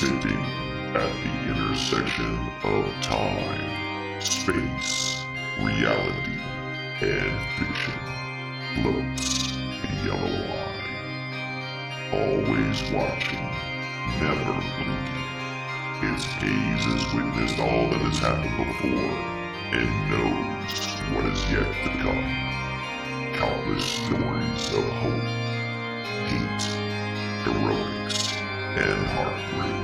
Sitting at the intersection of time, space, reality, and fiction floats the yellow eye. Always watching, never blinking. His gaze has witnessed all that has happened before and knows what is yet to come. Countless stories of hope, hate, heroics, and heartbreak.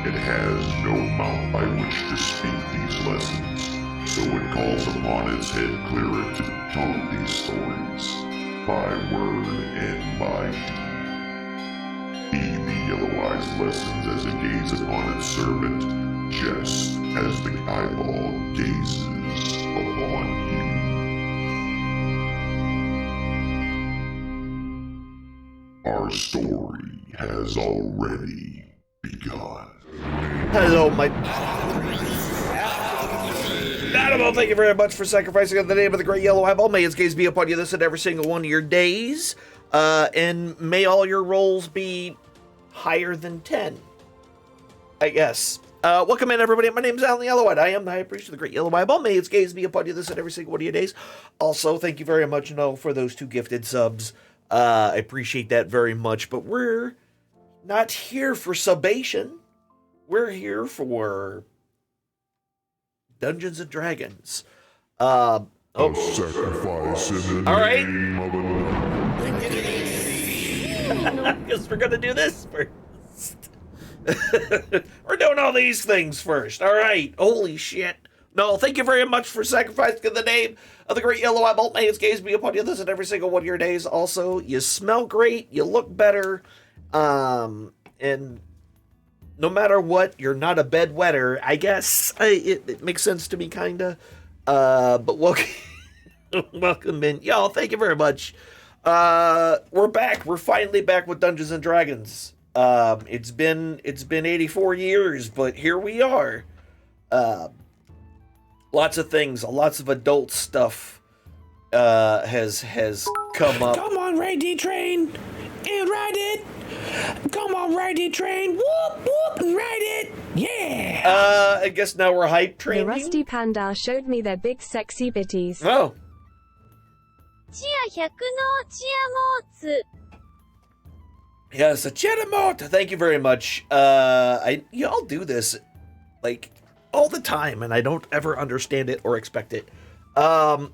It has no mouth by which to speak these lessons, so it calls upon its head clearer to tell these stories, by word and by deed. Heed the yellow eye's lessons as it gazes upon its servant, just as the eyeball gazes upon you. Our story has already begun. Hello, my... Animal, thank you very much for sacrificing in the name of the great yellow eyeball. May its gaze be upon you this and every single one of your days. And may all your rolls be higher than 10. I guess. Welcome in, everybody. My name is Alan the Yellow-Eyed. I am the High Priest of the Great Yellow Eyeball. May its gaze be upon you this and every single one of your days. Also, thank you very much, Noel, for those 2 gifted subs. I appreciate that very much. But we're not here for subation. We're here for Dungeons and Dragons. A sacrifice in the All right. name of I guess we're gonna do this first. We're doing all these things first. All right. Holy shit. No, thank you very much for sacrificing in the name of the great yellow eyeball. May its gaze be upon you this and every single one of your days. Also, you smell great. You look better. And no matter what, you're not a bedwetter. I guess it makes sense to me, kinda. But welcome in, y'all. Thank you very much. We're back. We're finally back with Dungeons and Dragons. It's been 84 years, but here we are. Lots of things, lots of adult stuff has come up. Come on, Ray D train, and ride it. Come on, Ray D train, whoop whoop, and ride it. Yeah. I guess now we're hype The training. Rusty Panda showed me their big sexy bitties. Oh. チア100のチアモーツ Yes, a Chetamot. Thank you very much. Y'all do this like all the time, and I don't ever understand it or expect it. No,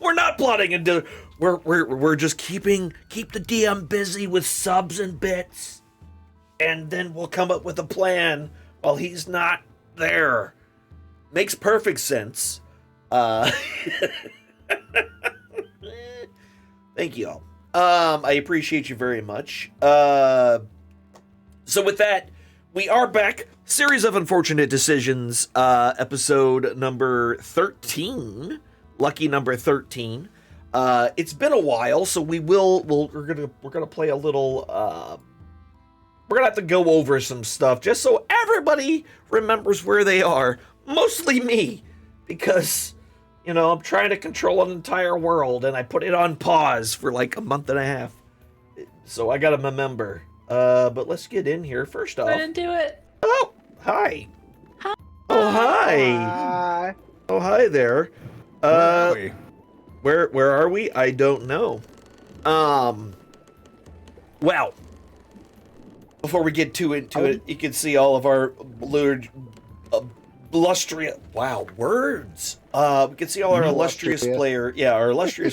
we're not plotting into. We're just keep the DM busy with subs and bits, and then we'll come up with a plan while he's not there. Makes perfect sense. Thank you all. I appreciate you very much. So with that, we are back. Series of Unfortunate Decisions, episode number 13. Lucky number 13. It's been a while, so we're gonna play a little. We're gonna have to go over some stuff just so everybody remembers where they are. Mostly me, because I'm trying to control an entire world, and I put it on pause for like a month and a half. So I gotta remember. But let's get in here first off. I didn't do it. Oh, hi. Hi. Oh, hi. Oh, hi there. Where are we? I don't know. Well, before we get into it, you can see all of our illustrious, wow, words. We can see all our illustrious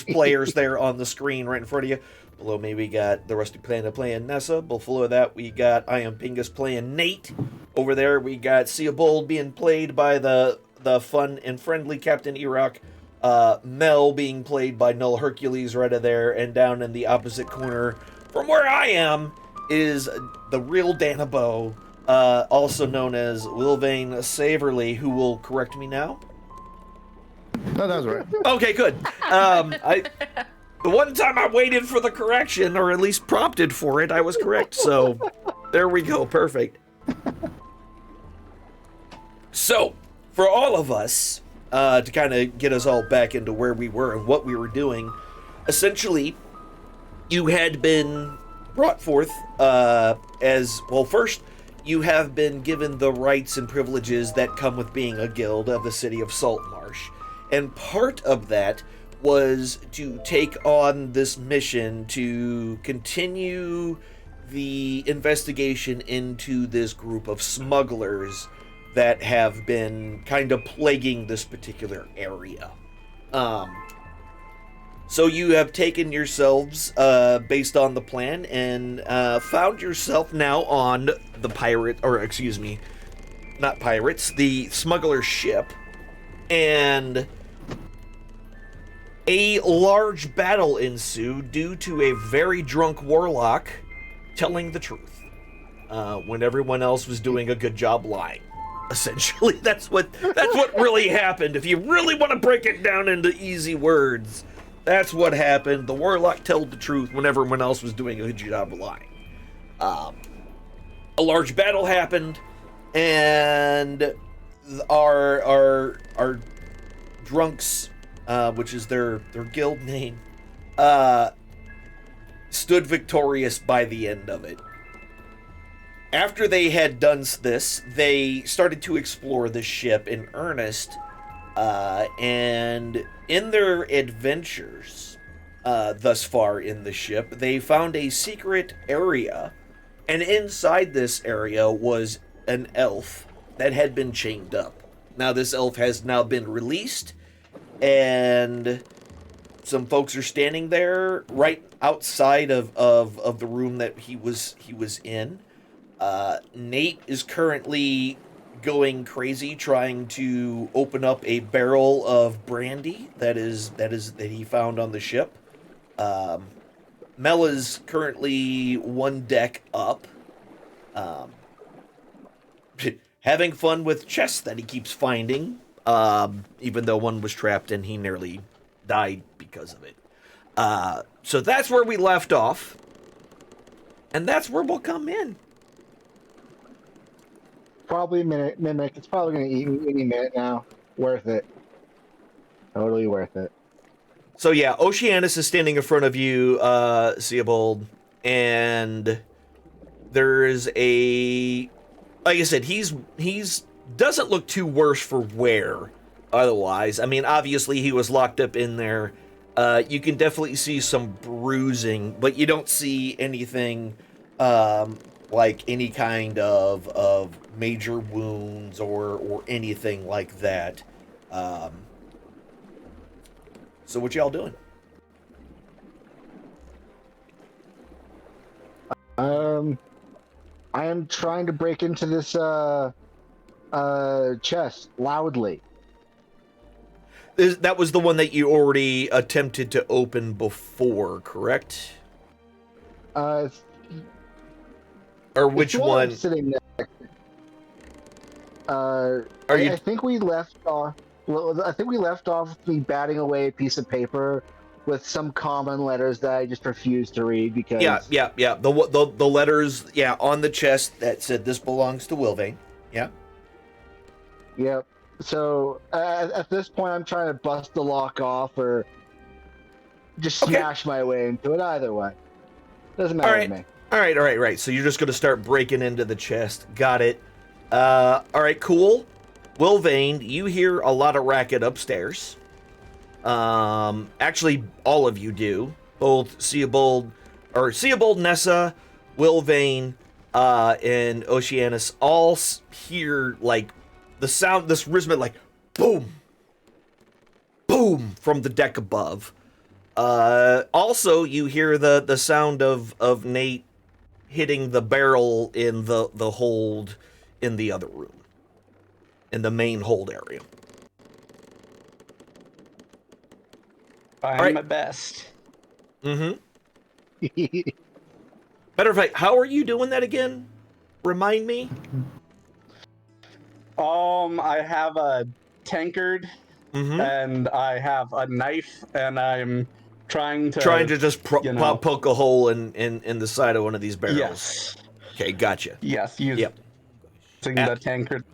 players there on the screen right in front of you. Below me, we got the Rusty Panda playing Nessa. Below that, we got I Am Pingus playing Nate. Over there, we got Seabold being played by the fun and friendly Captain Iraq. Mel being played by Null Hercules right there. And down in the opposite corner, from where I am, is the real Danabo, also known as Wilvain Saverly, who will correct me now. No, that was right. Okay, good. The one time I waited for the correction, or at least prompted for it, I was correct. So, there we go. Perfect. So, for all of us, to kind of get us all back into where we were and what we were doing, essentially, you had been brought forth as, well, first, you have been given the rights and privileges that come with being a guild of the city of Saltmarsh. And part of that was to take on this mission to continue the investigation into this group of smugglers that have been kind of plaguing this particular area. So you have taken yourselves, based on the plan, and found yourself now on the the smuggler ship, and a large battle ensued due to a very drunk warlock telling the truth, when everyone else was doing a good job lying. Essentially, that's what really happened. If you really want to break it down into easy words, that's what happened. The warlock told the truth when everyone else was doing a good job of lying. A large battle happened, and our drunks, which is their guild name, stood victorious by the end of it. After they had done this, they started to explore the ship in earnest, and in their adventures thus far in the ship, they found a secret area, and inside this area was an elf that had been chained up. Now this elf has now been released, and some folks are standing there right outside of the room that he was in. Nate is currently going crazy trying to open up a barrel of brandy that he found on the ship. Mel is currently one deck up, having fun with chests that he keeps finding, even though one was trapped and he nearly died because of it. So that's where we left off, and that's where we'll come in. Probably a minute, Mimic. It's probably going to eat me any minute now. Worth it. Totally worth it. So yeah, Oceanus is standing in front of you, Seabold, and there is a... Like I said, he's doesn't look too worse for wear otherwise. I mean, obviously he was locked up in there. You can definitely see some bruising, but you don't see anything like any kind of major wounds or anything like that. So what y'all doing? I am trying to break into this chest loudly. That was the one that you already attempted to open before, correct? Or which one? Sitting next. I think we left off. I think we left off with me batting away a piece of paper with some common letters that I just refused to read because. Yeah. The letters, on the chest that said this belongs to Wilvain. Yeah. Yep. So at this point, I'm trying to bust the lock off or just smash my way into it. Either way, doesn't matter to me. All right. So you're just gonna start breaking into the chest. Got it. All right, cool. Wilvain, you hear a lot of racket upstairs. Actually, all of you do. Both Seabold, Nessa, Wilvain, and Oceanus all hear like the sound, this rhythmic like boom, boom from the deck above. Also, you hear the sound of Nate hitting the barrel in the hold in the other room, in the main hold area. I'm my best. Mm-hmm. Matter of fact, how are you doing that again? Remind me. I have a tankard, and I have a knife, and I'm trying to just poke a hole in the side of one of these barrels. Yes. Okay, gotcha. Yes. Using the tankard.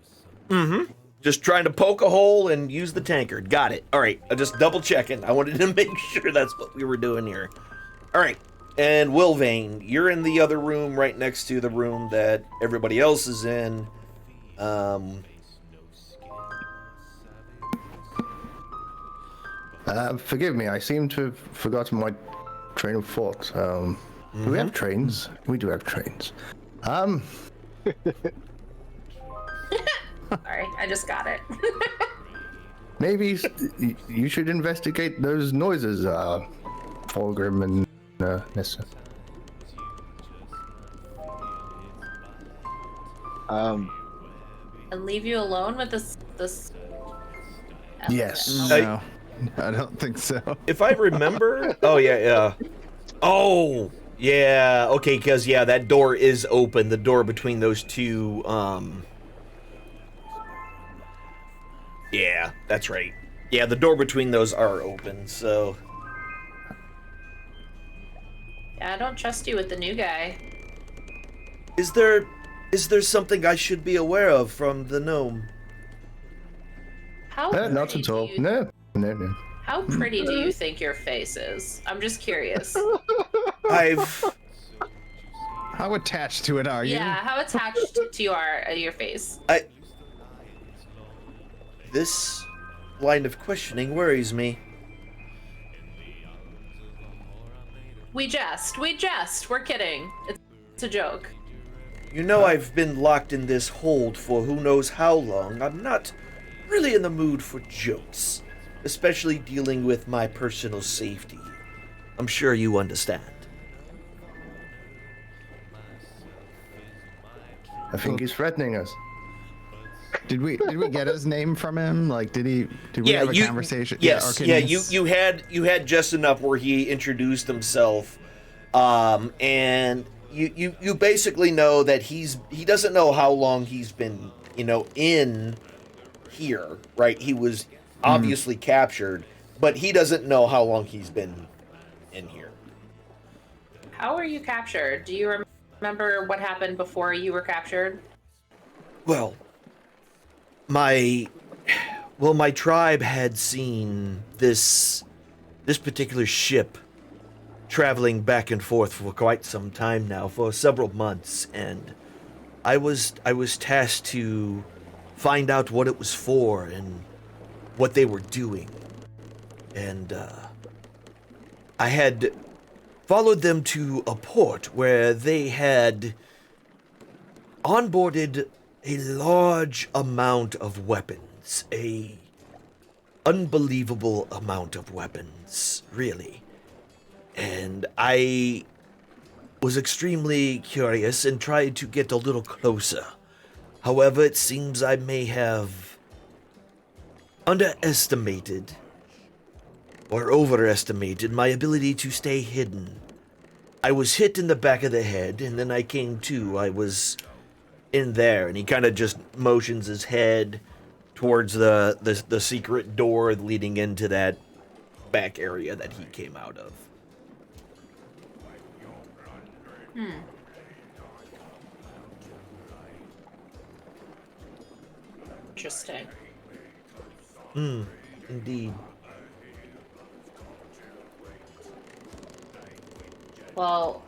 Mm-hmm. Just trying to poke a hole and use the tankard. Got it. All right. I'm just double checking. I wanted to make sure that's what we were doing here. All right. And Wilvane, you're in the other room right next to the room that everybody else is in. Forgive me, I seem to have forgotten my train of thought. Do we have trains? We do have trains. Sorry, I just got it. Maybe you should investigate those noises, Fulgrim and Nissa. And leave you alone with this. Yes. No, I don't think so. If I remember... Oh, yeah. Oh, yeah. Okay, because, yeah, that door is open. The door between those two, Yeah, that's right. Yeah, the door between those are open, so... Yeah, I don't trust you with the new guy. Is there something I should be aware of from the gnome? How Not pretty at all. do you- No. How pretty do you think your face is? I'm just curious. How attached to it are you? Yeah, how attached to your face? This line of questioning worries me. We jest. We're kidding. It's a joke. You know I've been locked in this hold for who knows how long. I'm not really in the mood for jokes, especially dealing with my personal safety. I'm sure you understand. I think he's threatening us. Did we get his name from him? Like, did we have a conversation? Yes, or yeah. can You had just enough where he introduced himself, and you basically know that he doesn't know how long he's been in here, right? He was obviously captured, but he doesn't know how long he's been in here. How were you captured? Do you remember what happened before you were captured? Well, my tribe had seen this particular ship traveling back and forth for quite some time now, for several months, and I was tasked to find out what it was for and what they were doing. And I had followed them to a port where they had onboarded a large amount of weapons, a unbelievable amount of weapons, really. And I was extremely curious and tried to get a little closer. However, it seems I may have underestimated or overestimated my ability to stay hidden. I was hit in the back of the head, and then I came to. I was in there, and he kind of just motions his head towards the secret door leading into that back area that he came out of. Interesting. Indeed. Well,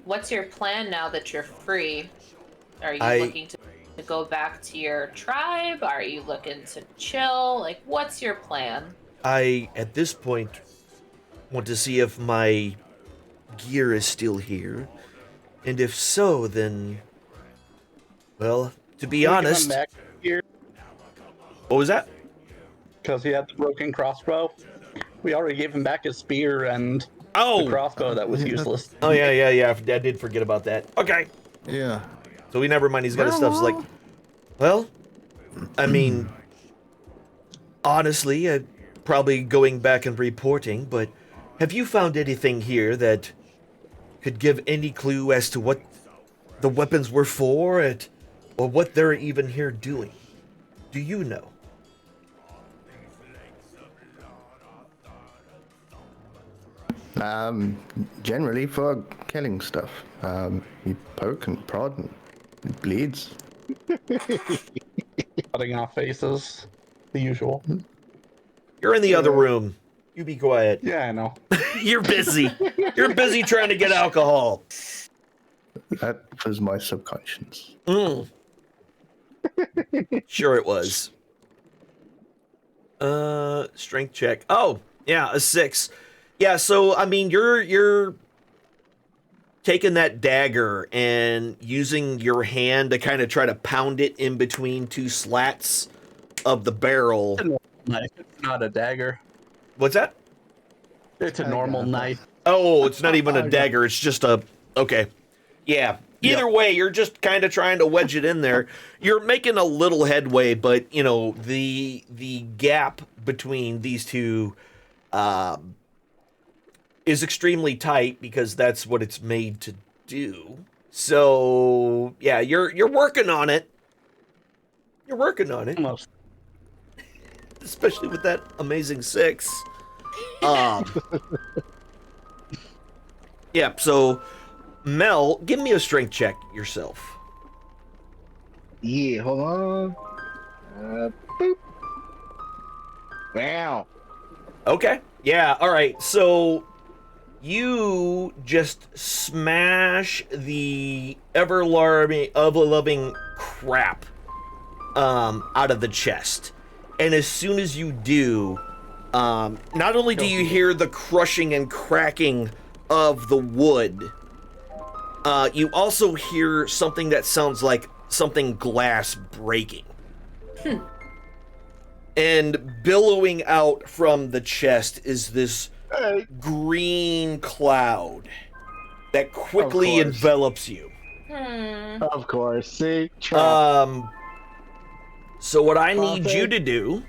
what's your plan now that you're free? Are you looking to go back to your tribe? Are you looking to chill? Like, what's your plan? I, at this point, want to see if my gear is still here. And if so, then... Well, to be honest... What was that? Because he had the broken crossbow. We already gave him back his spear and the crossbow that was useless. Oh, yeah. I did forget about that. Okay. Yeah. So never mind, he's got his stuff. Like, well, I mean, honestly, probably going back and reporting, but have you found anything here that could give any clue as to what the weapons were for, or what they're even here doing? Do you know? Generally for killing stuff. You poke and prod and it bleeds. Cutting off faces. The usual. You're in the other room. You be quiet. Yeah, I know. You're busy. You're busy trying to get alcohol. That was my subconscious. Sure it was. Strength check. Oh, yeah, a 6. Yeah, so I mean you're taking that dagger and using your hand to kind of try to pound it in between two slats of the barrel. Knife. It's not a dagger. What's that? It's a normal knife. Oh, it's not even a dagger. It's just a... Okay. Yeah. Either way, you're just kind of trying to wedge it in there. You're making a little headway, but, you know, the gap between these two is extremely tight because that's what it's made to do. So, yeah, you're working on it. You're working on it. Almost. Especially with that amazing 6. Yeah, so Mel, give me a strength check yourself. Yeah, hold on. Boop. Wow. Okay. Yeah, all right. So you just smash the ever-loving crap out of the chest. And as soon as you do, not only do you hear the crushing and cracking of the wood, you also hear something that sounds like something glass breaking. And billowing out from the chest is this green cloud that quickly envelops you. Of course. See? So what I need you to do,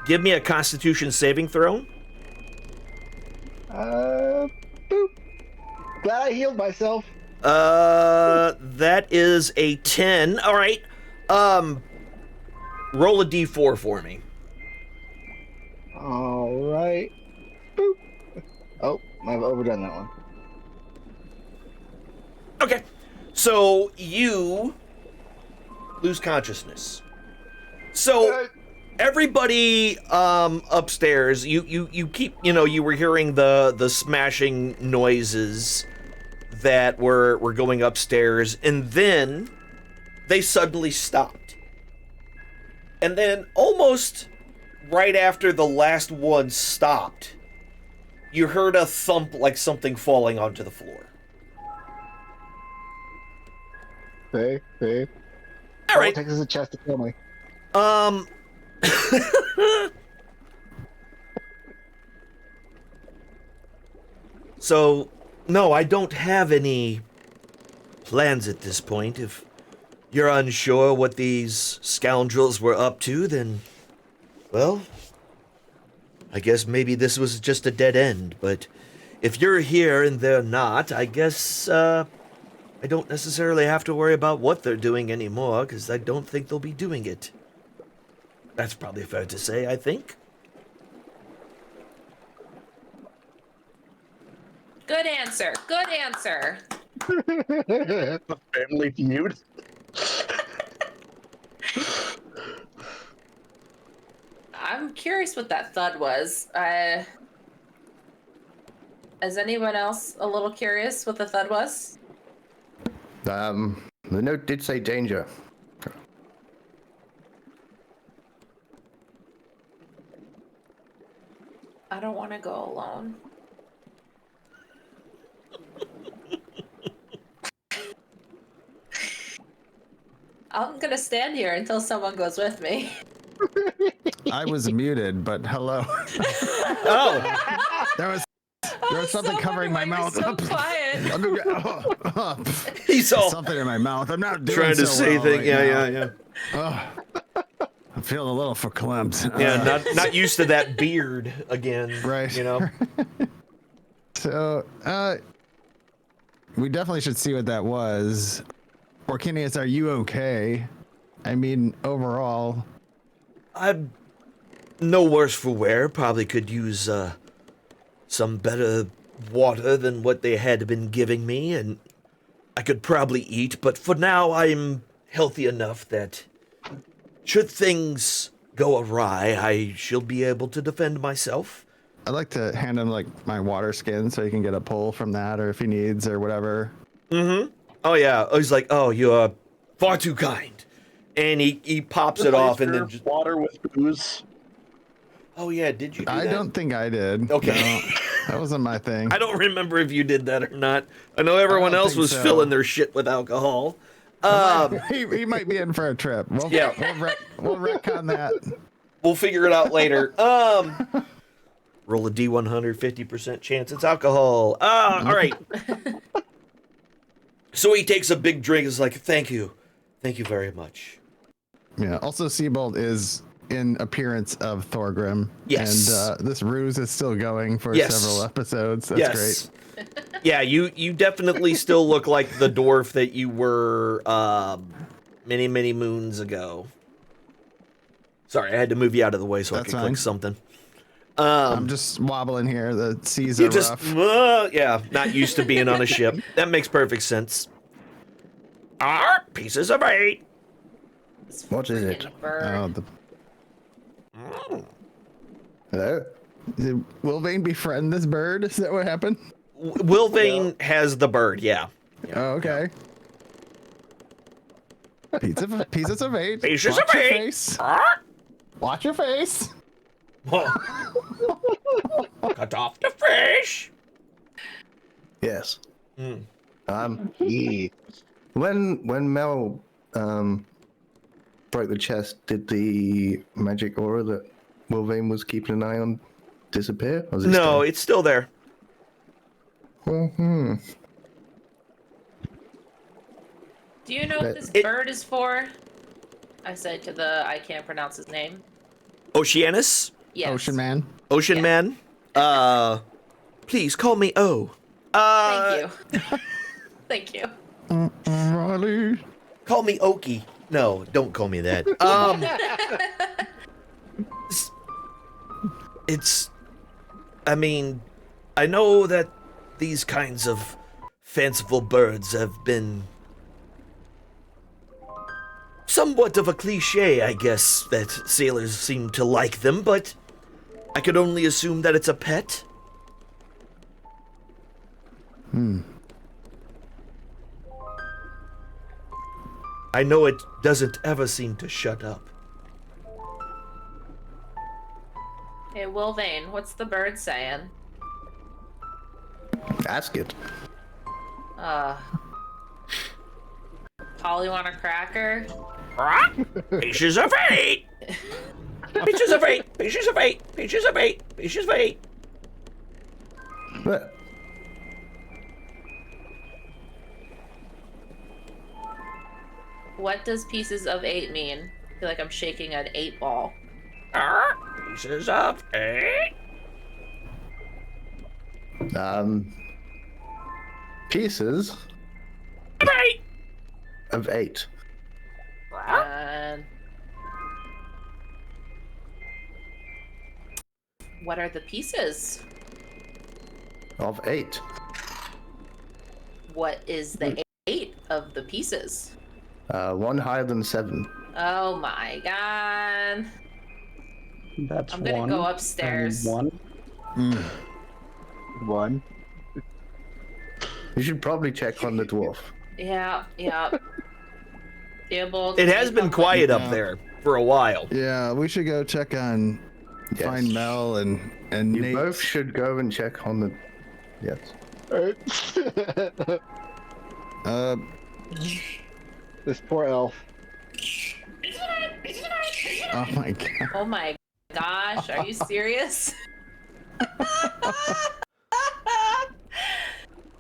give me a Constitution saving throw. Boop. Glad I healed myself. That is a 10. All right. Roll a d4 for me. All right. Boop. Oh, I've overdone that one. Okay. So you lose consciousness. So everybody upstairs, you keep, you were hearing the smashing noises that were going upstairs, and then they suddenly stopped. And then almost right after the last one stopped, you heard a thump like something falling onto the floor. Hey. All right. It takes us a chest to kill me. So, no, I don't have any plans at this point. If you're unsure what these scoundrels were up to, then, well, I guess maybe this was just a dead end. But if you're here and they're not, I guess, I don't necessarily have to worry about what they're doing anymore, because I don't think they'll be doing it. That's probably fair to say, I think. Good answer. Good answer. Family Feud. I'm curious what that thud was. Is anyone else a little curious what the thud was? The note did say danger. I don't want to go alone. I'm gonna stand here until someone goes with me. I was muted, but hello. Oh, There was something covering my mouth. So quiet. he's all Something in my mouth. I'm not doing trying to so say well things. right Yeah, now. yeah. I'm feeling a little verklempt. Yeah, not used to that beard again. Right. So, we definitely should see what that was. Orkinius, are you okay? I mean, overall. I'm no worse for wear. Probably could use some better water than what they had been giving me, and I could probably eat. But for now, I'm healthy enough that should things go awry, I shall be able to defend myself. I'd like to hand him like my water skin so he can get a pull from that, or if he needs or whatever. Mm-hmm. Oh yeah. He's like, oh, you are far too kind, and he pops it off and then just... water with booze. Oh yeah, did you? Do that? I don't think I did. Okay, no, that wasn't my thing. I don't remember if you did that or not. I know everyone else was filling their shit with alcohol. He might be in for a trip. We'll retcon that. We'll figure it out later. Roll a D100, 50% chance it's alcohol. All right. So he takes a big drink. Is like, thank you very much. Yeah. Also, Seabold is in appearance of Thorgrim. Yes. And this ruse is still going for Yes. several episodes. That's great. Yeah, you definitely still look like the dwarf that you were many, many moons ago. Sorry, I had to move you out of the way so I could click something. I'm just wobbling here. The seas are rough. Yeah, not used to being on a ship. That makes perfect sense. Pieces of 8. What is it? Oh, Hello? Did Wilvain befriend this bird? Is that what happened? Wilvain has the bird, yeah. Oh, okay. Pieces of 8. Pieces Watch of your 8. face. Watch your face. Cut off the fish. Yes. Mm. Yeah. When Mel broke the chest, did the magic aura that Wilvain was keeping an eye on disappear? Or is it No, it's still there. Well, Do you know what this bird is for? I said to I can't pronounce his name. Oceanus? Yes. Ocean Man. Ocean Man? Please call me O. Thank you. Thank you. Riley. Call me Okie. No, don't call me that. I mean, I know that these kinds of fanciful birds have been somewhat of a cliche, I guess, that sailors seem to like them, but I could only assume that it's a pet. I know it doesn't ever seem to shut up. Hey, Wilvain, what's the bird saying? Ask it. Polly want a cracker? Pieces of 8! Pieces of 8! Pieces of 8! Pieces of 8! Pieces of 8! What? What does pieces of 8 mean? I feel like I'm shaking an 8 ball. Pieces of 8? Pieces of 8! Of 8. What are the pieces? Of 8. What is the 8 of the pieces? 1 higher than 7. Oh my god. That's I'm gonna go upstairs. 1. 1. You should probably check on the dwarf. Yeah. Theobald, It has been quiet up there for a while. Yeah, we should go check on find Mel and you Nate. both should go and check on the. Yes. This poor elf. Oh my god. Oh my gosh, are you serious?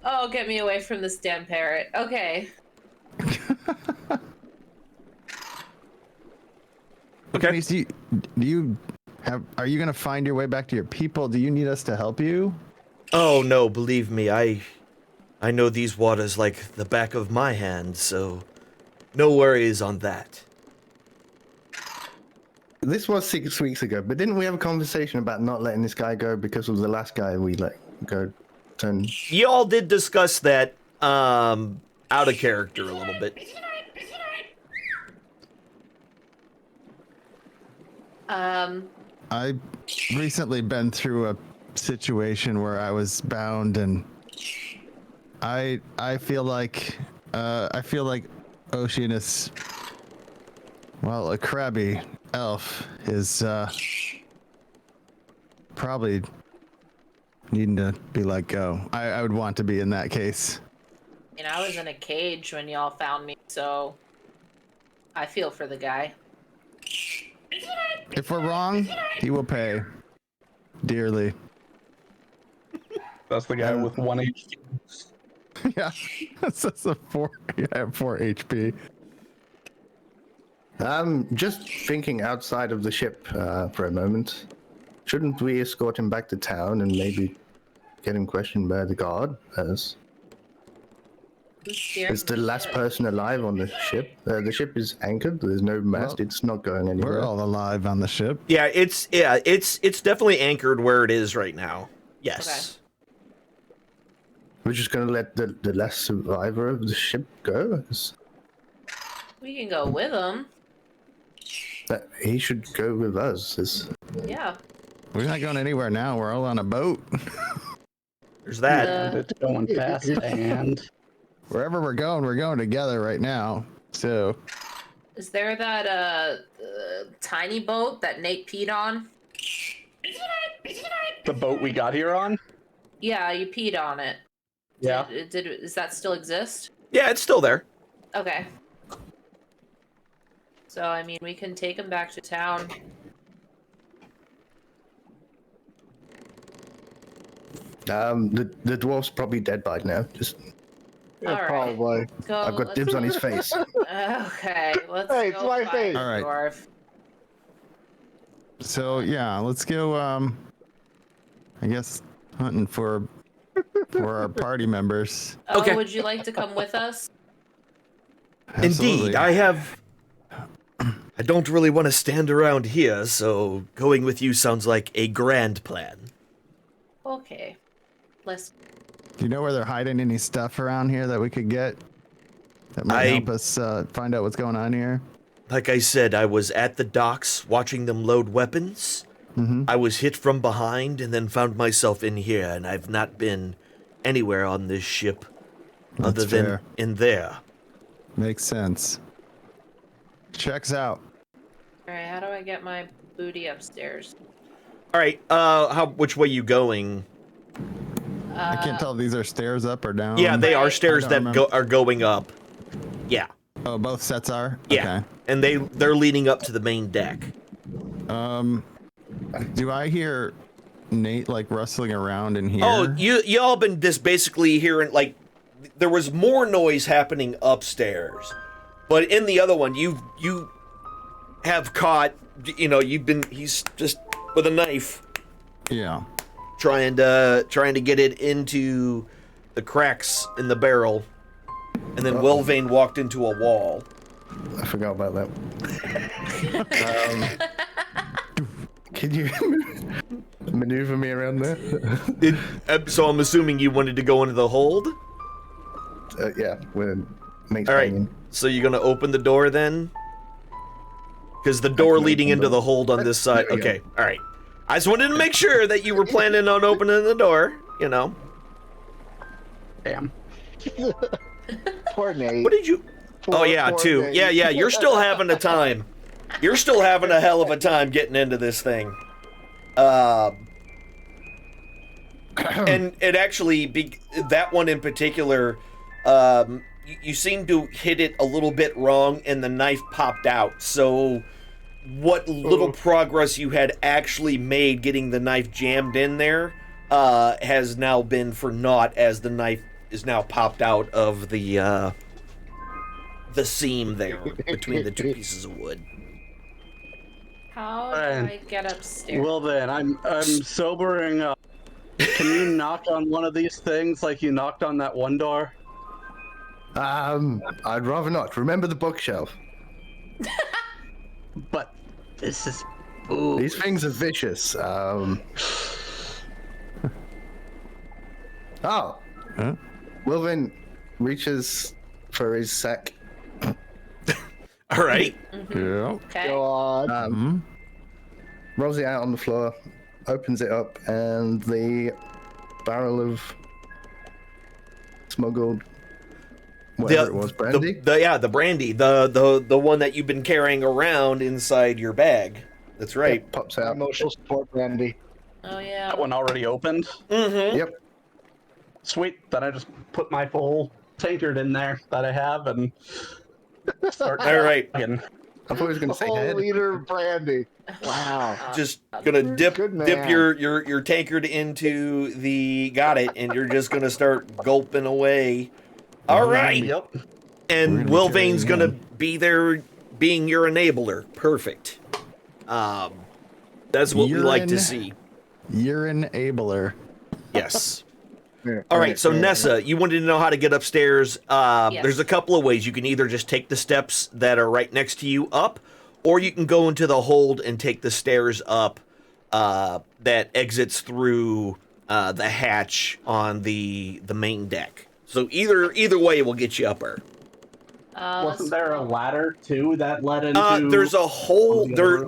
Oh, get me away from this damn parrot. Okay. Okay. Are you gonna find your way back to your people? Do you need us to help you? Oh no, believe me, I know these waters like the back of my hand, so no worries on that. This was 6 weeks ago, but didn't we have a conversation about not letting this guy go because of the last guy we let go? Y'all did discuss that out of character a little bit. I recently been through a situation where I was bound, and I feel like Oceanus, well, a crabby elf is probably needing to be let go. I would want to be in that case. And I was in a cage when y'all found me, so I feel for the guy. If we're wrong, he will pay dearly. That's the guy with 1 HP. Yeah, that's a 4. Yeah, I have 4 HP. Just thinking outside of the ship for a moment. Shouldn't we escort him back to town and maybe get him questioned by the guard? As the last person alive on the ship. The ship is anchored. There's no mast. It's not going anywhere. We're all alive on the ship. Yeah, it's definitely anchored where it is right now. Yes. Okay. We're just gonna let the last survivor of the ship go. We can go with him. He should go with us. Yeah. We're not going anywhere now. We're all on a boat. There's that. It's going fast, and Wherever we're going together right now. So. Is there that tiny boat that Nate peed on? the boat we got here on? Yeah, you peed on it. Yeah. Does that still exist? Yeah, it's still there. Okay. So, I mean, we can take him back to town. The dwarf's probably dead by now. Just Yeah, All right. probably. I've got dibs on his face. Okay, let's Hey, go it's my find face. the All right. dwarf. So yeah, let's go. I guess hunting for our party members. Oh, Okay. would you like to come with us? Absolutely. Indeed, I don't really want to stand around here, so going with you sounds like a grand plan. Okay. Let's. Do you know where they're hiding any stuff around here that we could get? That might help us find out what's going on here. Like I said, I was at the docks watching them load weapons. Mm-hmm. I was hit from behind and then found myself in here, and I've not been anywhere on this ship other That's than fair. in there. Makes sense. Checks out. All right. How do I get my booty upstairs? All right, which way you going? I can't tell if these are stairs up or down. Yeah, they are Right. stairs I that don't are going up. Yeah, Oh, both sets are? yeah, and they're leading up to the main deck. Okay. Do I hear Nate like rustling around in here? Oh, y'all been just basically hearing like there was more noise happening upstairs, but in the other one you have caught. He's just with a knife Yeah. trying to get it into the cracks in the barrel, and then Wilvane walked into a wall. I forgot about that. Can you maneuver me around there? So I'm assuming you wanted to go into the hold. Yeah, we're Nate's All right. hanging. So you're gonna open the door then? Because the door can leading open into the- the hold on this side. There we go. Okay. All right. I just wanted to make sure that you were planning on opening the door. You know. Damn. Poor Nate. What did you? Oh yeah, Poor too. Nate. Yeah. You're still having a time. You're still having a hell of a time getting into this thing. And it actually that one in particular, you seem to hit it a little bit wrong, and the knife popped out. So, what little progress you had actually made getting the knife jammed in there has now been for naught, as the knife is now popped out of the seam there between the two pieces of wood. How do Fine. I get upstairs? Well then, I'm sobering up. Can you knock on one of these things like you knocked on that one door? I'd rather not. Remember the bookshelf. But this is. Ooh. These things are vicious. Oh. Huh? Wilvin reaches for his sack. All right. Yeah. Okay. Go on. Mm-hmm. rolls it out on the floor, opens it up, and the barrel of smuggled whatever it was, brandy. The brandy, the one that you've been carrying around inside your bag. That's right. Yep, pops out. Emotional support brandy. Oh yeah. That one already opened. Mm-hmm. Yep. Sweet. Then I just put my full tankard in there that I have and start. All right. Again. I thought he was going A to say whole head. liter of brandy. Wow. Just gonna dip Good man. your tankard into the and you're just gonna start gulping away. All right. Yep. And We're gonna Wilvane's carry gonna him. be there being your enabler. Perfect. That's what we like to Urine. see. Urine abler. Yes. All right, so Nessa, you wanted to know how to get upstairs. Yes. There's a couple of ways. You can either just take the steps that are right next to you up, or you can go into the hold and take the stairs up that exits through the hatch on the main deck. So either way will get you upper. Wasn't there a ladder too that led into? There's a hole. one of the other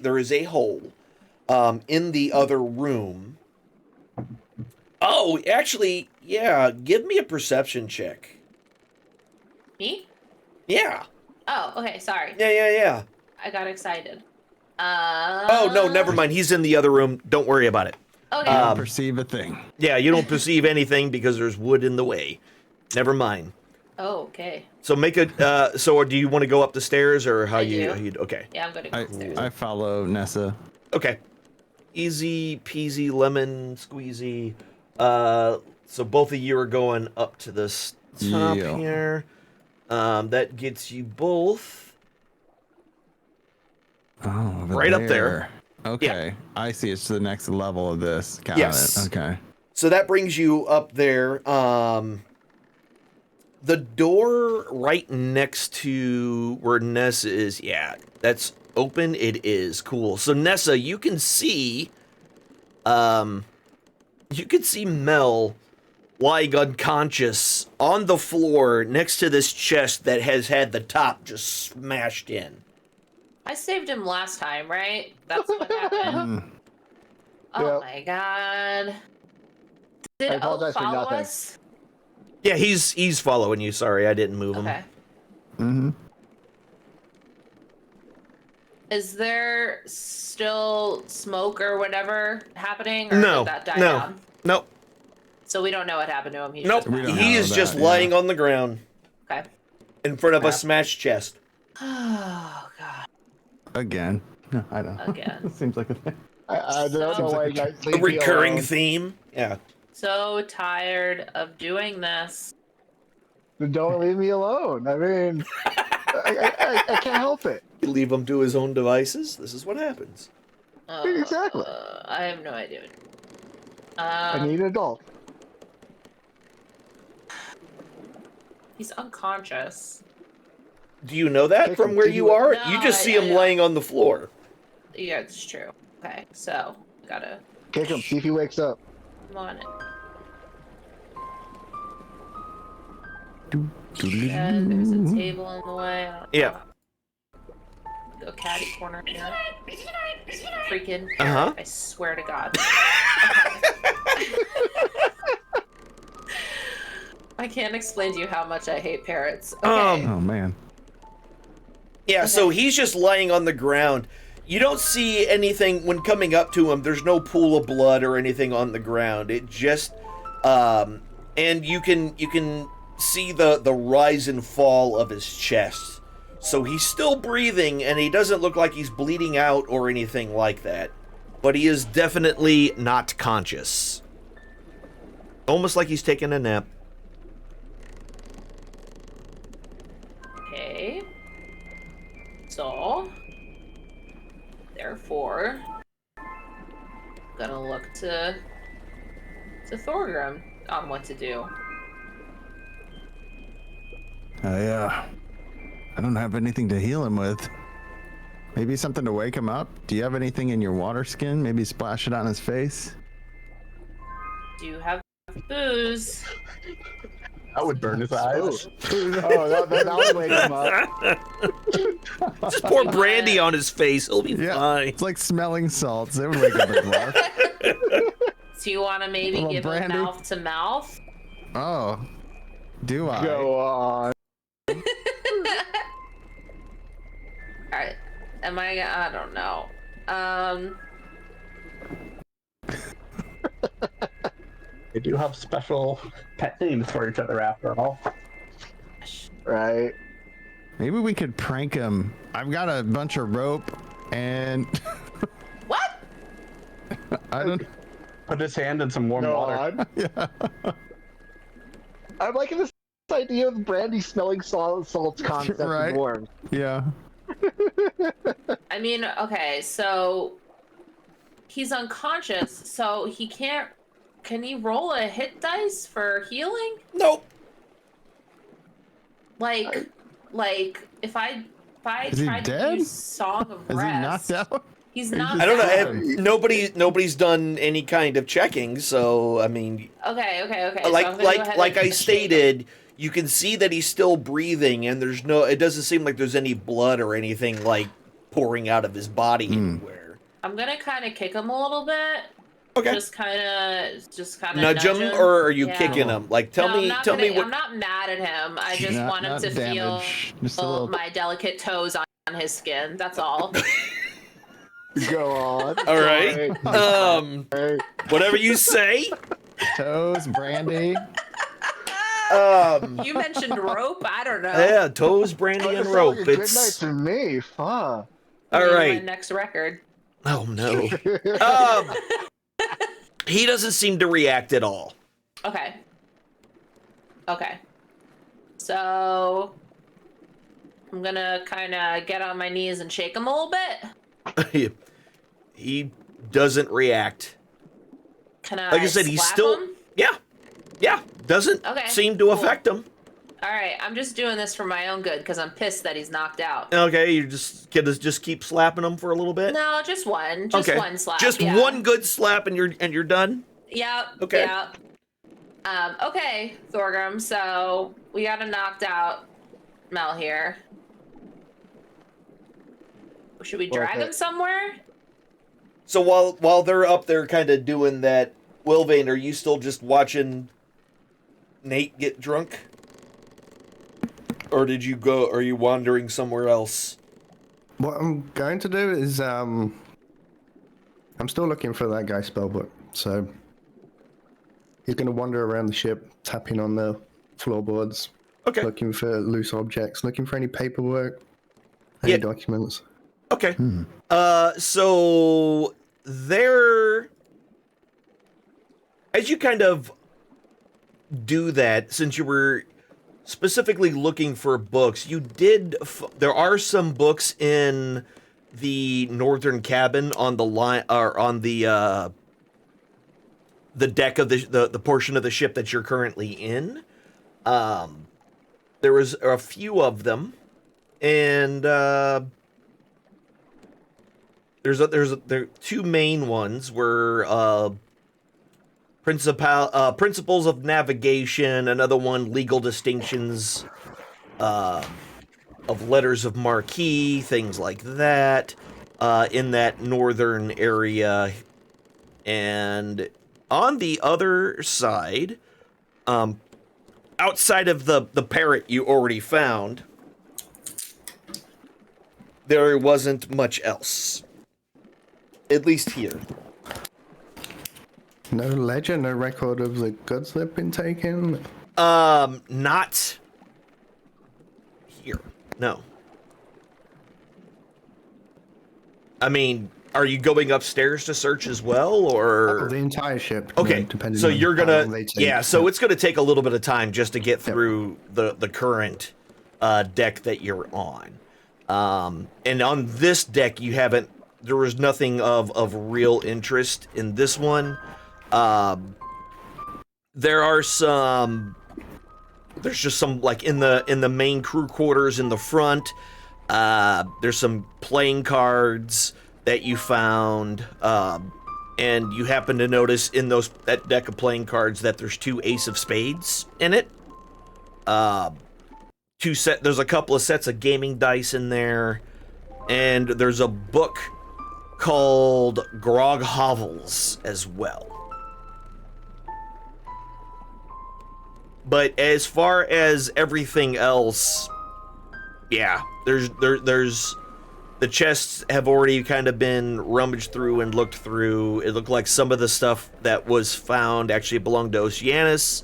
There is a hole in the other room. Oh, actually, yeah. Give me a perception check. Me? Yeah. Oh, okay. Sorry. Yeah. I got excited. Oh no, never mind. He's in the other room. Don't worry about it. Okay. Perceive a thing. Yeah, you don't perceive anything because there's wood in the way. Never mind. Oh, okay. So make a. So, do you want to go up the stairs or how I you? do. How you? Okay. Yeah, I'm gonna go upstairs. I follow Nessa. Okay. Easy peasy lemon squeezy. So both of you are going up to this top Yeah. here. That gets you both Over right up there. Okay. I see. It's the next level of this. Got Yes. it. Okay. So that brings you up there. The door right next to where Nessa is, yeah, that's open. It is cool. So Nessa, you can see, Mel lying unconscious on the floor next to this chest that has had the top just smashed in. I saved him last time, right? That's what happened. Oh Yep. my god. I Did O apologize for follow nothing. us? Yeah, he's following you. Sorry, I didn't move him. Okay. Mm-hmm. Is there still smoke or whatever happening? Or No, did that die no, down? nope, So we don't know what happened to him. He's nope. just We don't He know is that, just yeah. lying on the ground Okay. in front of a smashed chest. Oh god. Again. No, I don't. Again. Seems like a thing. I don't know why you guys A leave me recurring alone. theme. Yeah. So tired of doing this. Don't leave me alone. I mean, I can't help it. You leave him to his own devices. This is what happens. Exactly. I have no idea. I need an adult. He's unconscious. Do you know that Take from him where to you you- are? No, You just see I him don't. laying on the floor. Yeah, it's true. Okay, so gotta Kick him. See if he wakes up. come on it. Doo-doo-doo-doo. There's a table in the way. I don't Yeah. Go catty corner here. Freaking. Uh-huh. I swear to God. I can't explain to you how much I hate parrots. Okay. Oh man. Yeah, so he's just lying on the ground. You don't see anything when coming up to him. There's no pool of blood or anything on the ground. It just, and you can see the rise and fall of his chest. So he's still breathing, and he doesn't look like he's bleeding out or anything like that. But he is definitely not conscious. Almost like he's taking a nap. Okay. So, therefore, gonna look to Thorgrim on what to do. I don't have anything to heal him with. Maybe something to wake him up? Do you have anything in your water skin? Maybe splash it on his face? Do you have booze? That would burn his eyes. Oh, that would wake him up. Just pour brandy on his face. He'll be fine. It's like smelling salts. It would wake up his wife. Do you want to maybe Little give brandy? him mouth to mouth? Oh, do I? Go on. Alright. I don't know. They do have special pet names for each other after all. Right. Maybe we could prank him. I've got a bunch of rope and What? I don't. Put his hand in some warm water. I'm liking this idea of brandy smelling salts concept Right. of worms. Yeah. I mean, okay, so he's unconscious, so he can't. Can he roll a hit dice for healing? Nope. Like if I Is he tried to dead? use Song of Is Rest, he knocked out? he's Or not. I don't know. Fine. Nobody's done any kind of checking, so I mean, Okay. So I'm like gonna go ahead like and I stated, you can see that he's still breathing, and there's no. It doesn't seem like there's any blood or anything like pouring out of his body anywhere. I'm gonna kind of kick him a little bit. Okay. Just kind of Nudge him, or are you Yeah. kicking him? Like, tell No, me I'm what. not mad at him. I just Not- want him not to damage, just a feel little- my delicate toes on his skin. That's all. Go on. All right. Right. Whatever you say. Toes, brandy. You mentioned rope. I don't know. Yeah, toes, brandy, and rope. Good night It's to me. Fuck. all Maybe my right. next record. Oh no. He doesn't seem to react at all. Okay. So I'm gonna kind of get on my knees and shake him a little bit. He doesn't react. Can I? Like I said, he's slap still. him? Yeah. Doesn't Okay, seem to cool. affect him. All right. I'm just doing this for my own good because I'm pissed that he's knocked out. Okay, you just keep slapping him for a little bit. No, just one. Just Okay. one slap. Just yeah. one good slap, and you're done. Yep. Okay. Yep. Okay, Thorgrim. So we got a knocked out Mel here. Should we drag Okay. him somewhere? So while they're up there, kind of doing that, Wilvane, are you still just watching Nate get drunk, or did you go? Are you wandering somewhere else? What I'm going to do is I'm still looking for that guy's spellbook, so he's going to wander around the ship, tapping on the floorboards, Okay. looking for loose objects, looking for any paperwork, any Yeah. documents. Okay. So there, as you kind of do that, since you were specifically looking for books, you did. There are some books in the northern cabin on the line, or on the deck of the portion of the ship that you're currently in. There was a few of them, and there are two main ones were principles of navigation, another one legal distinctions of letters of marquee, things like that, in that northern area. And on the other side, outside of the parrot you already found, there wasn't much else. At least here. No ledger, no record of the goods that have been taken. Not here. No. I mean, are you going upstairs to search as well, or The entire ship. you know, okay? depending So on you're how gonna, long they take. yeah. So it's gonna take a little bit of time just to get through the current deck that you're on. And on this deck, you haven't. There was nothing of real interest in this one. There are some. There's just some like in the main crew quarters in the front. There's some playing cards that you found, and you happen to notice in that deck of playing cards that there's two Ace of Spades in it. There's a couple of sets of gaming dice in there, and there's a book called Grog Hovels as well. But as far as everything else, yeah, there's the chests have already kind of been rummaged through and looked through. It looked like some of the stuff that was found actually belonged to Oceanus,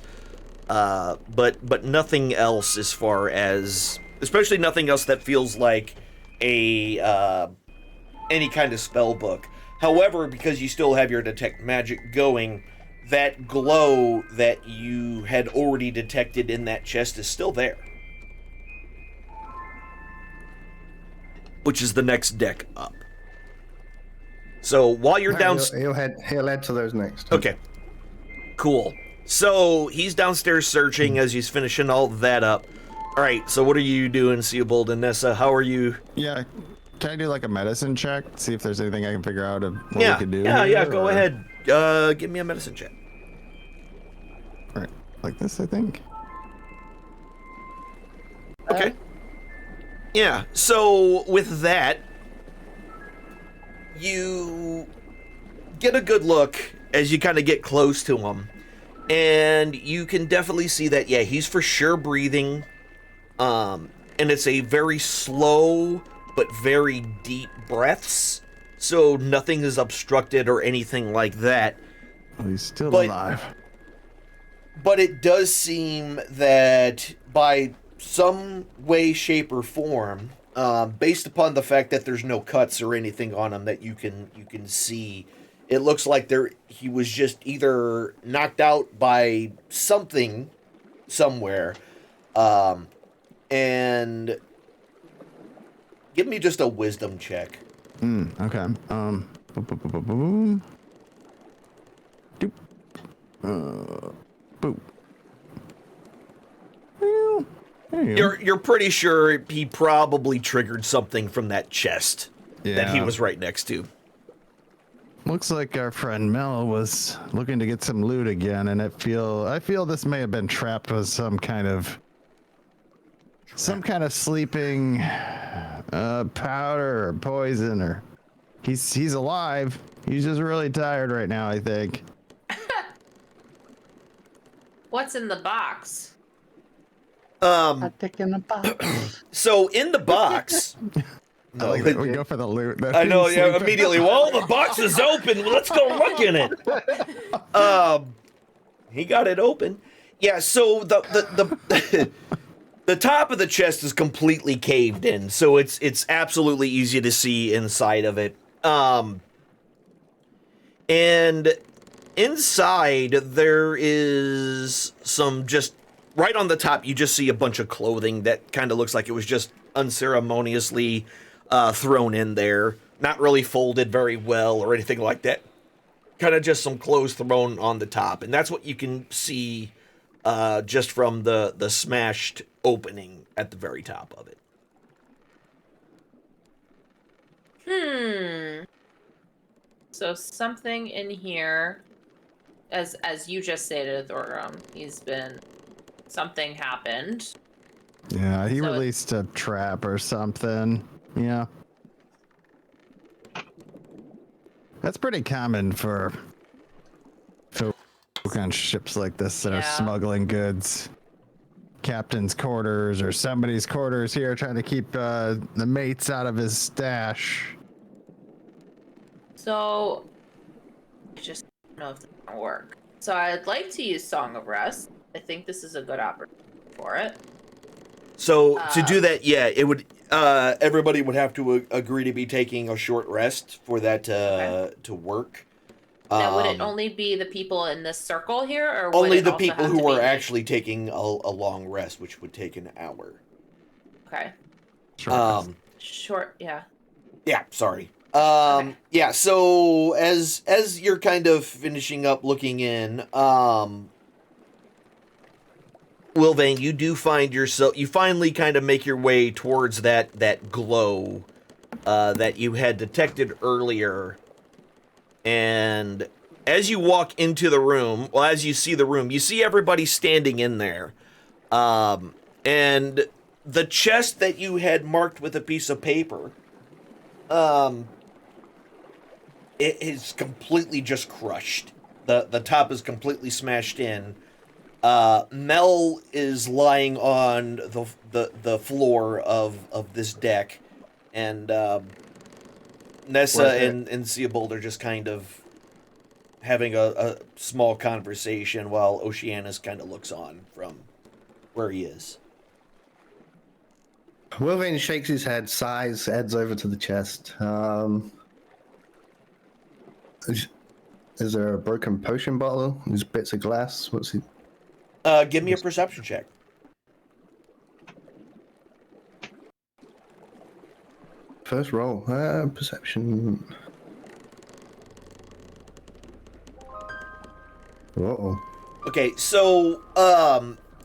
but nothing else as far as, especially nothing else that feels like a any kind of spell book. However, because you still have your detect magic going, that glow that you had already detected in that chest is still there. Which is the next deck up. So while you're down, he'll head to those next. Okay, cool. So he's downstairs searching as he's finishing all that up. All right. So what are you doing, Seobold and Nessa? How are you? Yeah. Can I do like a medicine check? See if there's anything I can figure out of what we can do. Yeah. Go ahead. Give me a medicine check. All right. Like this, I think. Okay. Yeah, so with that, you get a good look as you kind of get close to him, and you can definitely see that, yeah, he's for sure breathing, and it's a very slow but very deep breaths, so nothing is obstructed or anything like that. Oh, he's still alive. But it does seem that by some way, shape, or form, based upon the fact that there's no cuts or anything on him that you can see, it looks like he was just either knocked out by something somewhere, and give me just a wisdom check. Okay. Doop. Boop. Well, You're pretty sure he probably triggered something from that chest that he was right next to. Looks like our friend Mel was looking to get some loot again, and I feel this may have been trapped with some kind of sleeping powder or poison, or he's alive. He's just really tired right now, I think. What's in the box? I think in the box. So in the box, no, we go for the loot. I know. Yeah, immediately. Well, the box is open. Let's go look in it. He got it open. Yeah. So the the top of the chest is completely caved in, so it's absolutely easy to see inside of it. And inside there is some just. Right on the top, you just see a bunch of clothing that kind of looks like it was just unceremoniously thrown in there. Not really folded very well or anything like that. Kind of just some clothes thrown on the top. And that's what you can see just from the smashed opening at the very top of it. So something in here, as you just stated, Thorgrim, something happened. Yeah, he released a trap or something. Yeah. That's pretty common for folk on ships like this that are smuggling goods. Captain's quarters or somebody's quarters here trying to keep the mates out of his stash. So, I just don't know if this will work. So I'd like to use Song of Rest. I think this is a good opportunity for it. So to do that, yeah, it would. Everybody would have to agree to be taking a short rest for that to work. Now, would it only be the people in this circle here, or only the people who were actually taking a long rest, which would take an hour? Okay. Short, yeah. Yeah, sorry. Yeah, so as you're kind of finishing up looking in, Wilvain, you do find yourself, you finally kind of make your way towards that glow that you had detected earlier. And as you walk into the room, well, as you see the room, you see everybody standing in there. And the chest that you had marked with a piece of paper, it is completely just crushed. The top is completely smashed in. Mel is lying on the floor of this deck, and Nessa and Seabold are just kind of having a small conversation while Oceanus kind of looks on from where he is. Wilvain shakes his head, sighs, heads over to the chest. Is there a broken potion bottle? There's bits of glass. What's he? Give me a perception check. First roll. Perception. Uh-oh. Okay, so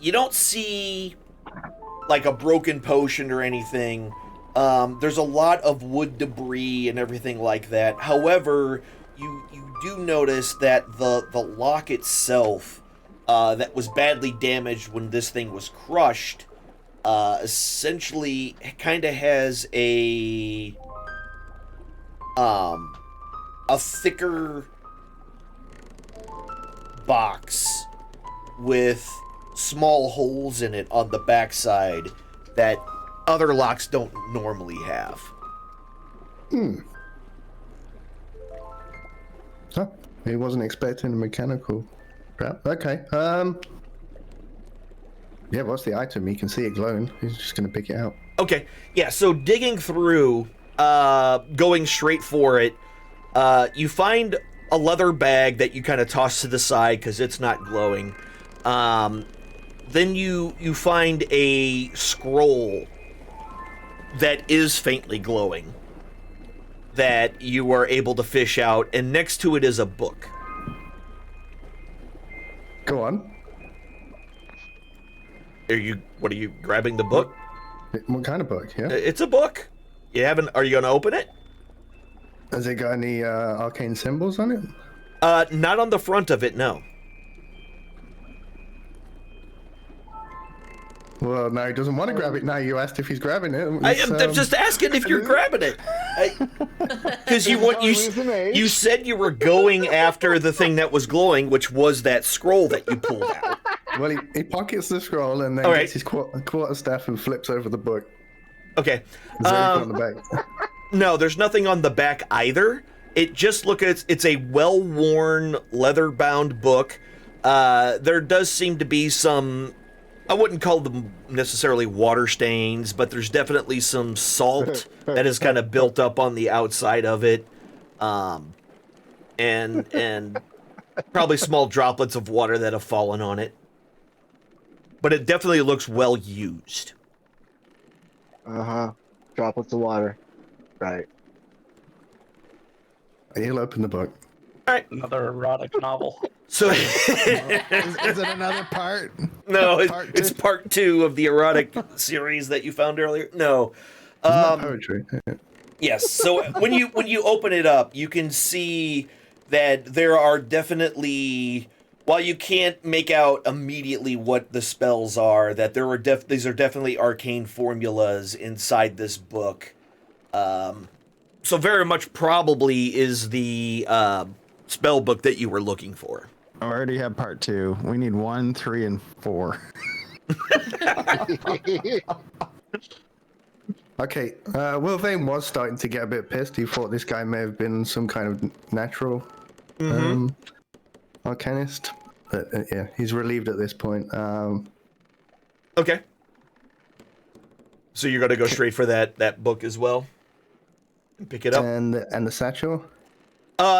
you don't see like a broken potion or anything. There's a lot of wood debris and everything like that. However, you do notice that the lock itself that was badly damaged when this thing was crushed essentially kind of has a thicker box with small holes in it on the backside that other locks don't normally have. Huh. He wasn't expecting a mechanical trap. Okay. Yeah, what's the item? He can see it glowing. He's just gonna pick it out. Okay. Yeah, so digging through, going straight for it, you find a leather bag that you kind of toss to the side because it's not glowing. Then you find a scroll that is faintly glowing that you are able to fish out, and next to it is a book. Go on. What are you grabbing the book? What kind of book? Yeah. It's a book. Are you gonna open it? Has it got any arcane symbols on it? Not on the front of it, no. Well, no, he doesn't want to grab it now. You asked if he's grabbing it. I'm just asking if you're grabbing it. Because you said you were going after the thing that was glowing, which was that scroll that you pulled out. Well, he pockets the scroll and then gets his quarterstaff and flips over the book. Okay. Is there anything on the back? No, there's nothing on the back either. It just it's a well-worn, leather-bound book. There does seem to be some, I wouldn't call them necessarily water stains, but there's definitely some salt that is kind of built up on the outside of it. And probably small droplets of water that have fallen on it. But it definitely looks well used. Droplets of water. Right. He'll open the book. All right. Another erotic novel. So is it another part? No, it's part 2 of the erotic series that you found earlier. No. Poetry. Yes. So when you open it up, you can see that there are definitely, while you can't make out immediately what the spells are, that there are these are definitely arcane formulas inside this book. So very much probably is the spell book that you were looking for. I already have part 2. We need 1, 3, and 4. Okay, Wilvain was starting to get a bit pissed. He thought this guy may have been some kind of natural arcanist. But yeah, he's relieved at this point. Okay. So you're going to go straight for that book as well? And pick it up? And the satchel?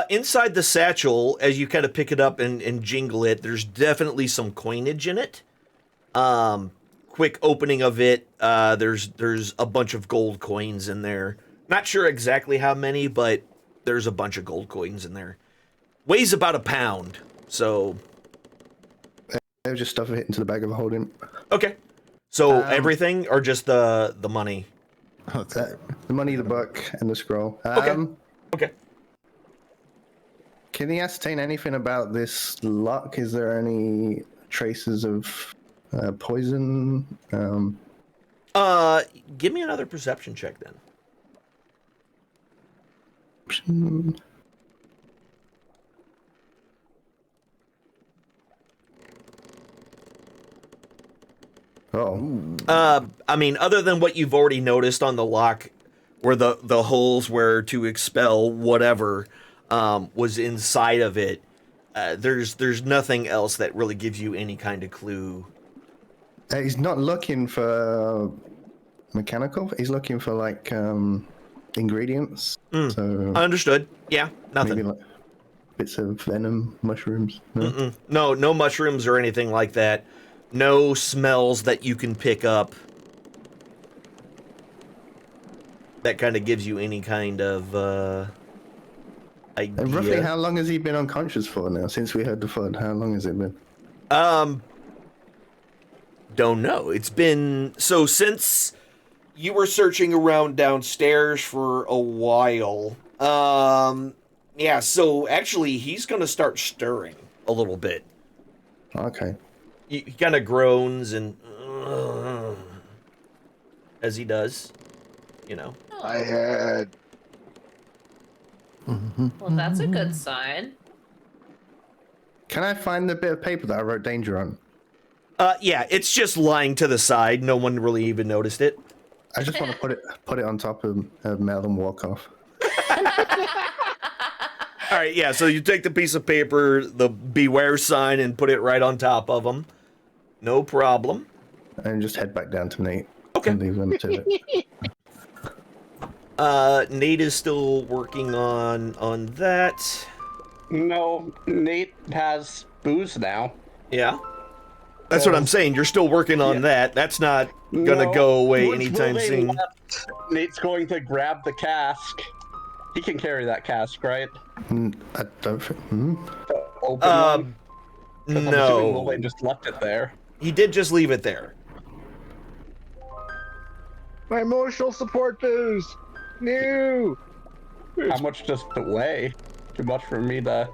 Inside the satchel, as you kind of pick it up and jingle it, there's definitely some coinage in it. Quick opening of it, there's a bunch of gold coins in there. Not sure exactly how many, but there's a bunch of gold coins in there. Weighs about 1 pound, so... They'll just stuff it into the bag of holding. Okay. So everything, or just the money? The money, the book, and the scroll. Okay. Can he ascertain anything about this lock? Is there any traces of Poison. Give me another perception check then. I mean, other than what you've already noticed on the lock, where the holes were to expel whatever was inside of it, there's nothing else that really gives you any kind of clue. He's not looking for mechanical. He's looking for like ingredients. So understood. Yeah, nothing. Maybe like bits of venom, mushrooms. No mushrooms or anything like that. No smells that you can pick up that kind of gives you any kind of idea. And roughly how long has he been unconscious for now? Since we heard the thud, how long has it been? Don't know. It's been so since you were searching around downstairs for a while. Yeah, so actually he's gonna start stirring a little bit. Okay. He kind of groans and as he does, you know. I had. Well, that's a good sign. Can I find the bit of paper that I wrote danger on? Yeah, it's just lying to the side. No one really even noticed it. I just want to put it on top of Mel and walk off. All right, yeah. So you take the piece of paper, the beware sign, and put it right on top of him. No problem. And just head back down to Nate. Okay. And leave them to it. Nate is still working on that. No, Nate has booze now. Yeah. That's what I'm saying. You're still working on that. That's not gonna go away anytime soon. Nate's going to grab the cask. He can carry that cask, right? I don't think. Open one? No. They just left it there. He did just leave it there. My emotional support booze. No. How much does it weigh? Too much for me to.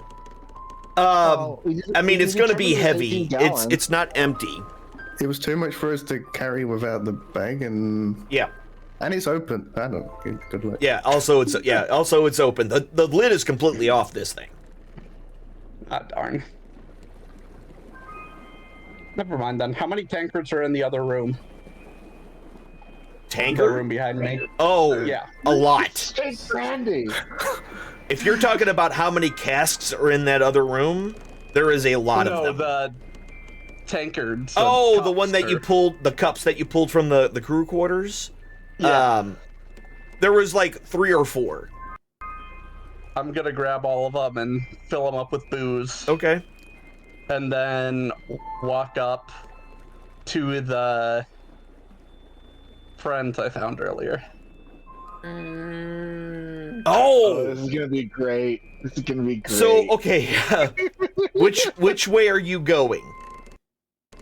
I mean, it's going to be heavy. It's not empty. It was too much for us to carry without the bag, and yeah, and it's open. I don't. Good luck. Yeah. Also, it's open. The lid is completely off this thing. Ah, darn. Never mind then. How many tankards are in the other room? Tankard? The room behind me. Oh, yeah, a lot. Straight brandy. If you're talking about how many casks are in that other room, there is a lot of them. No, the tankards. Oh, the one that you pulled, the cups that you pulled from the crew quarters? Yeah. There was like 3 or 4. I'm gonna grab all of them and fill them up with booze. Okay. And then walk up to the friends I found earlier. Oh, this is gonna be great. This is gonna be great. So, okay, which way are you going?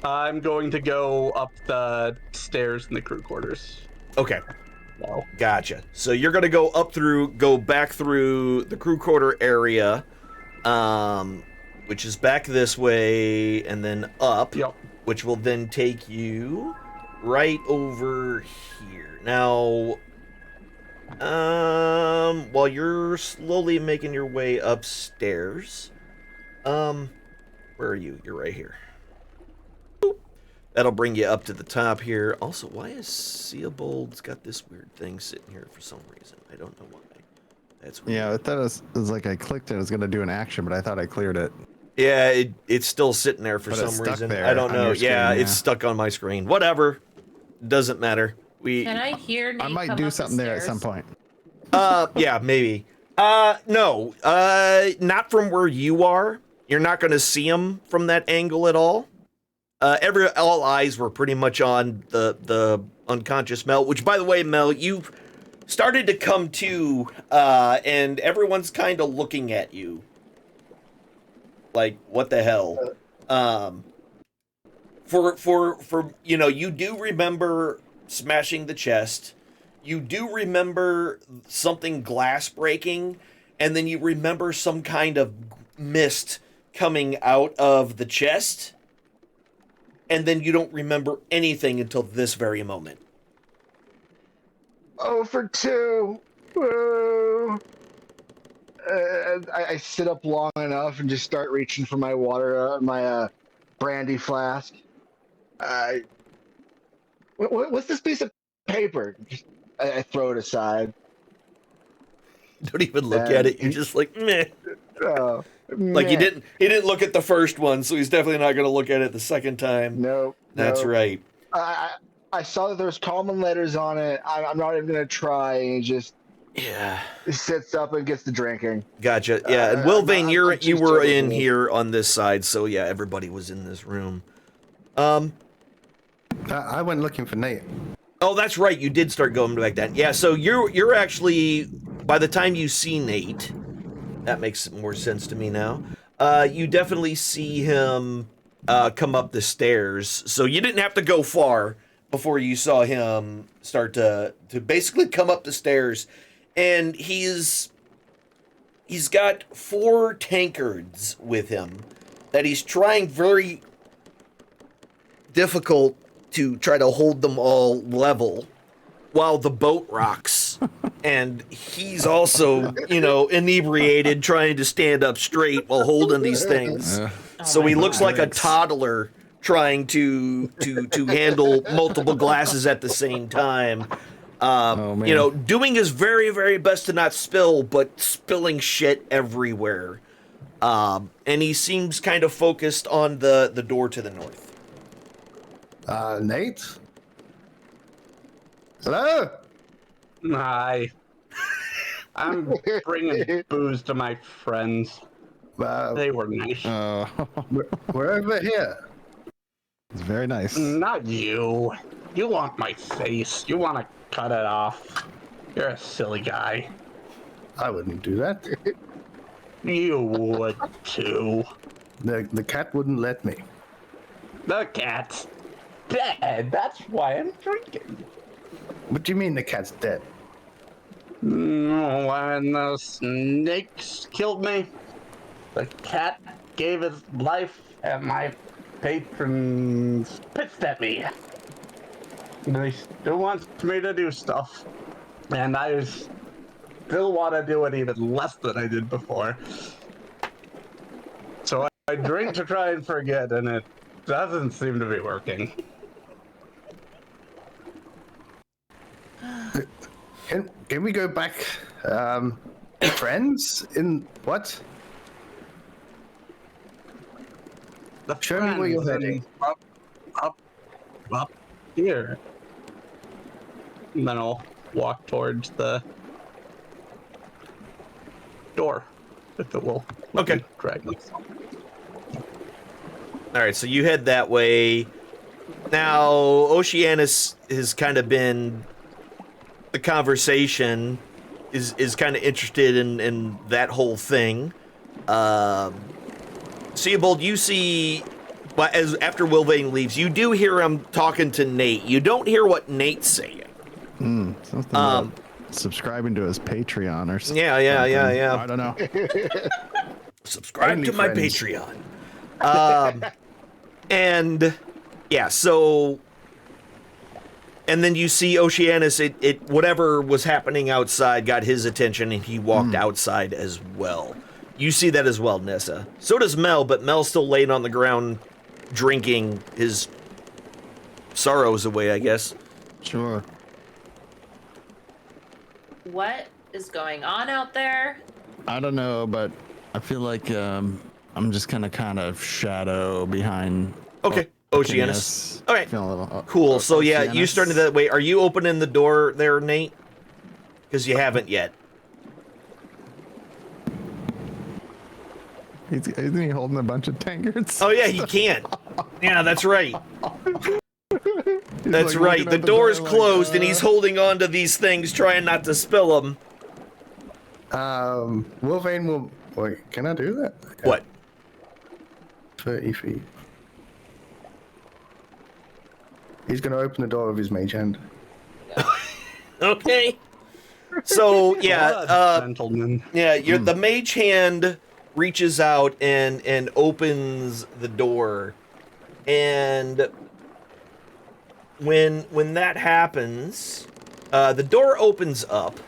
I'm going to go up the stairs in the crew quarters. Okay. No. Gotcha. So you're gonna go back through the crew quarter area, which is back this way, and then up, which will then take you right over here. Now, while you're slowly making your way upstairs, where are you? You're right here. Boop. That'll bring you up to the top here. Also, why is Seabold's got this weird thing sitting here for some reason? I don't know why. That's weird. Yeah, I thought it was like I clicked it, it was going to do an action, but I thought I cleared it. Yeah, it's still sitting there for some reason. I don't know. Yeah, it's stuck on my screen. Whatever. Doesn't matter. Can I hear Nate I might come do up something the there at stairs? some point. Yeah, maybe. No. Not from where you are. You're not going to see him from that angle at all. All eyes were pretty much on the unconscious Mel, which, by the way, Mel, you've started to come to, and everyone's kind of looking at you. Like, what the hell? For you know, you do remember smashing the chest. You do remember something glass breaking, and then you remember some kind of mist coming out of the chest. and then you don't remember anything until this very moment. Oh, for 2. Woo. I sit up long enough and just start reaching for my water, my brandy flask. What's this piece of paper? I throw it aside. Don't even look at it. You're just like, meh. Like he didn't look at the first one, so he's definitely not going to look at it the second time. Nope. That's right. I saw that there's common letters on it. I'm not even going to try. And he just sits up and gets to drinking. Gotcha. Yeah, and Wilvain, you were in here on this side, so yeah, everybody was in this room. I went looking for Nate. Oh, that's right. You did start going back then. Yeah, so you're actually, by the time you see Nate, that makes more sense to me now. You definitely see him come up the stairs. So you didn't have to go far before you saw him start to basically come up the stairs. And he's got 4 tankards with him that he's trying very difficult to try to hold them all level while the boat rocks. And he's also, inebriated, trying to stand up straight while holding these things. So he looks like a toddler trying to handle multiple glasses at the same time. Doing his very, very best to not spill, but spilling shit everywhere. And he seems kind of focused on the door to the north. Nate? Hello? Hi. I'm bringing booze to my friends. They were nice. We're over here. It's very nice. Not you. You want my face. You want to cut it off. You're a silly guy. I wouldn't do that. You would too. The cat wouldn't let me. The cat's dead. That's why I'm drinking. What do you mean the cat's dead? When the snakes killed me, the cat gave his life, and my patrons pissed at me. They still want me to do stuff, and I still want to do it even less than I did before. So I drink to try and forget, and it doesn't seem to be working. Can we go back, friends? In what? Show me where you're heading. Up here. And then I'll walk towards the door, if it will. Okay. Drag me. All right, so you head that way. Now, Oceanus has kind of been... The conversation is kind of interested in that whole thing. Seabold, you see, as after Wilvain leaves, you do hear him talking to Nate. You don't hear what Nate's saying. Something about subscribing to his Patreon or something. Yeah. I don't know. Subscribe to my Patreon. And yeah, so. And then you see Oceanus, it whatever was happening outside got his attention, and he walked outside as well. You see that as well, Nessa. So does Mel, but Mel's still laying on the ground, drinking his sorrows away, I guess. Sure. What is going on out there? I don't know, but I feel like I'm just kind of shadow behind. Okay. Oceanus. All right. Feeling a little, cool. So yeah, Oceanus. you started that way. Are you opening the door there, Nate? Because you haven't yet. Isn't he holding a bunch of tankards? Oh yeah, he can. Yeah, that's right. That's like right. looking The at the door's door closed, like, and he's holding on to these things, trying not to spill them. Wilvain will... Wait, can I do that? Okay. What? 30 feet. He's going to open the door with his mage hand. Okay. So yeah, gentlemen. yeah. The mage hand reaches out and opens the door, And when that happens, the door opens up,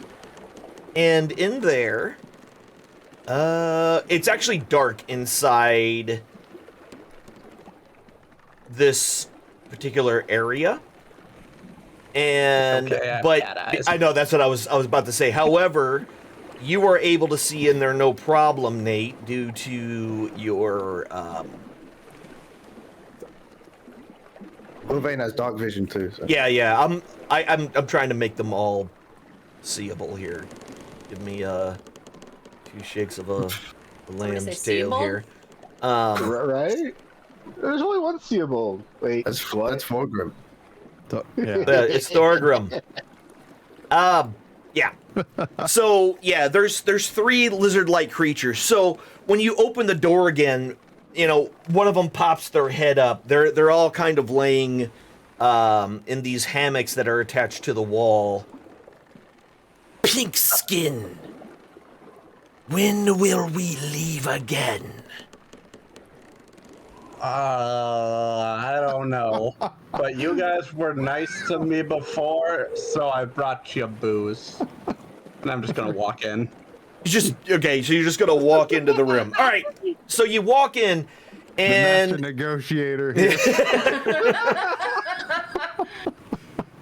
and in there, it's actually dark inside this particular area. And but I know that's what I was about to say. However, you are able to see in there no problem, Nate, due to your Wolverine has dark vision too. So. Yeah. I'm trying to make them all seeable here. Give me 2 shakes of a lamb's tail seeable? here. Right? There's only one seeable. Wait, That's Thorgrim. Yeah. It's Thorgrim. Yeah. So yeah, there's 3 lizard-like creatures. So when you open the door again, you know, one of them pops their head up. They're all kind of laying in these hammocks that are attached to the wall. Pink skin. When will we leave again? I don't know. But you guys were nice to me before, so I brought you booze. And I'm just gonna walk in. So you're just gonna walk into the room. All right. So you walk in, and the master negotiator here.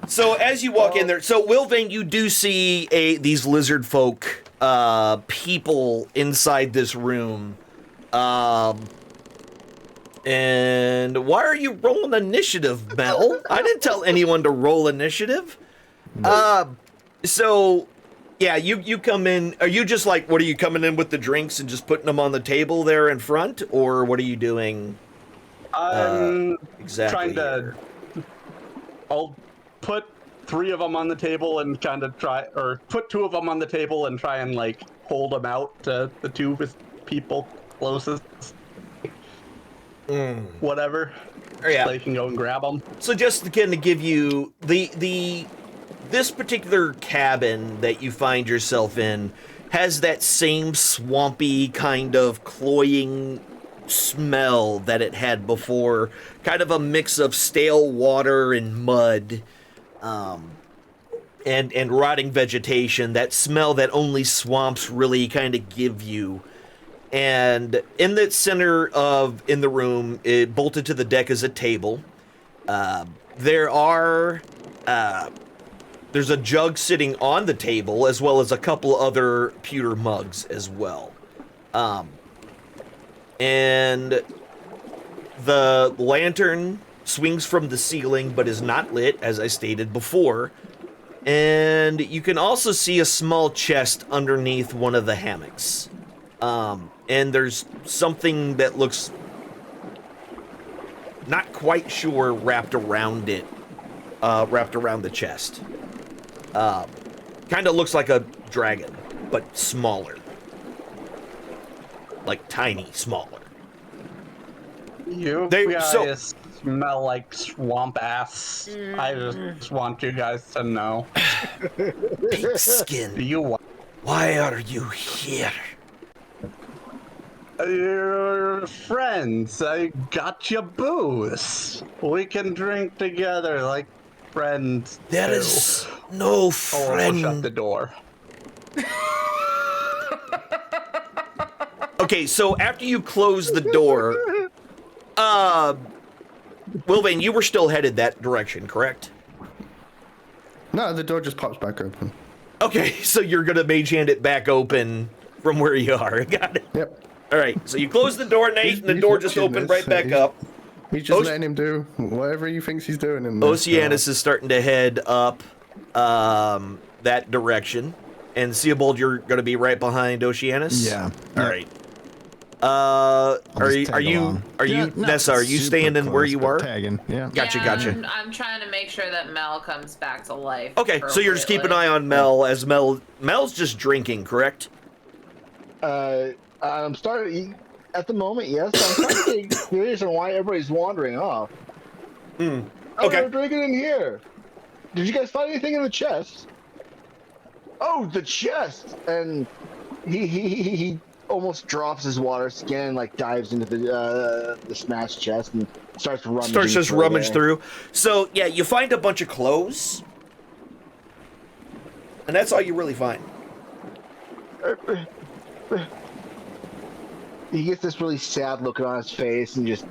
So as you walk in there, so Wilvane, you do see these lizard folk people inside this room. And why are you rolling initiative, Mel? I didn't tell anyone to roll initiative. So yeah, you come in. Are you just like, what are you coming in with the drinks and just putting them on the table there in front, or what are you doing? I'm exactly trying to. I'll put 3 of them on the table and kind of put 2 of them on the table and try and like hold them out to the 2 people closest. Whatever. Yeah. So they can go and grab them. So just to kind of give you this particular cabin that you find yourself in has that same swampy kind of cloying smell that it had before, kind of a mix of stale water and mud, and rotting vegetation, that smell that only swamps really kind of give you. And in the center in the room, it bolted to the deck is a table. There's a jug sitting on the table, as well as a couple other pewter mugs as well. And the lantern swings from the ceiling, but is not lit, as I stated before. And you can also see a small chest underneath one of the hammocks. And there's something that looks not quite sure wrapped around it, wrapped around the chest. Kind of looks like a dragon, but smaller. Like tiny, smaller. You guys smell like swamp ass. I just want you guys to know. Pink skin. Why are you here? You're friends. I got you booze. We can drink together like friends. There is no friend. Oh, shut the door. Okay, so after you close the door, Wilvane, you were still headed that direction, correct? No, the door just pops back open. Okay, so you're gonna mage hand it back open from where you are. Got it. Yep. All right, so you close the door, Nate, and the door just opened right back up. He's just letting him do whatever he thinks he's doing. In Oceanus is starting to head up that direction. And Seabold, you're going to be right behind Oceanus? Yeah. All right. Are you Nessa, are you staying in where you are? Tagging. Yeah. Gotcha. I'm trying to make sure that Mel comes back to life. Okay, so you're just keeping an eye on Mel as Mel's just drinking, correct? I'm starting at the moment. Yes, I'm trying to get curious on why everybody's wandering off. Okay. We're drinking in here. Did you guys find anything in the chest? Oh, the chest! And he almost drops his water skin and like dives into the smashed chest and starts rummaging. Starts just through rummage there. through. So yeah, you find a bunch of clothes, and that's all you really find. He gets this really sad look on his face and just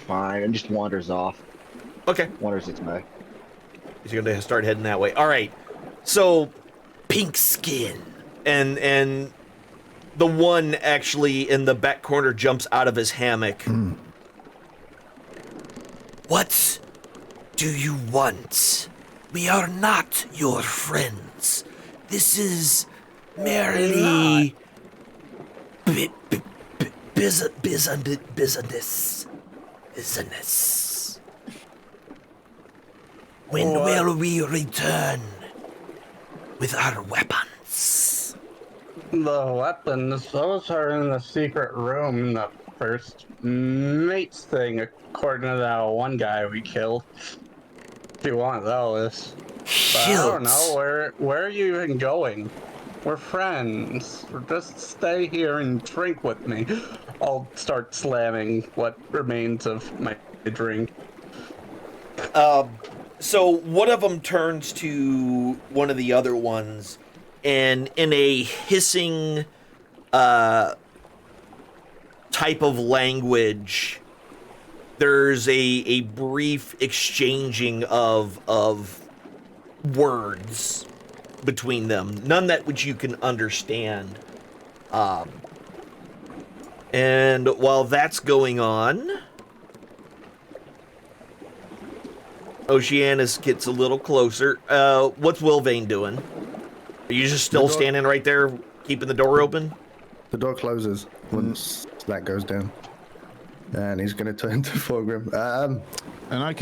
fine, and just wanders off. Okay. Wanders its way. He's gonna start heading that way. All right. So pink skin, and the one actually in the back corner jumps out of his hammock. What do you want? We are not your friends. This is merely business. When will we return with our weapons? The weapons, those are in the secret room in the first mates thing, according to that one guy we killed. If you want those. But I don't know, where are you even going? We're friends. Just stay here and drink with me. I'll start slamming what remains of my drink. So one of them turns to one of the other ones, and in a hissing type of language, there's a brief exchanging of words between them, none that which you can understand. And while that's going on, Oceanus gets a little closer. What's Wilvane doing? Are you just still standing right there, keeping the door open? The door closes once that goes down. And he's going to turn to Fulgrim. And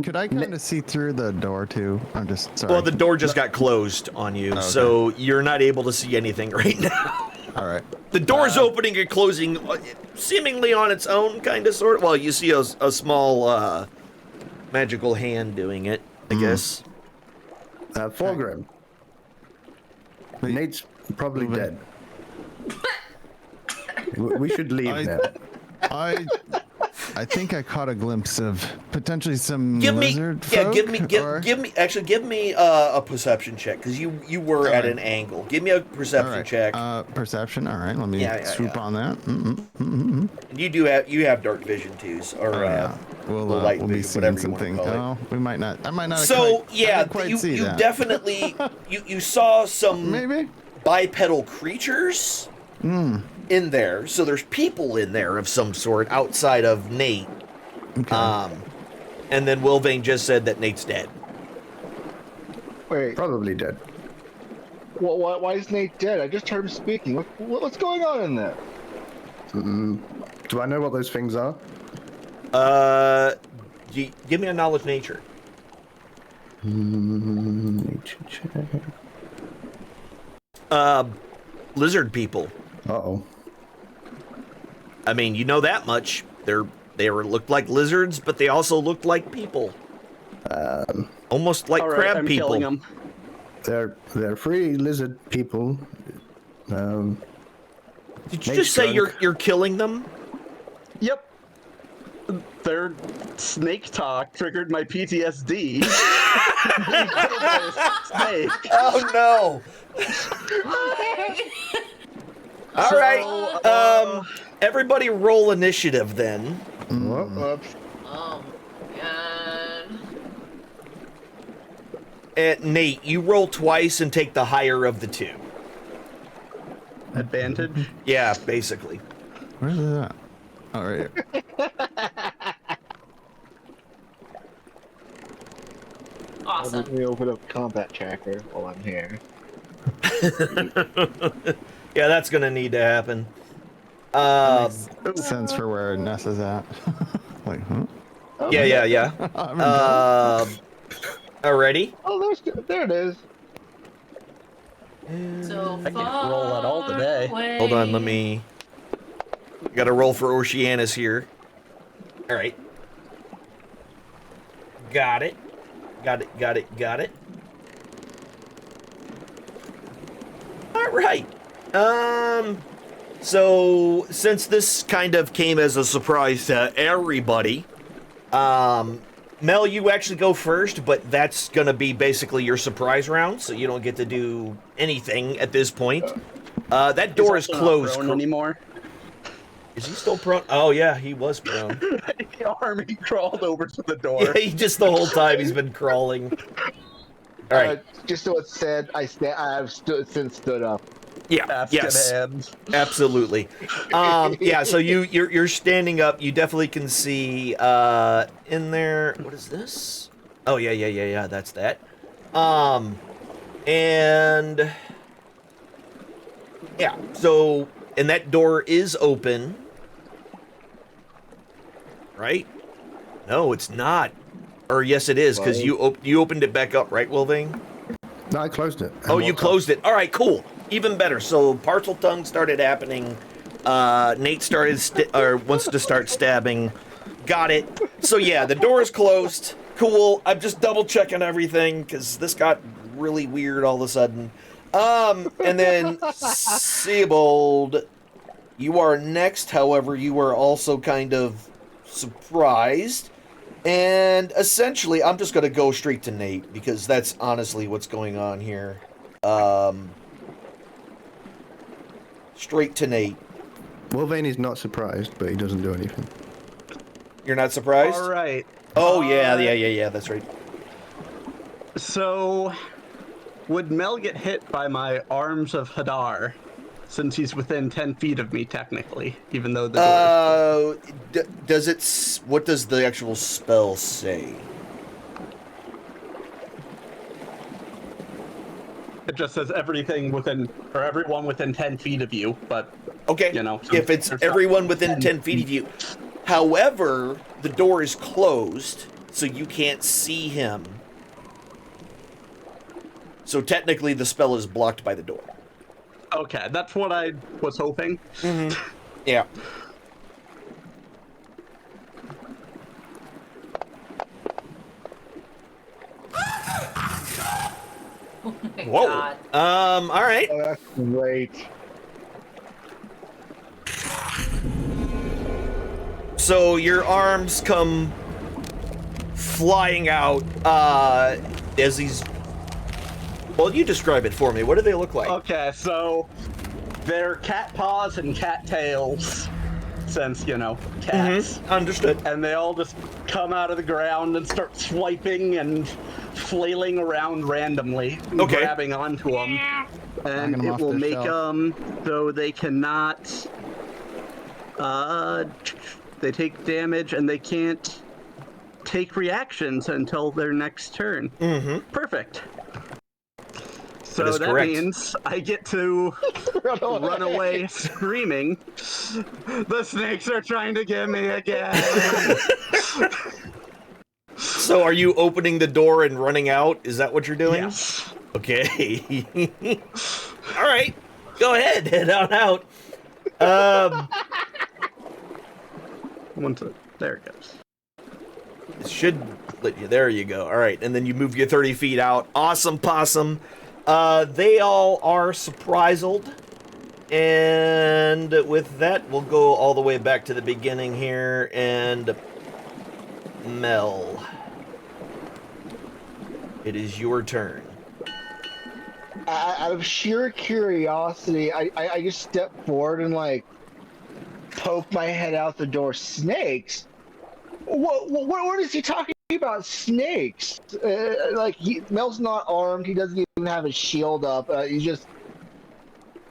could I kind of see through the door too? I'm just sorry. Well, the door just got closed on you, so you're not able to see anything right now. All right. The door's opening and closing seemingly on its own, kind of, sort of. Well, you see a small magical hand doing it, I guess. Fulgrim. Nate's probably dead. We should leave now. I think I caught a glimpse of potentially some give me lizard folk, give me a perception check, because you were at an angle. Give me a perception check. Perception. All right, let me swoop on that. And you have dark vision too, We'll light be vision, seeing whatever you something. want to call it. Oh, we might not. I might not. So I didn't see you that. definitely you saw some maybe bipedal creatures in there. So there's people in there of some sort outside of Nate. Okay. And then Wilvane just said that Nate's dead. Wait, Probably dead. why is Nate dead? I just heard him speaking. What's going on in there? Do I know what those things are? Give me a knowledge nature. Nature check. Lizard people. Uh-oh. I mean, you know that much. They looked like lizards, but they also looked like people. Almost like crab I'm people. killing them. They're free lizard people. Did you Nate's just say drunk. you're killing them? Yep. Their snake talk triggered my PTSD. Snake. Oh no! All right. Everybody roll initiative then. Whoops. Oh my god. Nate, you roll twice and take the higher of the two. Advantage. Yeah, basically. Where's that? All right. Awesome. Let me open up combat tracker while I'm here. Yeah, that's gonna need to happen. Sense for where Ness is at. Like, huh? Yeah. I'm in Already? Oh, there it is. So I can't roll at all today. Hold on, let me. Got to roll for Oceanus here. All right. Got it. All right. So since this kind of came as a surprise to everybody, Mel, you actually go first, but that's going to be basically your surprise round, so you don't get to do anything at this point. That door is closed. Not prone anymore. Is he still prone? Oh, yeah, he was prone. Army crawled over to the door. Yeah, he just the whole time he's been crawling. All right. Just so it's said, I've since stood up. Yeah. Yes. Absolutely. Yeah. So you're standing up. You definitely can see in there. What is this? Oh yeah. That's that. And yeah. So and that door is open. Right? No, it's not. Or yes, it is because you opened it back up, right, Wilving? No, I closed it. Oh, you closed it. All right, cool. Even better. So partial tongue started happening. Nate wants to start stabbing. Got it. So yeah, the door is closed. Cool. I'm just double checking everything because this got really weird all of a sudden. And then Seabold, you are next. However, you are also kind of surprised. And essentially, I'm just going to go straight to Nate because that's honestly what's going on here. Straight to Nate. Wolverine is not surprised, but he doesn't do anything. You're not surprised? All right. Oh, yeah, that's right. So, would Mel get hit by my Arms of Hadar, since he's within 10 feet of me, technically, even though the door does it... What does the actual spell say? It just says everything within, or everyone within 10 feet of you, but... Okay, you know, if it's everyone within 10 feet of you. However, the door is closed, so you can't see him. So technically, the spell is blocked by the door. Okay, that's what I was hoping. Mm-hmm. Yeah. Oh my Whoa. God. All right. Oh, that's great. So your arms come flying out as these... Well, you describe it for me. What do they look like? Okay, so they're cat paws and cat tails, since, you know, cats. Mm-hmm. Understood. And they all just come out of the ground and start swiping and flailing around randomly, grabbing onto them. And it will make them so they cannot... they take damage and they can't take reactions until their next turn. Mm-hmm. Perfect. So that correct. means I get to run away screaming, "The snakes are trying to get me again!" So are you opening the door and running out? Is that what you're doing? Yes. Okay. All right. Go ahead. Head on out. There it goes. It should let you. There you go. All right. And then you move your 30 feet out. Awesome possum. They all are surprised. And with that, we'll go all the way back to the beginning here. And Mel, it is your turn. Out of sheer curiosity, I just step forward and like poke my head out the door. Snakes? What is he talking about? Snakes? Mel's not armed. He doesn't even have his shield up. He's just.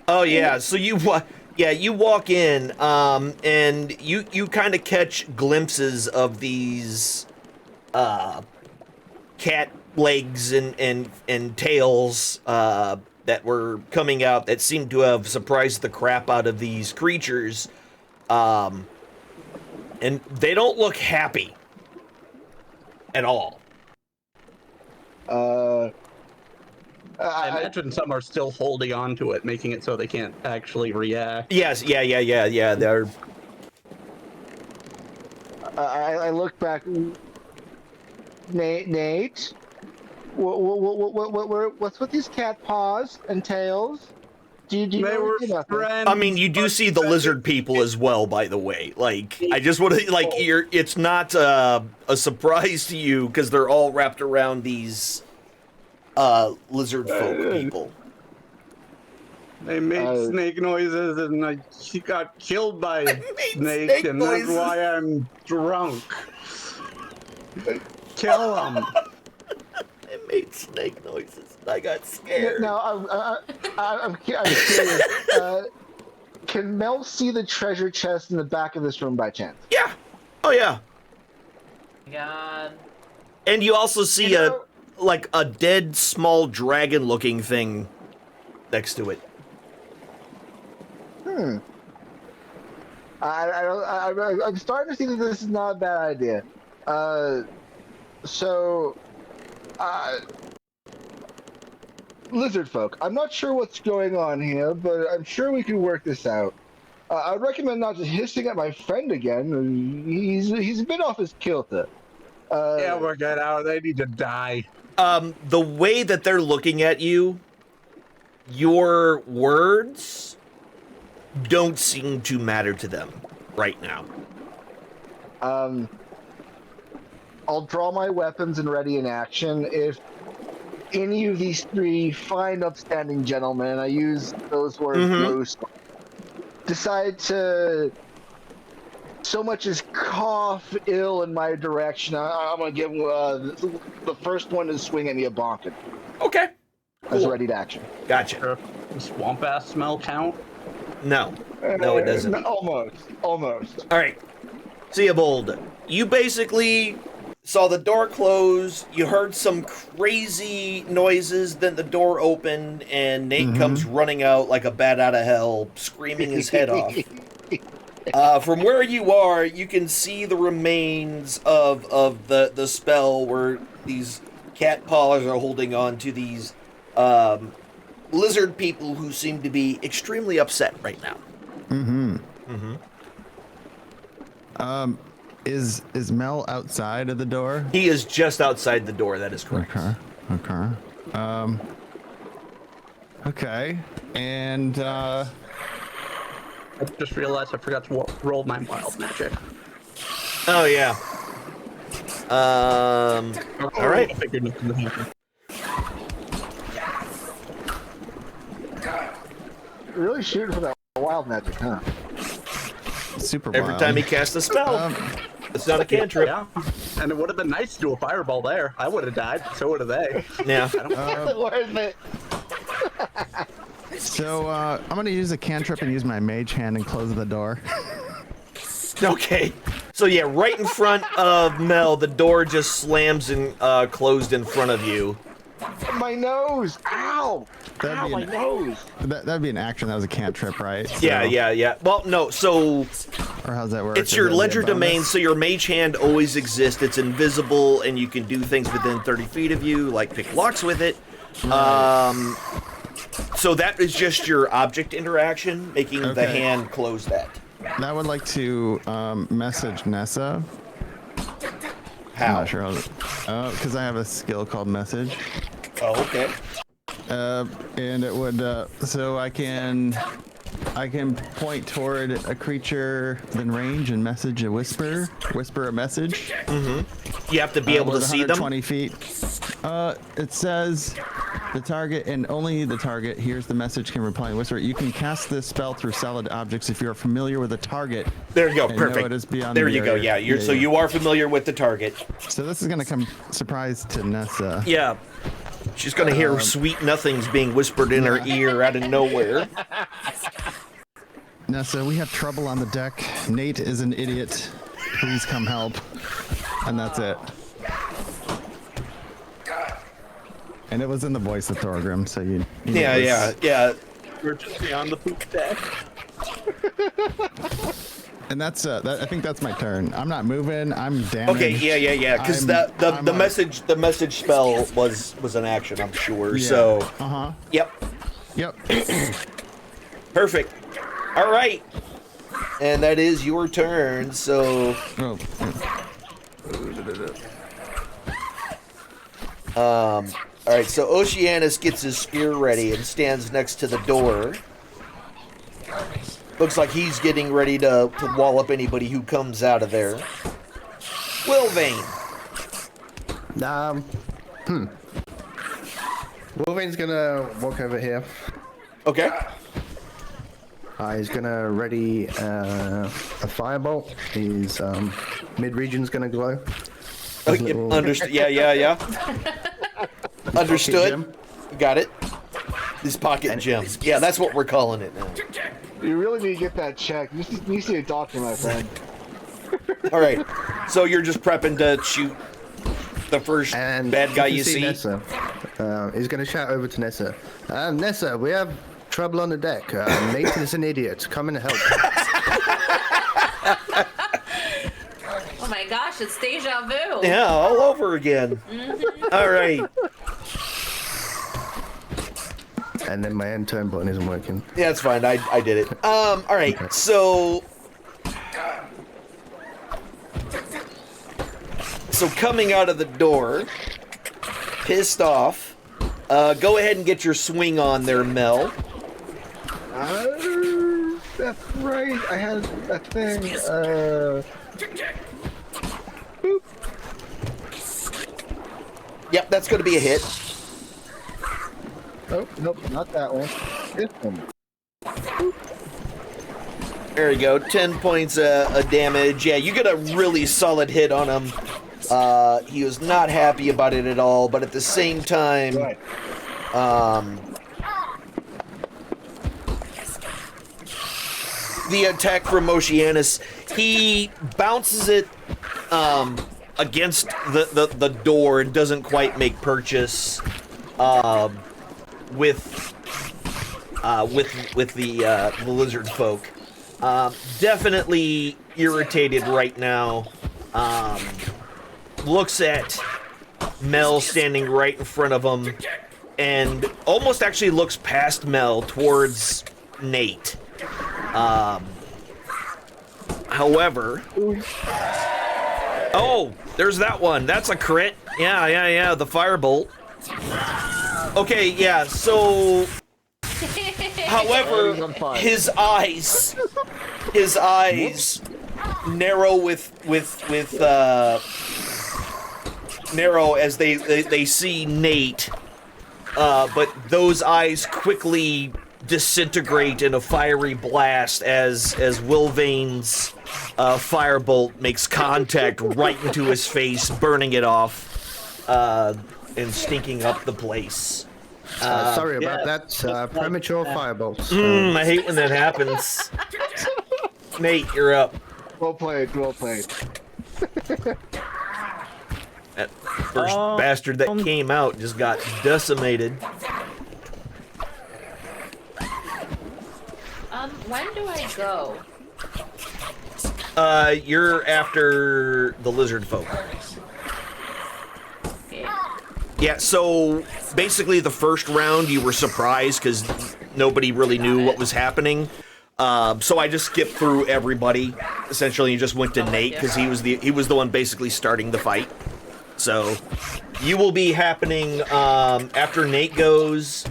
Oh yeah. So you walk in, and you kind of catch glimpses of these cat legs and tails that were coming out that seemed to have surprised the crap out of these creatures. And they don't look happy at all. I imagine some are still holding on to it, making it so they can't actually react. Yes, yeah. They're. I look back. Nate, what's with these cat paws and tails? you They know were anything about that? friends. I mean, you do see the lizard people as well, by the way. Like, I just want to, like, it's not a surprise to you because they're all wrapped around these lizard folk people. They made snake noises, and she got killed by a snake, and noises. that's why I'm drunk. Kill them. It made snake noises. I got scared. Now, I'm curious. Can Mel see the treasure chest in the back of this room by chance? Yeah. Oh, yeah. God. And you also see a dead small dragon-looking thing next to it. I'm starting to see that this is not a bad idea. Lizard folk, I'm not sure what's going on here, but I'm sure we can work this out. I'd recommend not just hissing at my friend again. He's a bit off his kilter. Yeah, work it out. They need to die. The way that they're looking at you, your words don't seem to matter to them right now. I'll draw my weapons and ready in action. If any of these three fine, upstanding gentlemen, I use those words loose, decide to so much as cough ill in my direction, I'm going to give the first one to swing at me a bonkin. Okay. As ready to action. Gotcha. Swamp ass smell count? No. No, it doesn't. Almost. All right. Seabold, you basically saw the door close, you heard some crazy noises, then the door opened, and Nate comes running out like a bat out of hell, screaming his head off. From where you are, you can see the remains of the spell where these cat paws are holding on to these lizard people who seem to be extremely upset right now. Is Mel outside of the door? He is just outside the door, that is correct. Okay. And I just realized I forgot to roll my wild magic. Oh, yeah. All right. I figured nothing would happen. Really shooting for that wild magic, huh? super Every wild. time he casts a spell. It's not a cantrip. Yeah, and it would have been nice to do a fireball there. I would have died. So would have they. Yeah. Worth it. So I'm gonna use a cantrip and use my mage hand and close the door. Okay. So yeah, right in front of Mel, the door just slams and closed in front of you. My nose! Ow! Ow, my nose! That'd be an action. That was a cantrip, right? So, Yeah. Well, no. So or how's that work? it's your ledger domain, so your mage hand always exists. It's invisible, and you can do things within 30 feet of you, like pick locks with it. Right. So that is just your object interaction, making the hand close that. I would like to message Nessa. How? I'm not sure how. Because I have a skill called message. Oh, okay. And it would so I can point toward a creature within range and message a whisper a message. Mm-hmm. You have to be able to see them. 20 feet. It says the target and only the target hears the message can reply in whisper. You can cast this spell through solid objects if you are familiar with the target. There you go. and Perfect. know it is beyond There the you go. area. Yeah. So you are familiar with the target. So this is gonna come surprise to Nessa. Yeah. She's gonna hear sweet nothings being whispered in her ear out of nowhere. Nessa, we have trouble on the deck. Nate is an idiot. Please come help. And that's it. And it was in the voice of Thorgrim, so you know Yeah. We're just on the poop deck. And that's I think that's my turn. I'm not moving. I'm damaged. Okay. Yeah. Because the message spell was an action, I'm sure. Yeah. So. Yep. Perfect. All right. And that is your turn. So. All right. So Oceanus gets his spear ready and stands next to the door. Looks like he's getting ready to wallop anybody who comes out of there. Wilvane. Wolverine's gonna walk over here. Okay. He's gonna ready a firebolt. His mid-region's gonna glow. Understood. Yeah. Understood. Got it. His pocket gems. Yeah, that's what we're calling it now. You really need to get that checked. You need to see a doctor, my friend. All right. So you're just prepping to shoot the first bad guy you see? Nessa. He's going to shout over to Nessa. Nessa, we have trouble on the deck. Nathan is an idiot. Come and help. Oh my gosh, it's deja vu. Yeah, all over again. All right. And then my end turn button isn't working. Yeah, it's fine. I did it. All right. So coming out of the door, pissed off. Go ahead and get your swing on there, Mel. That's right. I had a thing. Boop. Yep, that's going to be a hit. Oh, nope, not that one. This one. There you go. 10 points of damage. Yeah, you get a really solid hit on him. He was not happy about it at all, but at the same time, the attack from Oceanus, he bounces it against the door and doesn't quite make purchase with the lizard folk. Definitely irritated right now. Looks at Mel standing right in front of him and almost actually looks past Mel towards Nate. However, oh, there's that one. That's a crit. Yeah, the firebolt. Okay, yeah, so however, his eyes narrow narrow as they see Nate, but those eyes quickly disintegrate in a fiery blast as Wilvane's firebolt makes contact right into his face, burning it off and stinking up the place. Sorry about that. Premature firebolts. I hate when that happens. Nate, you're up. Well played, well played. That first bastard that came out just got decimated. When do I go? You're after the lizard folk. Okay. Yeah, so basically the first round you were surprised because nobody really knew what was happening. So I just skipped through everybody. Essentially, you just went to Nate because he was the one basically starting the fight. So you will be happening after Nate goes.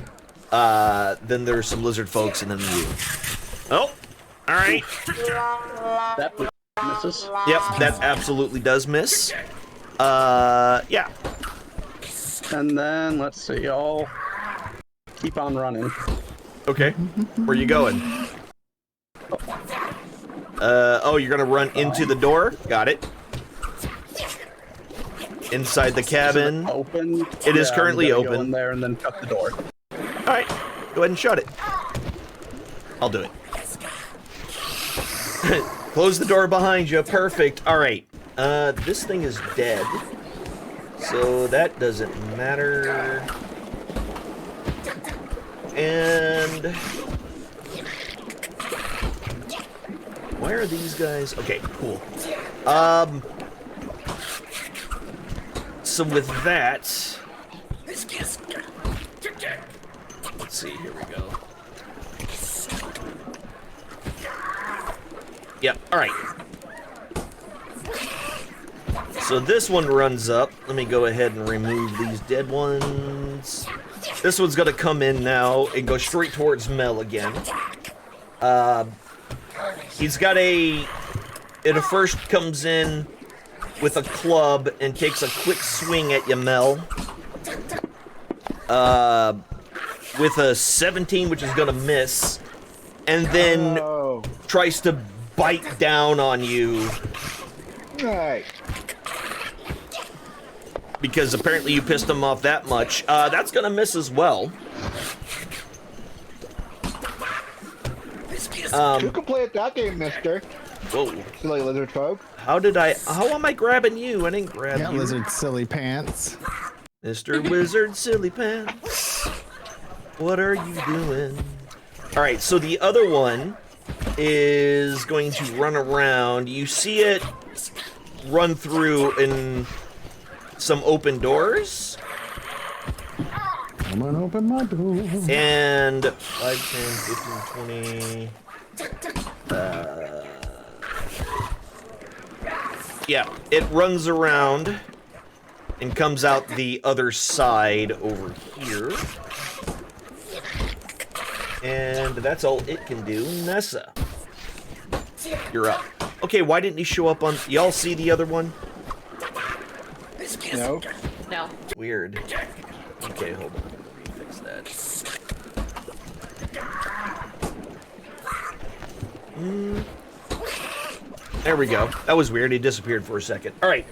Then there's some lizard folks, and then you. Oh, all right. That misses. Yep, that absolutely does miss. Yeah. And then let's see, y'all keep on running. Okay. Where you going? Oh, you're gonna run into the door? Got it. Inside the cabin. Is it open? It is currently open. Go in there and then shut the door. All right, go ahead and shut it. I'll do it. Close the door behind you. Perfect. All right. This thing is dead, so that doesn't matter. And why are these guys? Okay, cool. So with that, let's see. Here we go. Yep. All right. So this one runs up. Let me go ahead and remove these dead ones. This one's gonna come in now and go straight towards Mel again. He's got it first comes in with a club and takes a quick swing at you, Mel. With a 17, which is gonna miss. And then tries to bite down on you. Right. Because apparently you pissed him off that much. That's gonna miss as well. You can play at that game, mister. Whoa. Silly lizard folk. How am I grabbing you? I didn't grab you. Lizard silly pants. Mr. Wizard Silly Pants. What are you doing? Alright, so the other one is going to run around. You see it run through in some open doors. I'm gonna open my door. And 5, 10, 15, 20. Yeah, it runs around and comes out the other side over here. And that's all it can do. Nessa, you're up. Okay, why didn't he show up on... Y'all see the other one? No. No. Weird. Okay, hold on. Let me fix that. There we go. That was weird. He disappeared for a second. All right.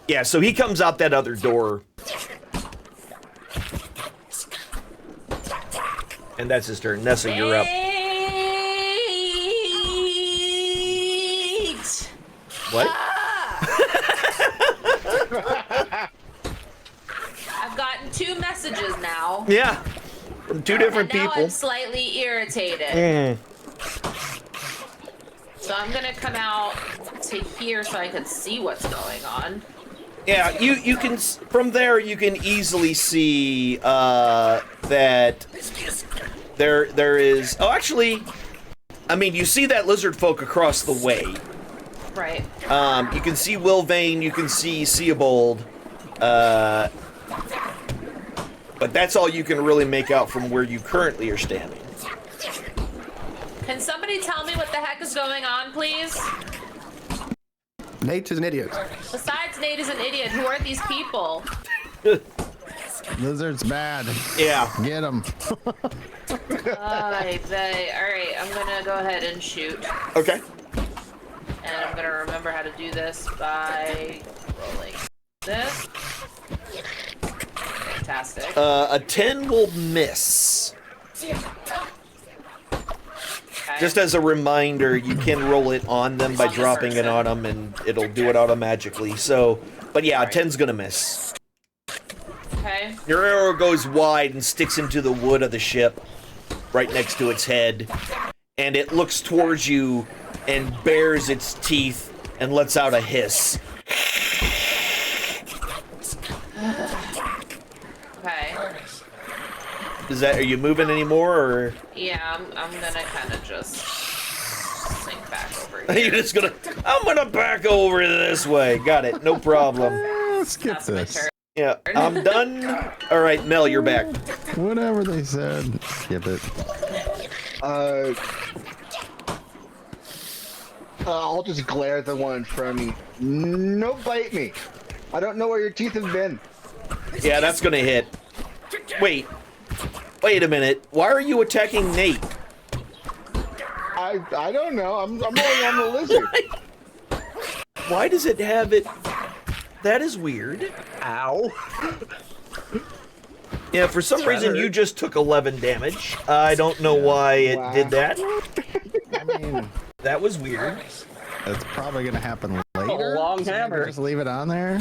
Yeah, so he comes out that other door. And that's his turn. Nessa, you're up. What? I've gotten 2 messages now. Yeah. From 2 different and now people. I'm slightly irritated. So I'm gonna come out to here so I can see what's going on. Yeah, you can, from there you can easily see that there is, oh actually, I mean you see that lizard folk across the way. Right. You can see Wilvain, you can see Seabold, but that's all you can really make out from where you currently are standing. Can somebody tell me what the heck is going on, please? Nate is an idiot. Besides Nate is an idiot, who are these people? Lizard's bad. Yeah. Get him. Alright, I'm gonna go ahead and shoot. Okay. And I'm gonna remember how to do this by rolling this. Fantastic. A 10 will miss. Okay. Just as a reminder, you can roll it on them by dropping it on them, and it'll do it auto-magically. So, but yeah, a 10's gonna miss. Okay. Your arrow goes wide and sticks into the wood of the ship, right next to its head, and it looks towards you and bares its teeth and lets out a hiss. Okay. Are you moving anymore, or? Yeah, I'm gonna kind of just sink back over here. You're just gonna, I'm gonna back over this way. Got it, no problem. Let's get That's my this. turn. Yeah, I'm done. All right, Mel, you're back. Whatever they said. Skip it. I'll just glare at the one in front of me. No, bite me. I don't know where your teeth have been. Yeah, that's gonna hit. Wait a minute. Why are you attacking Nate? I don't know. I'm rolling on the lizard. Why does it have it? That is weird. Ow. Yeah, for some reason you just took 11 damage. I don't know why it did that. I mean, that was weird. It's probably gonna happen later. A long so hammer. Just leave it on there.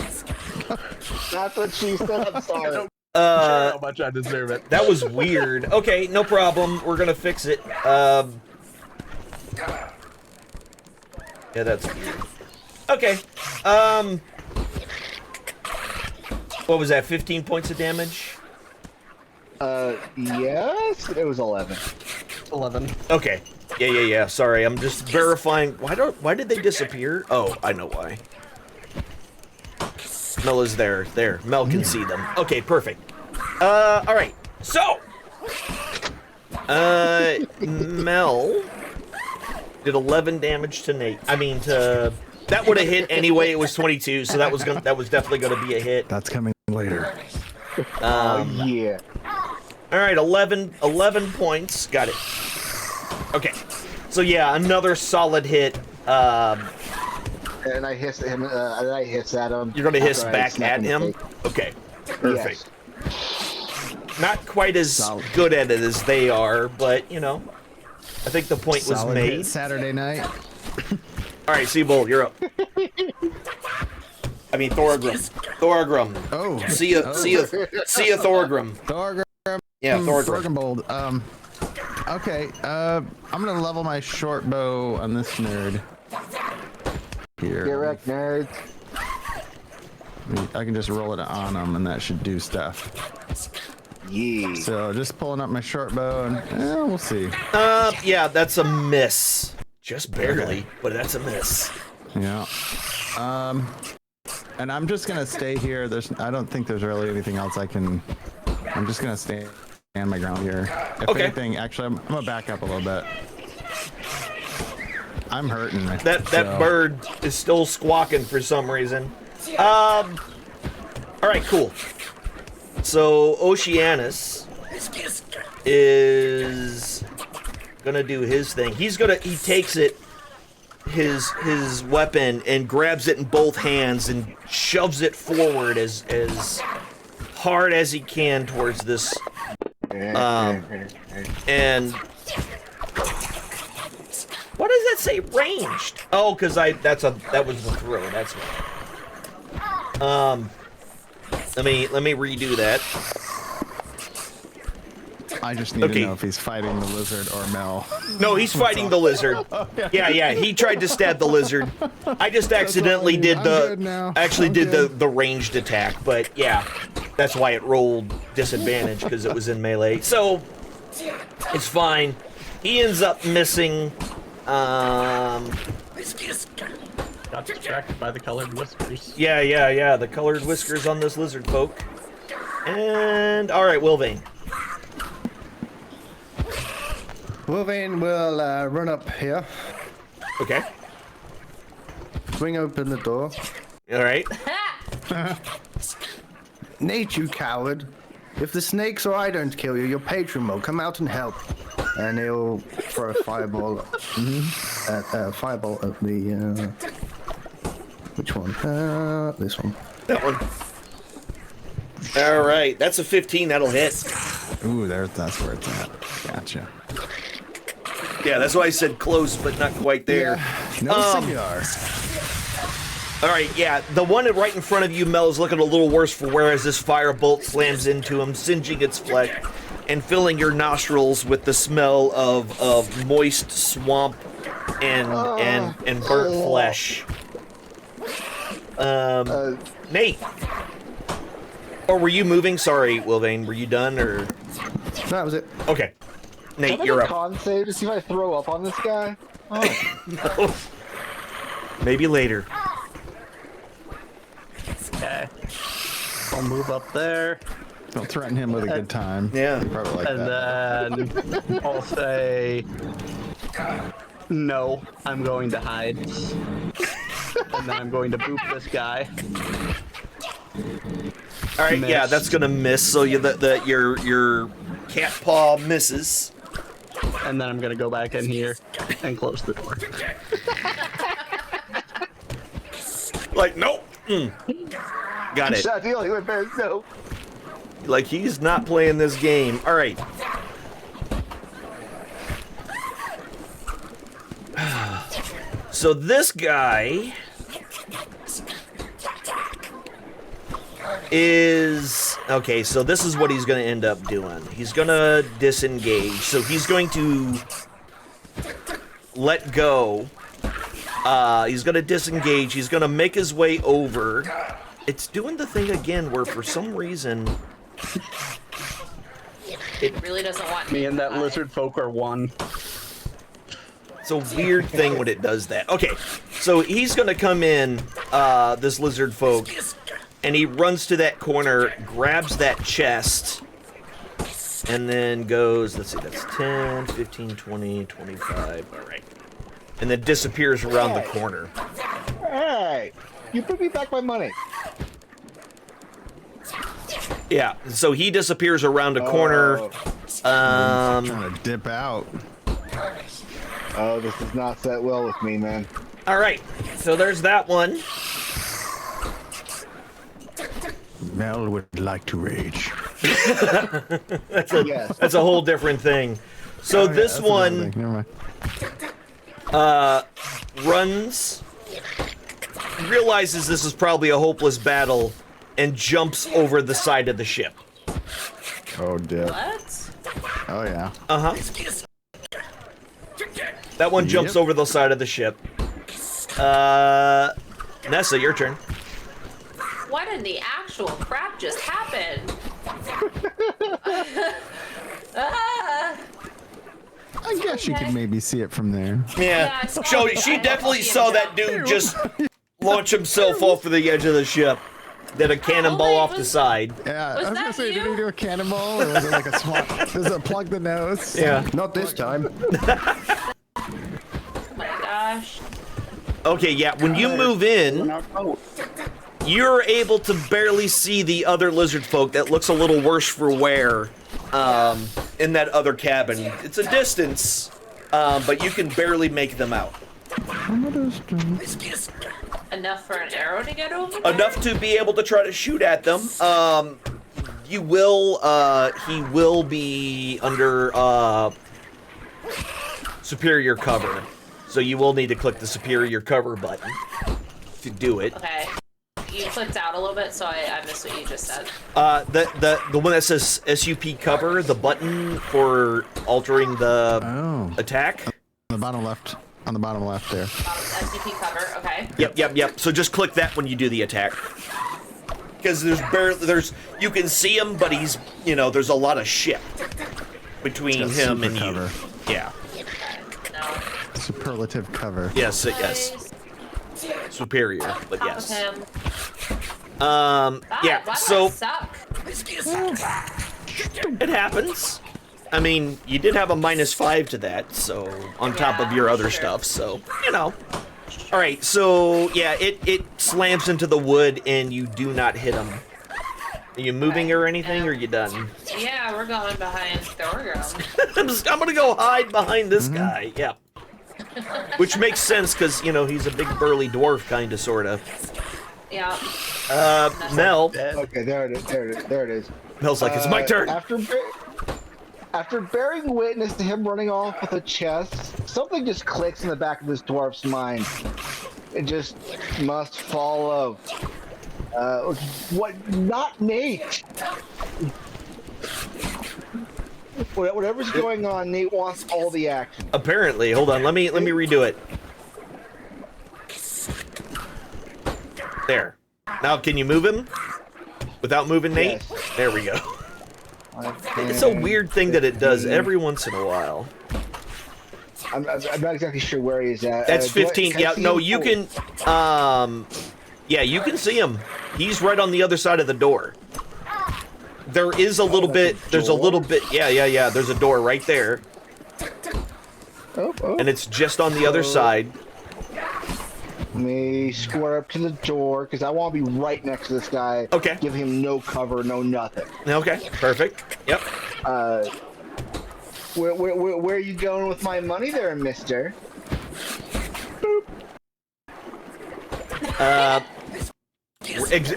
That's what she said. I'm sorry. How much I deserve it. That was weird. Okay, no problem. We're gonna fix it. Yeah, that's weird. Okay. What was that? 15 points of damage? Yes, it was 11. 11. Okay. Yeah. Sorry, I'm just verifying. Why did they disappear? Oh, I know why. Mel is there. There. Mel can see them. Okay, perfect. All right. So, Mel, Did 11 damage to Nate. I mean, to that would have hit anyway. It was 22, so that was definitely gonna be a hit. That's coming later. Yeah. All right, 11 points. Got it. Okay, so yeah, another solid hit. And I hiss at him. And I hiss at him. You're gonna hiss after I back snap at in the him. face. Okay, perfect. Yes. Not quite as Solid. good at it as they are, but you know, I think the point was Solid made. hit Saturday night. All right, Seabold, you're up. I mean, Thorgrim. Oh. See ya, Thorgrim. Thorgrim. Yeah, Thorgrim. Thorgrimbold. Okay. I'm gonna level my short bow on this nerd. Here. Get wrecked, nerds. I can just roll it on him, and that should do stuff. Yeah. So just pulling up my short bow, and we'll see. Yeah, that's a miss. Just barely, but that's a miss. Yeah. And I'm just gonna stay here. I don't think there's really anything else I can. I'm just gonna stand my ground here. If Okay. anything, actually, I'm gonna back up a little bit. I'm hurting. That bird is still squawking for some reason. All right, cool. So Oceanus is gonna do his thing. He takes his weapon and grabs it in both hands and shoves it forward as hard as he can towards this. And what does that say? Ranged. Oh, because that was the throw. That's right. Let me redo that. I just need to know if he's fighting the lizard or Mel. No, he's fighting the lizard. Yeah, he tried to stab the lizard. I just accidentally did the ranged attack, but yeah, that's why it rolled disadvantage because it was in melee. So it's fine. He ends up missing. Got distracted by the colored whiskers. Yeah, the colored whiskers on this lizard folk. And all right, Wilvane. Wolverine will run up here, Okay. swing open the door. All right. Nate, you coward! If the snakes or I don't kill you, your patron will come out and help. And he'll throw a fireball. Fireball at the. Which one? This one. That one. All right, that's a 15. That'll hit. Ooh, that's where it's at. Gotcha. Yeah, that's why I said close, but not quite there. No cigar. All right, yeah, the one right in front of you, Mel, is looking a little worse for wear as this firebolt slams into him, singeing its flesh and filling your nostrils with the smell of moist swamp and burnt flesh. Nate. Or were you moving? Sorry, Wilvane, were you done or? That was it. Okay. Nate, Can I you're make a up. con save to see if I throw up on this guy? Oh. No. Maybe later. Okay. I'll move up there. Don't threaten him with a good time. Yeah. He'd probably like that. And then I'll say, no, I'm going to hide. And then I'm going to boop this guy. All right, yeah, Miss. that's gonna miss. So your cat paw misses. And then I'm going to go back in here and close the door. Like, nope. Got it. Shot the only way fast, no. Like, he's not playing this game. All right. So this guy is... Okay, so this is what he's going to end up doing. He's going to disengage. So he's going to let go. He's going to disengage. He's going to make his way over. It's doing the thing again where for some reason... It really doesn't want Me and that lizard folk are one. It's a weird thing when it does that. Okay, so he's gonna come in, this lizard folk, and he runs to that corner, grabs that chest, and then goes, let's see, that's 10, 15, 20, 25, all right. and then disappears around the corner. Hey, you put me back my money. Yeah, so he disappears around a corner. Trying to dip out. Oh, this does not set well with me, man. All right, so there's that one. Mel would like to rage. That's a whole different thing. So this one runs, realizes this is probably a hopeless battle, and jumps over the side of the ship. Oh, dear. What? Oh, yeah. Uh-huh. That one jumps over the side of the ship. Nessa, your turn. What in the actual crap just happened? I guess you could maybe see it from there. Yeah, so she definitely saw that dude just launch himself off of the edge of the ship. Then a cannonball off the side. Yeah, I was gonna say, did he do a cannonball, or was it like a swat? Does it plug the nose? Yeah. Not this time. Oh my gosh. Okay, yeah, when you move in, you're able to barely see the other lizard folk that looks a little worse for wear in that other cabin. It's a distance, but you can barely make them out. Enough for an arrow to get over there? Enough to be able to try to shoot at them. You will, he will be under, superior cover. So you will need to click the superior cover button to do it. Okay. You clicked out a little bit, so I missed what you just said. The one that says SUP cover, the button for altering the attack. On the bottom left. On the bottom left there. SCP cover, okay. Yep. So just click that when you do the attack. Because you can see him, but he's, there's a lot of shit between him and you. Yeah. No. Superlative cover. Yes. Superior, but yes. Yeah, Why so suck? it happens. I mean, you did have a -5 to that, so on top of your other stuff, so All right, so yeah, it slams into the wood and you do not hit him. Are you moving or anything, or are you done? Yeah, we're going behind Thorgrim. I'm gonna go hide behind this guy. Yeah. Which makes sense because he's a big burly dwarf, kind of, sort of. Yeah. Mel. Okay, there it is. Mel's like, it's my turn. After bearing witness to him running off with a chest, something just clicks in the back of this dwarf's mind. It just must follow. What? Not Nate. Whatever's going on, Nate wants all the action. Apparently, hold on. Let me redo it. There. Now, can you move him without moving Nate? Yes. There we go. It's a weird thing that it does every once in a while. I'm not exactly sure where he is at. That's 15. Yeah, no, you can. Yeah, you can see him. He's right on the other side of the door. There is a little bit. There's a little bit. Yeah. There's a door right there. And it's just on the other side. Let me square up to the door because I want to be right next to this guy. Okay. Give him no cover, no nothing. Okay. Perfect. Yep. Where are you going with my money there, mister?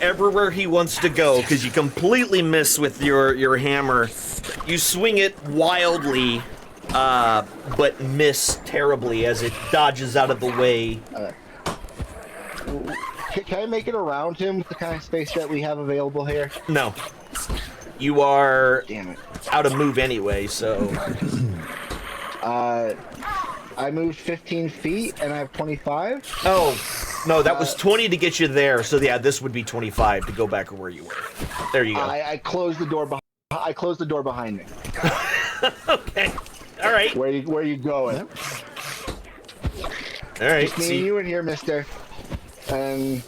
Everywhere he wants to go, because you completely miss with your hammer. You swing it wildly, but miss terribly as it dodges out of the way. Can I make it around him with the kind of space that we have available here? No. You are Damn it. out of move anyway, so... I moved 15 feet and I have 25. Oh, no, that was 20 to get you there, so yeah, this would be 25 to go back to where you were. There you go. I closed the door I closed the door behind me. Okay. All right. Where you going? All right. Just me and you in here, mister. And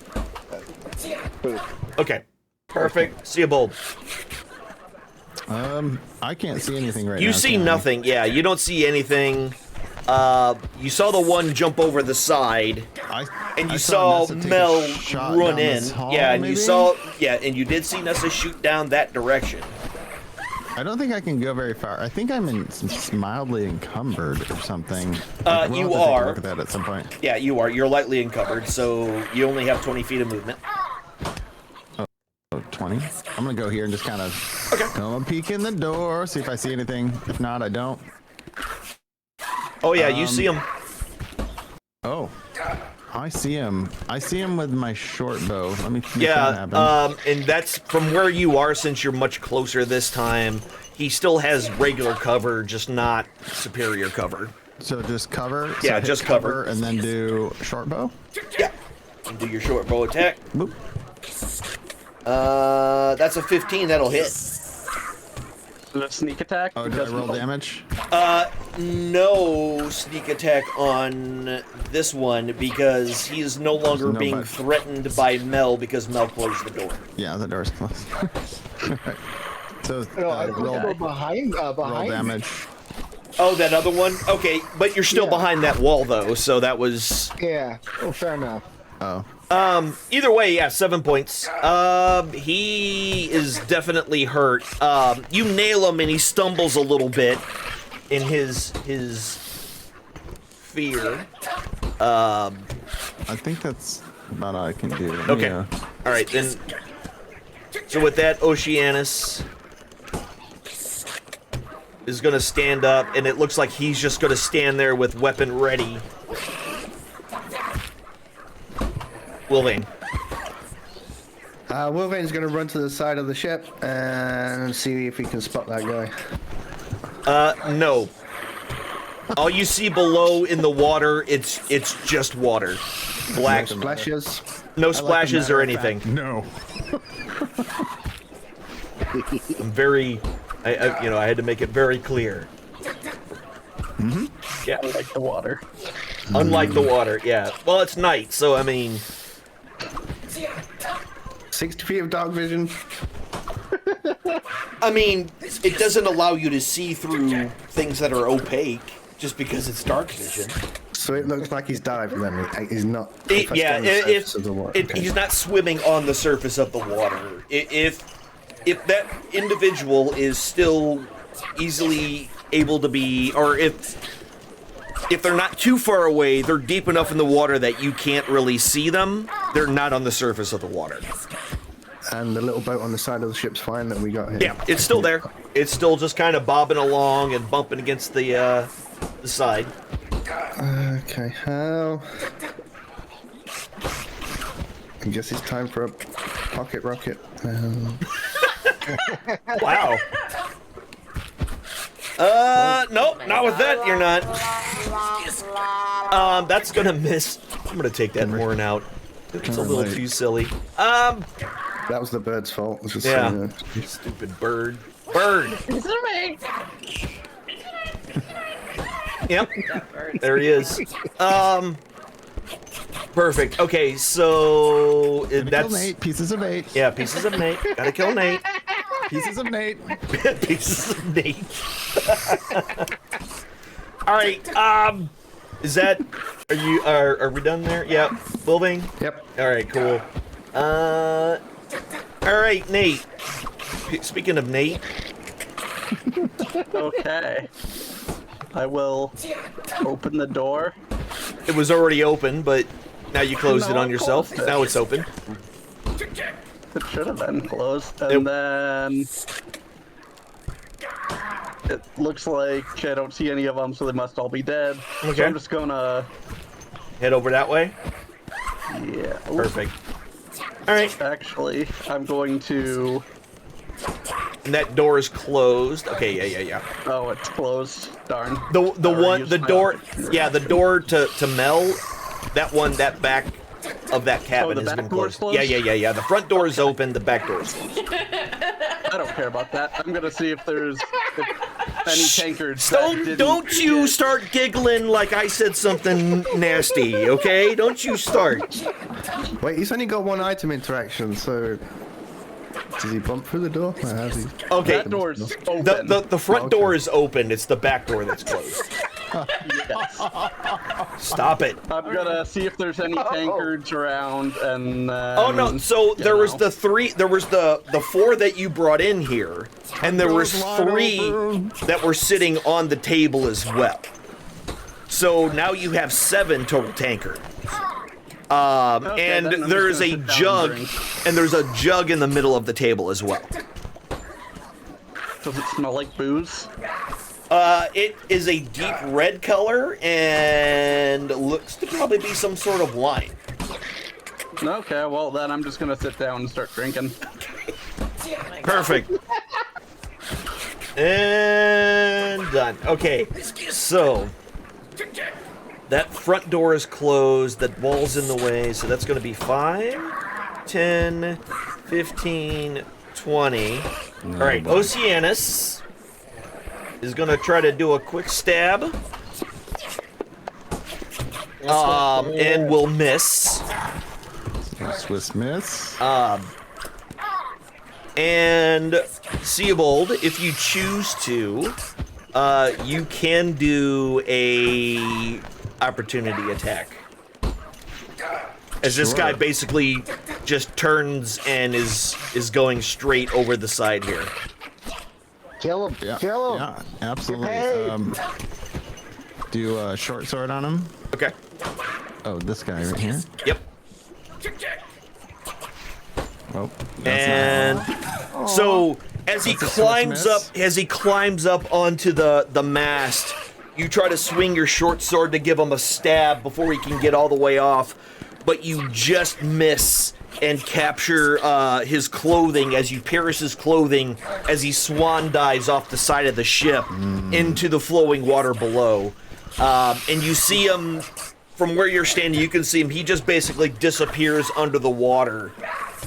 boom. Okay. Perfect. See you, Bulb. I can't see anything right now. You see can I? nothing. Yeah, you don't see anything. You saw the one jump over the side, and you saw Mel run in. Yeah, and you saw, and you did see Nessa shoot down that direction. I don't think I can go very far. I think I'm mildly encumbered or something. You are. Look at that at some point. Yeah, you are. You're lightly encumbered, so you only have 20 feet of movement. 20. I'm gonna go here and just kind of go and peek in the door, see if I see anything. If not, I don't. Oh yeah, you see him. Oh, I see him. I see him with my short bow. Let me. Yeah. And that's from where you are. Since you're much closer this time, he still has regular cover, just not superior cover. So just cover. Yeah, so just cover, and then do short bow. Yeah. And do your short bow attack. Boop. That's a 15. That'll hit. The sneak attack. Oh, did I roll damage? No sneak attack on this one because he is no longer being threatened by Mel because Mel closed the door. Yeah, the door's closed. Right. So roll behind. Roll damage. Oh, that other one? Okay, but you're still behind that wall though, so that was. Yeah. Oh, fair enough. Oh. Either way, yeah, 7 points. He is definitely hurt. You nail him and he stumbles a little bit in his fear. I think that's about all I can do. Okay. All right, then. So with that, Oceanus is gonna stand up, and it looks like he's just gonna stand there with weapon ready. Wolverine. Wolverine's going to run to the side of the ship and see if he can spot that guy. No. All you see below in the water, it's just water. Black. No splashes. No splashes or anything. No. I'm very, I had to make it very clear. Mm-hmm. Yeah. Unlike the water. Unlike the water, yeah. Well, it's night, so I mean. 60 feet of dark vision. I mean, it doesn't allow you to see through things that are opaque just because it's dark vision. So it looks like he's diving then. He's not. He's not swimming on the surface of the water. If that individual is still easily able to be, or if they're not too far away, they're deep enough in the water that you can't really see them. They're not on the surface of the water. And the little boat on the side of the ship's fine that we got here. Yeah, it's still there. It's still just kind of bobbing along and bumping against the side. Okay, I guess it's time for a pocket rocket. Wow. Nope, not with that, you're not. That's gonna miss. I'm gonna take that horn out. It's a little too silly. That was the bird's fault. Just yeah. Stupid bird. Bird! Yep. There he is. Perfect. Okay, so that's kill Nate. Pieces of Nate. Yeah, pieces of Nate. Gotta kill Nate. Pieces of Nate. Pieces of Nate. All right. Is that? Are we done there? Yep. Wolverine. Yep. All right. Cool. All right, Nate. Speaking of Nate. Okay. I will open the door. It was already open, but now you closed it on yourself. Now it's open. It should have been closed. And then it looks like I don't see any of them, so they must all be dead. Okay. So I'm just gonna head over that way. Yeah. Perfect. All right. Actually, I'm going to. And that door is closed. Okay, yeah. Oh, it's closed. Darn. The door. Yeah, the door to Mel. That one, that back of that cabin has been closed. Yeah. The front door is open. The back door is closed. I don't care about that. I'm gonna see if there's any tankers. Don't you start giggling like I said something nasty, okay? Don't you start. Wait, he's only got one item interaction, so does he bump through the door? Okay, that door's open. The front door is open. It's the back door that's closed. Stop it. I'm gonna see if there's any tankards around, and Oh no! So there was the 4 that you brought in here, and there was 3 that were sitting on the table as well. So now you have 7 total tankards. And there's a jug, and there's a jug in the middle of the table as well. Does it smell like booze? It is a deep red color and looks to probably be some sort of wine. Okay, well then I'm just gonna sit down and start drinking. Perfect. And done. Okay, so that front door is closed, that wall's in the way, so that's going to be 5, 10, 15, 20. All right, Oceanus is going to try to do a quick stab. And will miss. Swiss miss. And Seabold, if you choose to, you can do a opportunity attack. As this guy basically just turns and is going straight over the side here. Kill him. Yeah, Kill him. yeah, absolutely. Do a short sword on him. Okay. Oh, this guy right here. Yep. Oh, and so as he climbs up onto the mast, you try to swing your short sword to give him a stab before he can get all the way off, but you just miss and capture his clothing as you pierce his clothing as he swan dives off the side of the ship into the flowing water below. And you see him from where you're standing. You can see him. He just basically disappears under the water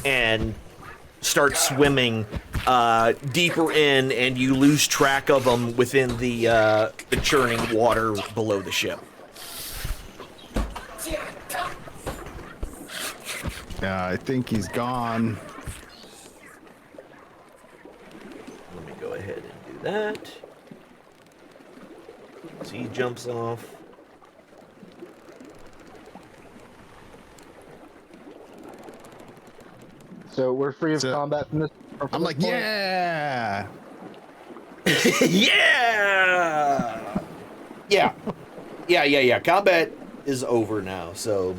and starts swimming deeper in, and you lose track of him within the churning water below the ship. Yeah, I think he's gone. Let me go ahead and do that. So he jumps off. So we're free of combat from this. I'm like, yeah! Yeah! Yeah. Combat is over now, so...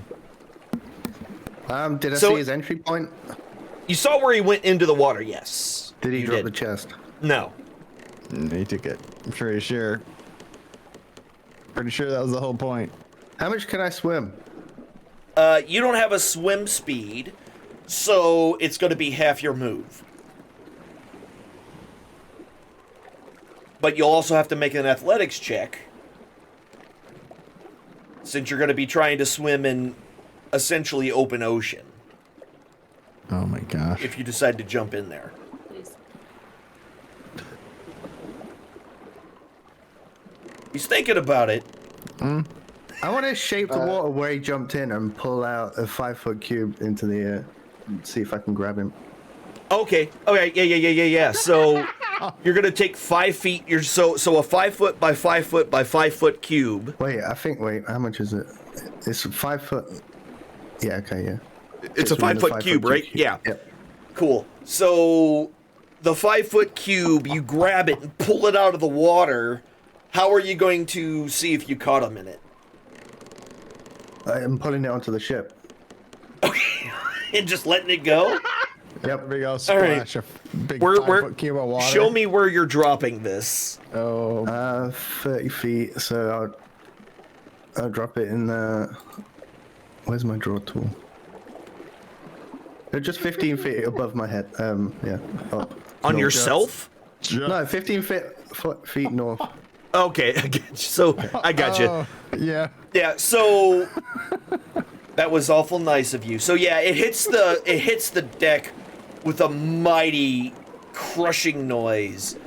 Did I see his entry point? You saw where he went into the water, yes. Did he drop the chest? No. He took it. I'm pretty sure. Pretty sure that was the whole point. How much can I swim? You don't have a swim speed, so it's going to be half your move. But you'll also have to make an athletics check, since you're going to be trying to swim in essentially open ocean. Oh my gosh. If you decide to jump in there. He's thinking about it. I want to shape the water where he jumped in and pull out a 5-foot cube into the air and see if I can grab him. Okay. Yeah. So you're gonna take 5 feet. So a 5 foot by 5 foot by 5 foot cube. Wait, how much is it? It's 5 foot. Yeah. Okay. Yeah. It's a 5 foot cube, right? Yeah. Yep. Cool. So the 5 foot cube, you grab it and pull it out of the water. How are you going to see if you caught him in it? I'm pulling it onto the ship. Okay. And just letting it go? Yep. Big old splash of big 5-foot cube of water. Show me where you're dropping this. 30 feet. So I'll drop it in the. Where's my draw tool? They're just 15 feet above my head. Yeah. Up. On yourself? No, 15 feet north. Okay, so I got you. Yeah. Yeah. So that was awful nice of you. So yeah, it hits the deck with a mighty crushing noise.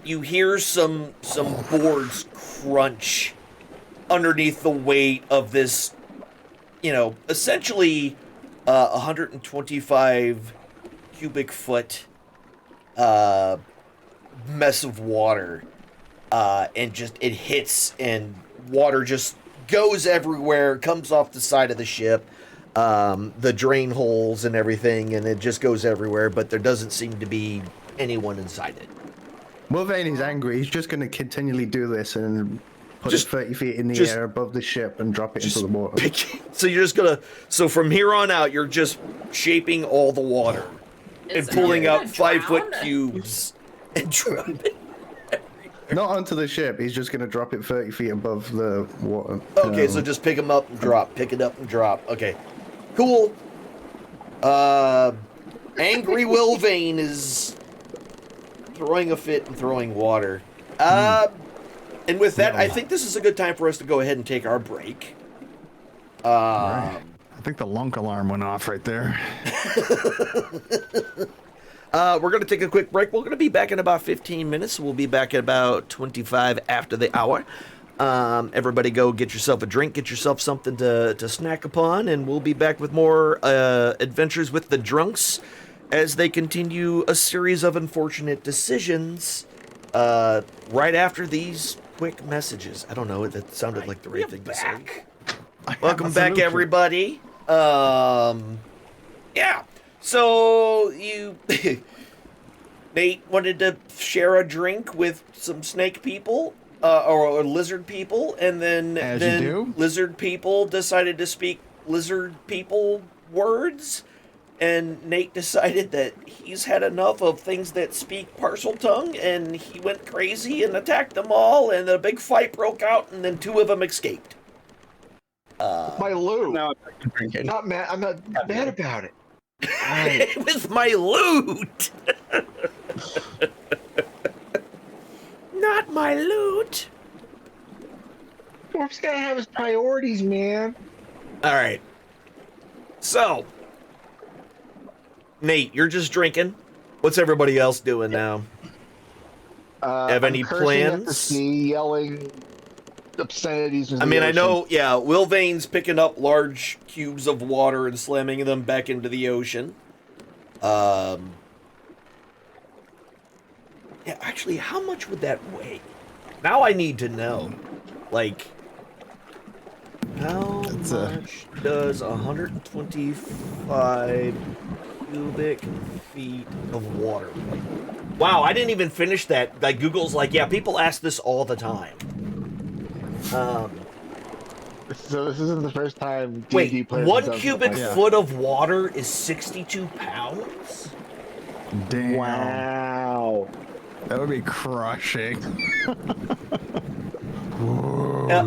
You hear some boards crunch underneath the weight of this, essentially 125 cubic foot mess of water. and just it hits, and water just goes everywhere, comes off the side of the ship, the drain holes and everything, and it just goes everywhere, but there doesn't seem to be anyone inside it. Mulvane is angry. He's just going to continually do this and put Just- it 30 feet in the air above the ship and drop it into the water. So you're just gonna, so from here on out, you're just shaping all the water and pulling out 5-foot cubes and dropping it. Not onto the ship. He's just going to drop it 30 feet above the water. Okay, so just pick them up and drop. Pick it up and drop. Okay. Cool. Angry Will Vane is throwing a fit and throwing water. And with that, I think this is a good time for us to go ahead and take our break. Right. I think the lunk alarm went off right there. We're going to take a quick break. We're going to be back in about 15 minutes. We'll be back at about 25 after the hour. Everybody go get yourself a drink, get yourself something to snack upon, and we'll be back with more adventures with the drunks as they continue a series of unfortunate decisions right after these quick messages. I don't know, that sounded like the right thing to say. Welcome back, everybody. Yeah. So you, Nate wanted to share a drink with some snake people, or lizard people, and then lizard people decided to speak lizard people words, and Nate decided that he's had enough of things that speak parcel tongue, and he went crazy and attacked them all, and a big fight broke out, and then 2 of them escaped. My loot. No, I'm drinking. Not mad. I'm not mad about it. With my loot. Not my loot. Dwarf's gotta have his priorities, man. All right. So, Nate, you're just drinking. What's everybody else doing now? I'm Have any cursing plans? At the sea, yelling obscenities. I mean, I know, yeah, Will Vane's picking up large cubes of water and slamming them back into the ocean. Yeah, actually, how much would that weigh? Now I need to know. Like, how much does 125 cubic feet of water weigh? Wow, I didn't even finish that. Like, Google's like, yeah, people ask this all the time. So this isn't the first time D&D Wait, players 1 have done cubic something like foot of water is 62 pounds? Damn. Wow. That would be crushing.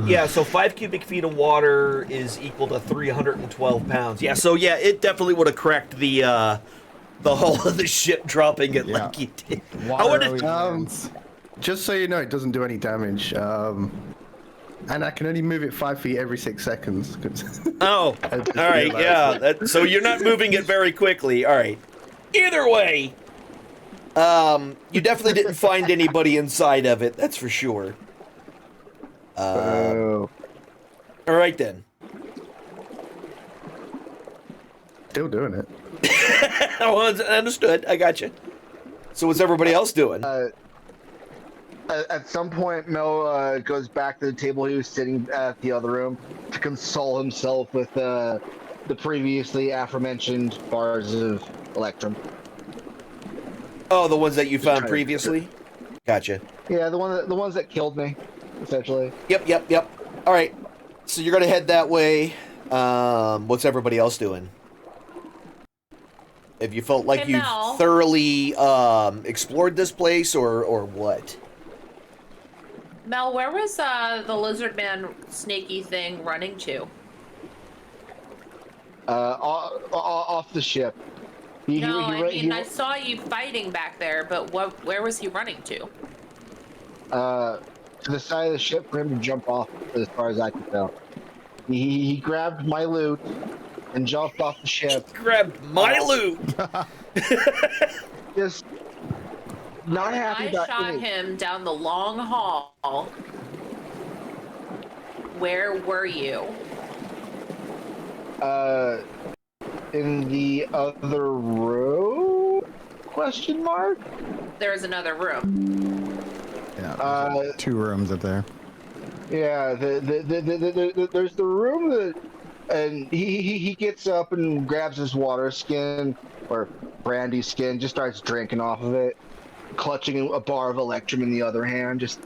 Yeah, so 5 cubic feet of water is equal to 312 pounds. Yeah, so yeah, it definitely would have cracked the hull of the ship dropping it like you did. I wanted just so you know, it doesn't do any damage. And I can only move it 5 feet every 6 seconds. Oh, all right, yeah. So you're not moving it very quickly. All right. Either way, you definitely didn't find anybody inside of it. That's for sure. All right then. Still doing it. Oh, understood. I got you. So what's everybody else doing? At some point, Mel goes back to the table he was sitting at the other room to console himself with the previously aforementioned bars of Electrum. Oh, the ones that you found previously? Gotcha. Yeah, the ones that killed me, essentially. Yep. All right. So you're gonna head that way. What's everybody else doing? Have you felt like you Mel. thoroughly explored this place, or what? Mel, where was the lizard man snaky thing running to? Off the ship. I saw you fighting back there, but where was he running to? To the side of the ship for him to jump off, as far as I can tell. He grabbed my loot and jumped off the ship. Grabbed my loot. Just not happy about I shot him down the long hall. Where were you? In the other room? Question mark? There's another room. Yeah. there's 2 rooms up there. Yeah, there's the room that, and he gets up and grabs his water skin or brandy skin, just starts drinking off of it, clutching a bar of Electrum in the other hand, just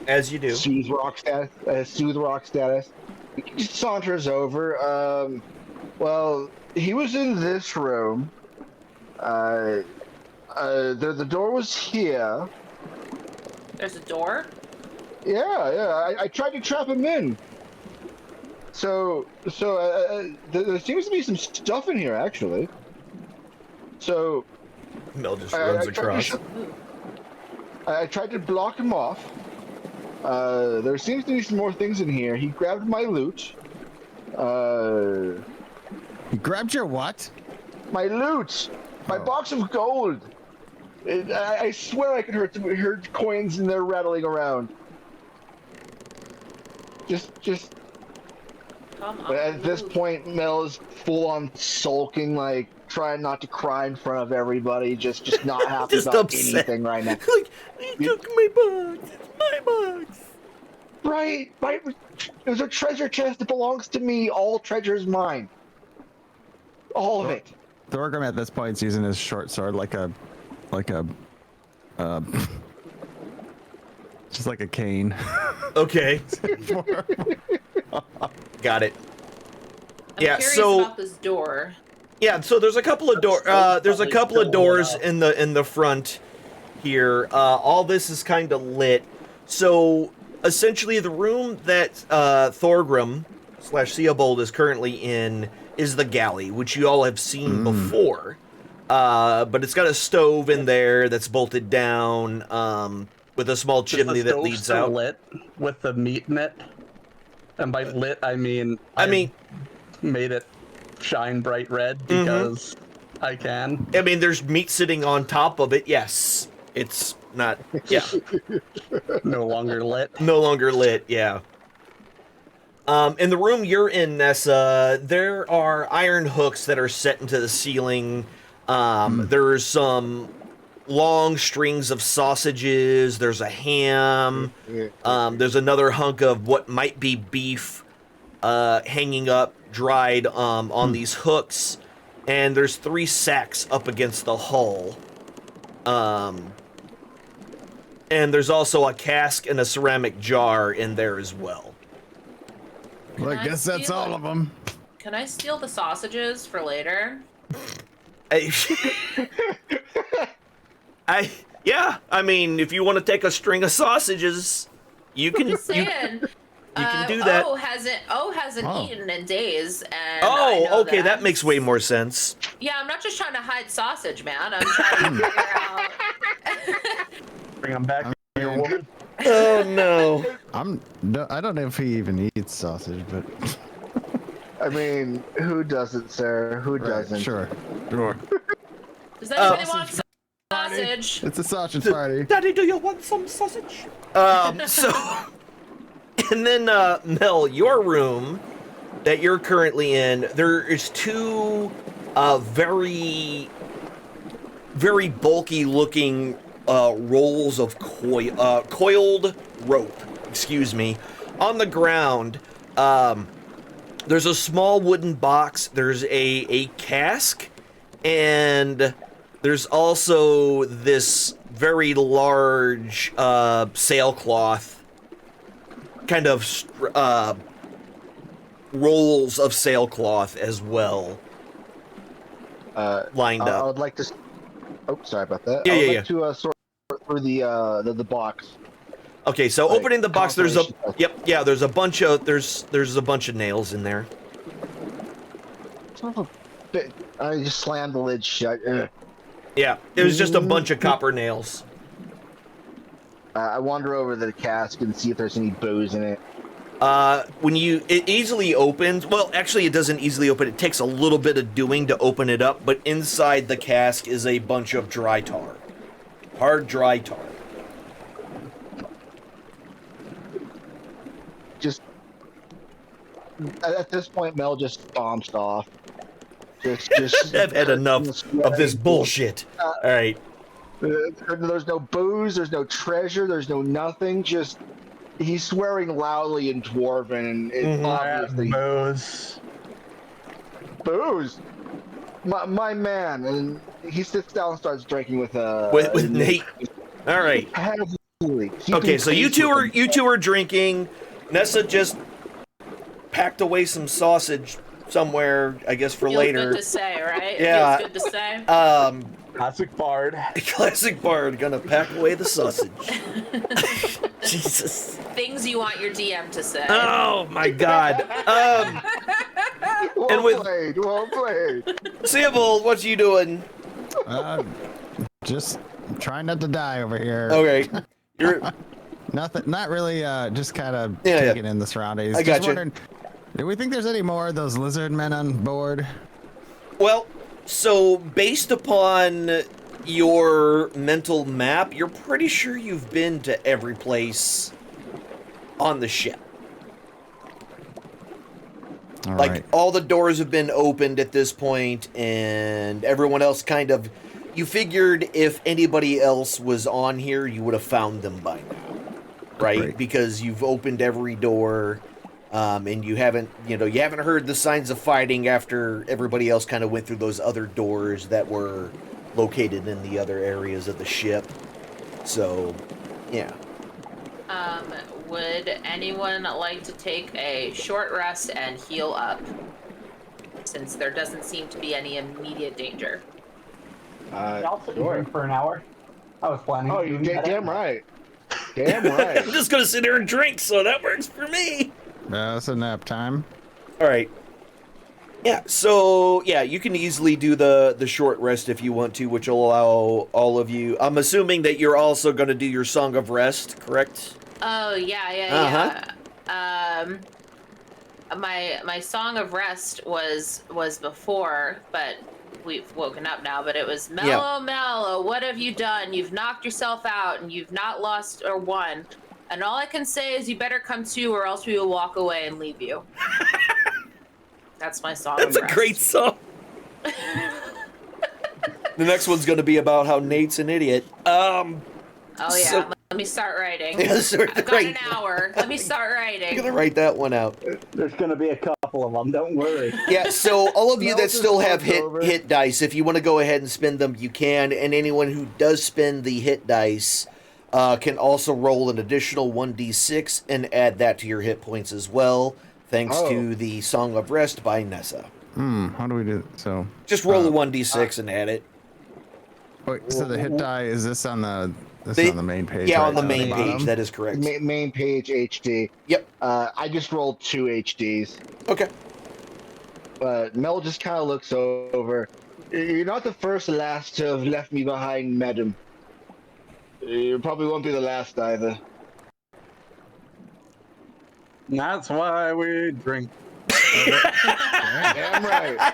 as you do. Soothe rock status. He just saunters over. Well, he was in this room. The door was here. There's a door? Yeah. I tried to trap him in. So there seems to be some stuff in here, actually. So Mel just runs across. I tried to block him off. There seems to be some more things in here. He grabbed my loot. He grabbed your what? My loot. My box of gold. I swear I could heard coins in there rattling around. Just. But at this point, Mel is full on sulking, like trying not to cry in front of everybody, just not happy Just about upset. anything right now. Like, he took my box. It's my box. Right. There's a treasure chest that belongs to me. All treasure is mine. All of it. Thorgrim at this point is using his short sword like a just like a cane. Okay. Got it. I'm curious about this door. Yeah, so there's a couple of doors in the front here. All this is kind of lit. So essentially, the room that Thorgrim / Seobold is currently in is the galley, which you all have seen before. But it's got a stove in there that's bolted down with a small chimney that leads out. Lit with the meat in it, and by lit I mean made it shine bright red because I can. I mean, there's meat sitting on top of it. Yes, it's not. Yeah, no longer lit. No longer lit. Yeah. In the room you're in, Nessa, there are iron hooks that are set into the ceiling. There's some long strings of sausages. There's a ham. There's another hunk of what might be beef hanging up, dried on these hooks. And there's 3 sacks up against the hull. And there's also a cask and a ceramic jar in there as well. Well, I guess that's all of them. Can I steal the sausages for later? Yeah, I mean, if you want to take a string of sausages, you can. You can do that. Hasn't eaten in days, and okay, that makes way more sense. Yeah, I'm not just trying to hide sausage, man. I'm trying to figure out. Bring them back, your woman. Oh no! I don't know if he even eats sausage, but. I mean, who doesn't, sir? Who doesn't? Sure. Does anybody want sausage? It's a sausage party. Daddy, do you want some sausage? So, and then Mel, your room that you're currently in, there is 2 very, very bulky looking rolls of coiled rope. Excuse me, on the ground. There's a small wooden box. There's a cask, and there's also this very large sailcloth, kind of rolls of sailcloth as well, lined up. I would like to. Oh, sorry about that. Yeah, I would yeah, like to sort through the box. Okay, so opening the box, there's a there's a bunch of nails in there. I just slammed the lid shut. Yeah, it was just a bunch of copper nails. I wander over to the cask and see if there's any booze in it. It easily opens. Well, actually, it doesn't easily open. It takes a little bit of doing to open it up. But inside the cask is a bunch of dry tar, hard dry tar. Just at this point, Mel just stomps off. Just I've had enough of this bullshit. All right. There's no booze, there's no treasure, there's no nothing. Just he's swearing loudly in Dwarven, and it's obviously booze. My man, and he sits down and starts drinking with Nate. All right. Heavily. Okay, so you two are drinking. Nessa just packed away some sausage somewhere, I guess, for Feels later. good to say, right? Yeah. Feels good to say. Classic bard. Classic bard, gonna pack away the sausage. Jesus. Things you want your DM to say. Oh my God. Well played. Sample, what you doing? Just trying not to die over here. Okay. You're Nothing. Not really. Just kind of Yeah, taking in the surroundings. I Just gotcha. wondering, do we think there's any more of those lizard men on board? Well, so based upon your mental map, you're pretty sure you've been to every place on the ship. All Like, right. all the doors have been opened at this point, and everyone else kind of... You figured if anybody else was on here, you would have found them by now, right? Right. Because you've opened every door, and you haven't heard the signs of fighting after everybody else kind of went through those other doors that were located in the other areas of the ship. So, yeah. Would anyone like to take a short rest and heal up? Since there doesn't seem to be any immediate danger. I'll sit and drink for an hour. I was planning. Oh, you're damn right. Damn right. I'm just gonna sit there and drink, so that works for me. That's a nap time. All right. Yeah, so, yeah, you can easily do the short rest if you want to, which will allow all of you... I'm assuming that you're also going to do your Song of Rest, correct? Oh yeah. My Song of Rest was before, but we've woken up now. But it was mellow. What have you done? You've knocked yourself out, and you've not lost or won. And all I can say is you better come to, or else we will walk away and leave you. That's my song. That's a great song. The next one's going to be about how Nate's an idiot. Oh yeah, let me start writing. Yeah, I've got an hour. Let me start writing. I'm going to write that one out. There's gonna be a couple of them. Don't worry. Yeah, so all of you that still have over. hit dice, if you want to go ahead and spend them, you can. And anyone who does spend the hit dice can also roll an additional 1d6 and add that to your hit points as well, thanks to the Song of Rest by Nessa. How do we do so? Just roll a 1d6 and add it. Wait, so the hit die, is this on the on the main page? Yeah, right on the down main bottom? page, that is correct. Main page HD. Yep. I just rolled 2 HDs. Okay. Mel just kind of looks over. You're not the first or last to have left me behind, madam. You probably won't be the last either. That's why we drink. Damn right.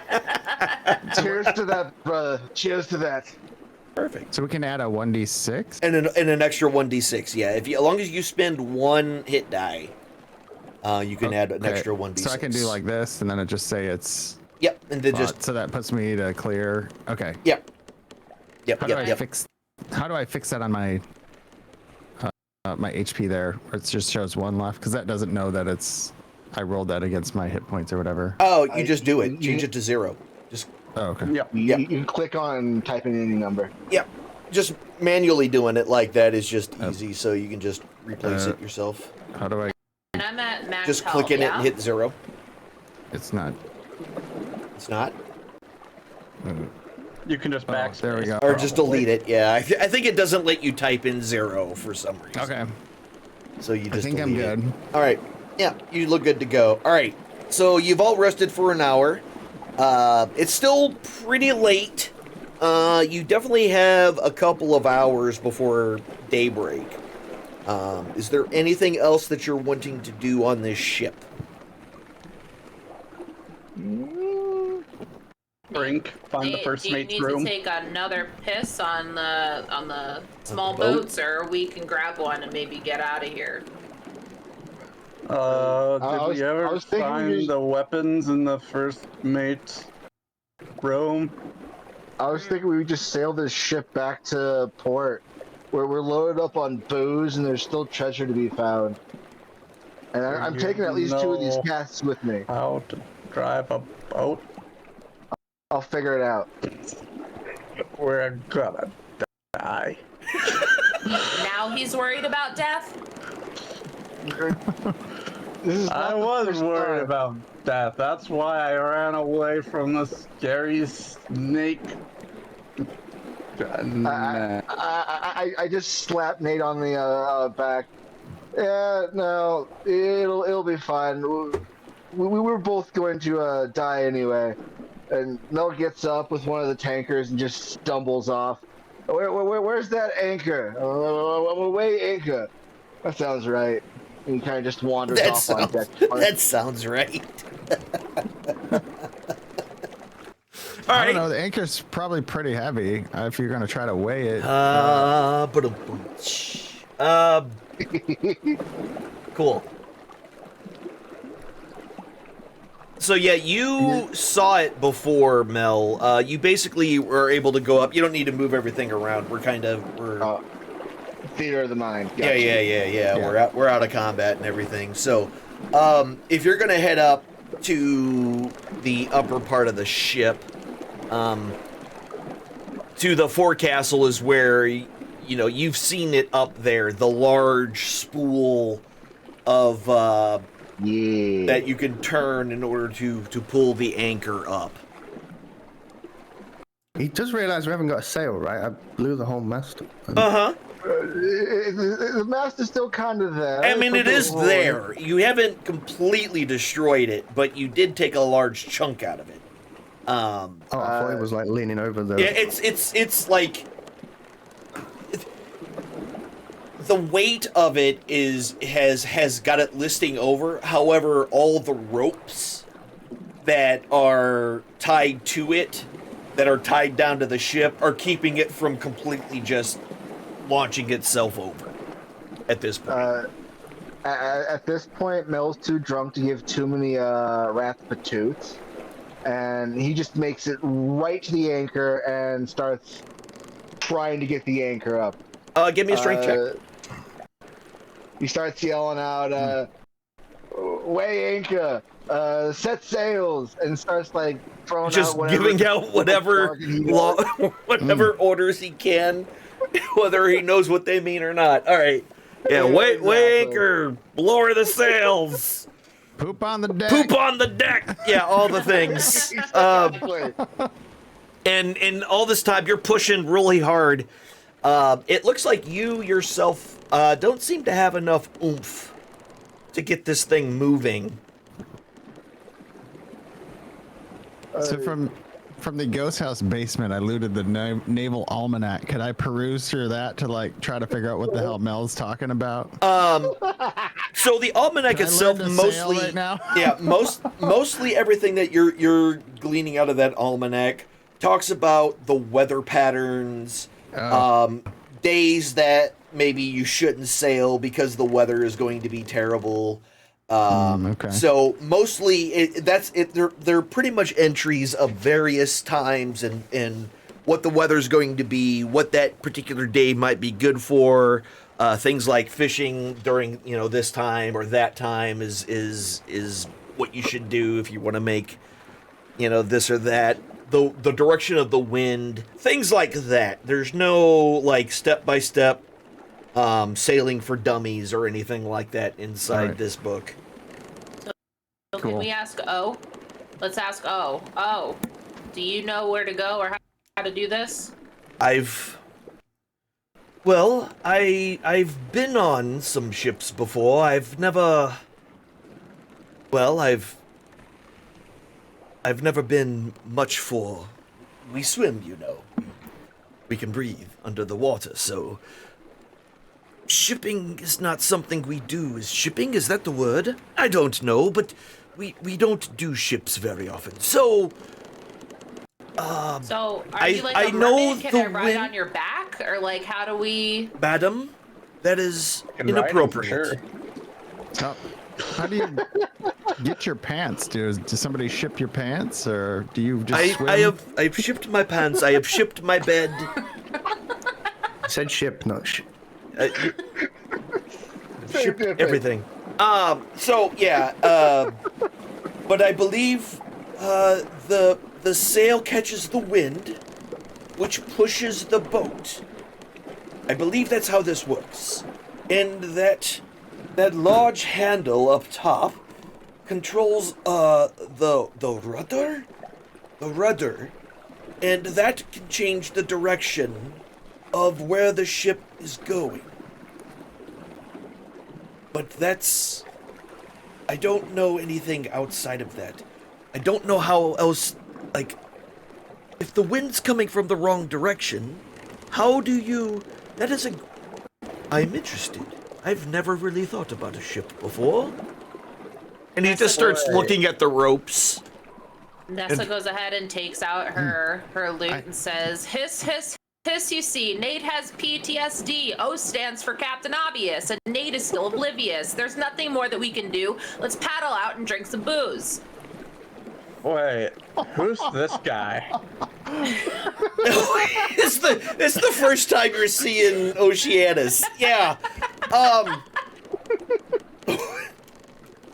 Cheers to that, brother. Cheers to that. Perfect. So we can add a 1d6? And an extra 1d6, yeah. As long as you spend one hit die, you can add an extra 1d6. So I can do like this, and then it just say it's... Yep, and then just... So that puts me to clear. Okay. Yep. Yep, How do I fix that on my my HP there, where it just shows 1 left? Because that doesn't know that it's... I rolled that against my hit points or whatever. Oh, you just do it. Change it to 0. Just... Oh, okay. Yep. You can click on and type in any number. Yep. Just manually doing it like that is just easy, so you can just replace it yourself. How do I... And I'm at max Just health, click in it yeah? and hit 0. It's not... It's not? You can just backspace. There we go. Or just delete it, yeah. I think it doesn't let you type in 0 for some reason. Okay. So you just I think I'm delete it. good. All right. Yeah, you look good to go. All right. So you've all rested for an hour. It's still pretty late. You definitely have a couple of hours before daybreak. Is there anything else that you're wanting to do on this ship? Drink. Find the first do you mate's need room. to take another piss on the small boat? boats, or we can grab one and maybe get out of here? Did we ever was thinking find we- the weapons in the first mate's room? I was thinking we would just sail this ship back to port, where we're loaded up on booze and there's still treasure to be found. And I'm taking at least 2 of these casks with me. How to drive a boat? I'll figure it out. We're gonna die. Now he's worried about death? I was worried about death. That's why I ran away from the scary snake. I just slapped Nate on the back. Yeah, no, it'll be fine. We were both going to die anyway. And Mel gets up with one of the tankers and just stumbles off. Where's that anchor? Away anchor. That sounds right. And he kind of just wanders off on deck. That sounds right. All I right. don't know. The anchor's probably pretty heavy if you're gonna try to weigh it. Cool. So yeah, you saw it before, Mel. You basically were able to go up. You don't need to move everything around. We're theater of the mind. Gotcha. Yeah. We're out of combat and everything. So, if you're gonna head up to the upper part of the ship, to the forecastle is where you've seen it up there. The large spool of that you can turn in order to pull the anchor up. He just realized we haven't got a sail, right? I blew the whole mast. Uh-huh. The mast is still kind of there. I mean, it is there. You haven't completely destroyed it, but you did take a large chunk out of it. I thought it was like leaning over the... Yeah, it's like... The weight of it has got it listing over. However, all the ropes that are tied to it, that are tied down to the ship, are keeping it from completely just launching itself over at this point. At this point, Mel's too drunk to give too many wrath patoots, and he just makes it right to the anchor and starts trying to get the anchor up. Give me a strength check. He starts yelling out, "Weigh anchor, set sails," and starts like throwing just out giving out whatever whatever orders he can, whether he knows what they mean or not. All right, yeah, weigh anchor, lower the sails, poop on the deck, yeah, all the things. And all this time you're pushing really hard. It looks like you yourself don't seem to have enough oomph to get this thing moving. So from the ghost house basement, I looted the naval almanac. Could I peruse through that to like try to figure out what the hell Mel's talking about? So the almanac itself mostly, right now? yeah, mostly everything that you're gleaning out of that almanac talks about the weather patterns, days that maybe you shouldn't sail because the weather is going to be terrible. Okay. So mostly they're pretty much entries of various times and what the weather's going to be, what that particular day might be good for. Things like fishing during this time or that time is what you should do if you want to make this or that. The direction of the wind, things like that. There's no like step-by-step sailing for dummies or anything like that inside this book. So can we ask O? Let's ask O. O, do you know where to go or how to do this? I've been on some ships before. I've never been much for... We swim, We can breathe under the water, so... Shipping is not something we do. Is that the word? I don't know, but we don't do ships very often. So... So, are you like a mermaid? Can I ride on your back? Or like, how do we... Madam, that is inappropriate. Oh, How do you get your pants? Does somebody ship your pants, or do you just swim? I've shipped my pants. I have shipped my bed. I said ship, not Shipped everything. So yeah. But I believe the sail catches the wind, which pushes the boat. I believe that's how this works, and that large handle up top controls the rudder, and that can change the direction of where the ship is going. But I don't know anything outside of that. I don't know how else, like, if the wind's coming from the wrong direction, how do you... I'm interested. I've never really thought about a ship before. And he just starts looking at the ropes. Nessa goes ahead and takes out her lute and says, hiss, hiss, hiss, you see. Nate has PTSD. O stands for Captain Obvious, and Nate is still oblivious. There's nothing more that we can do. Let's paddle out and drink some booze. Wait, who's this guy? It's the first time you're seeing Oceanus. Yeah.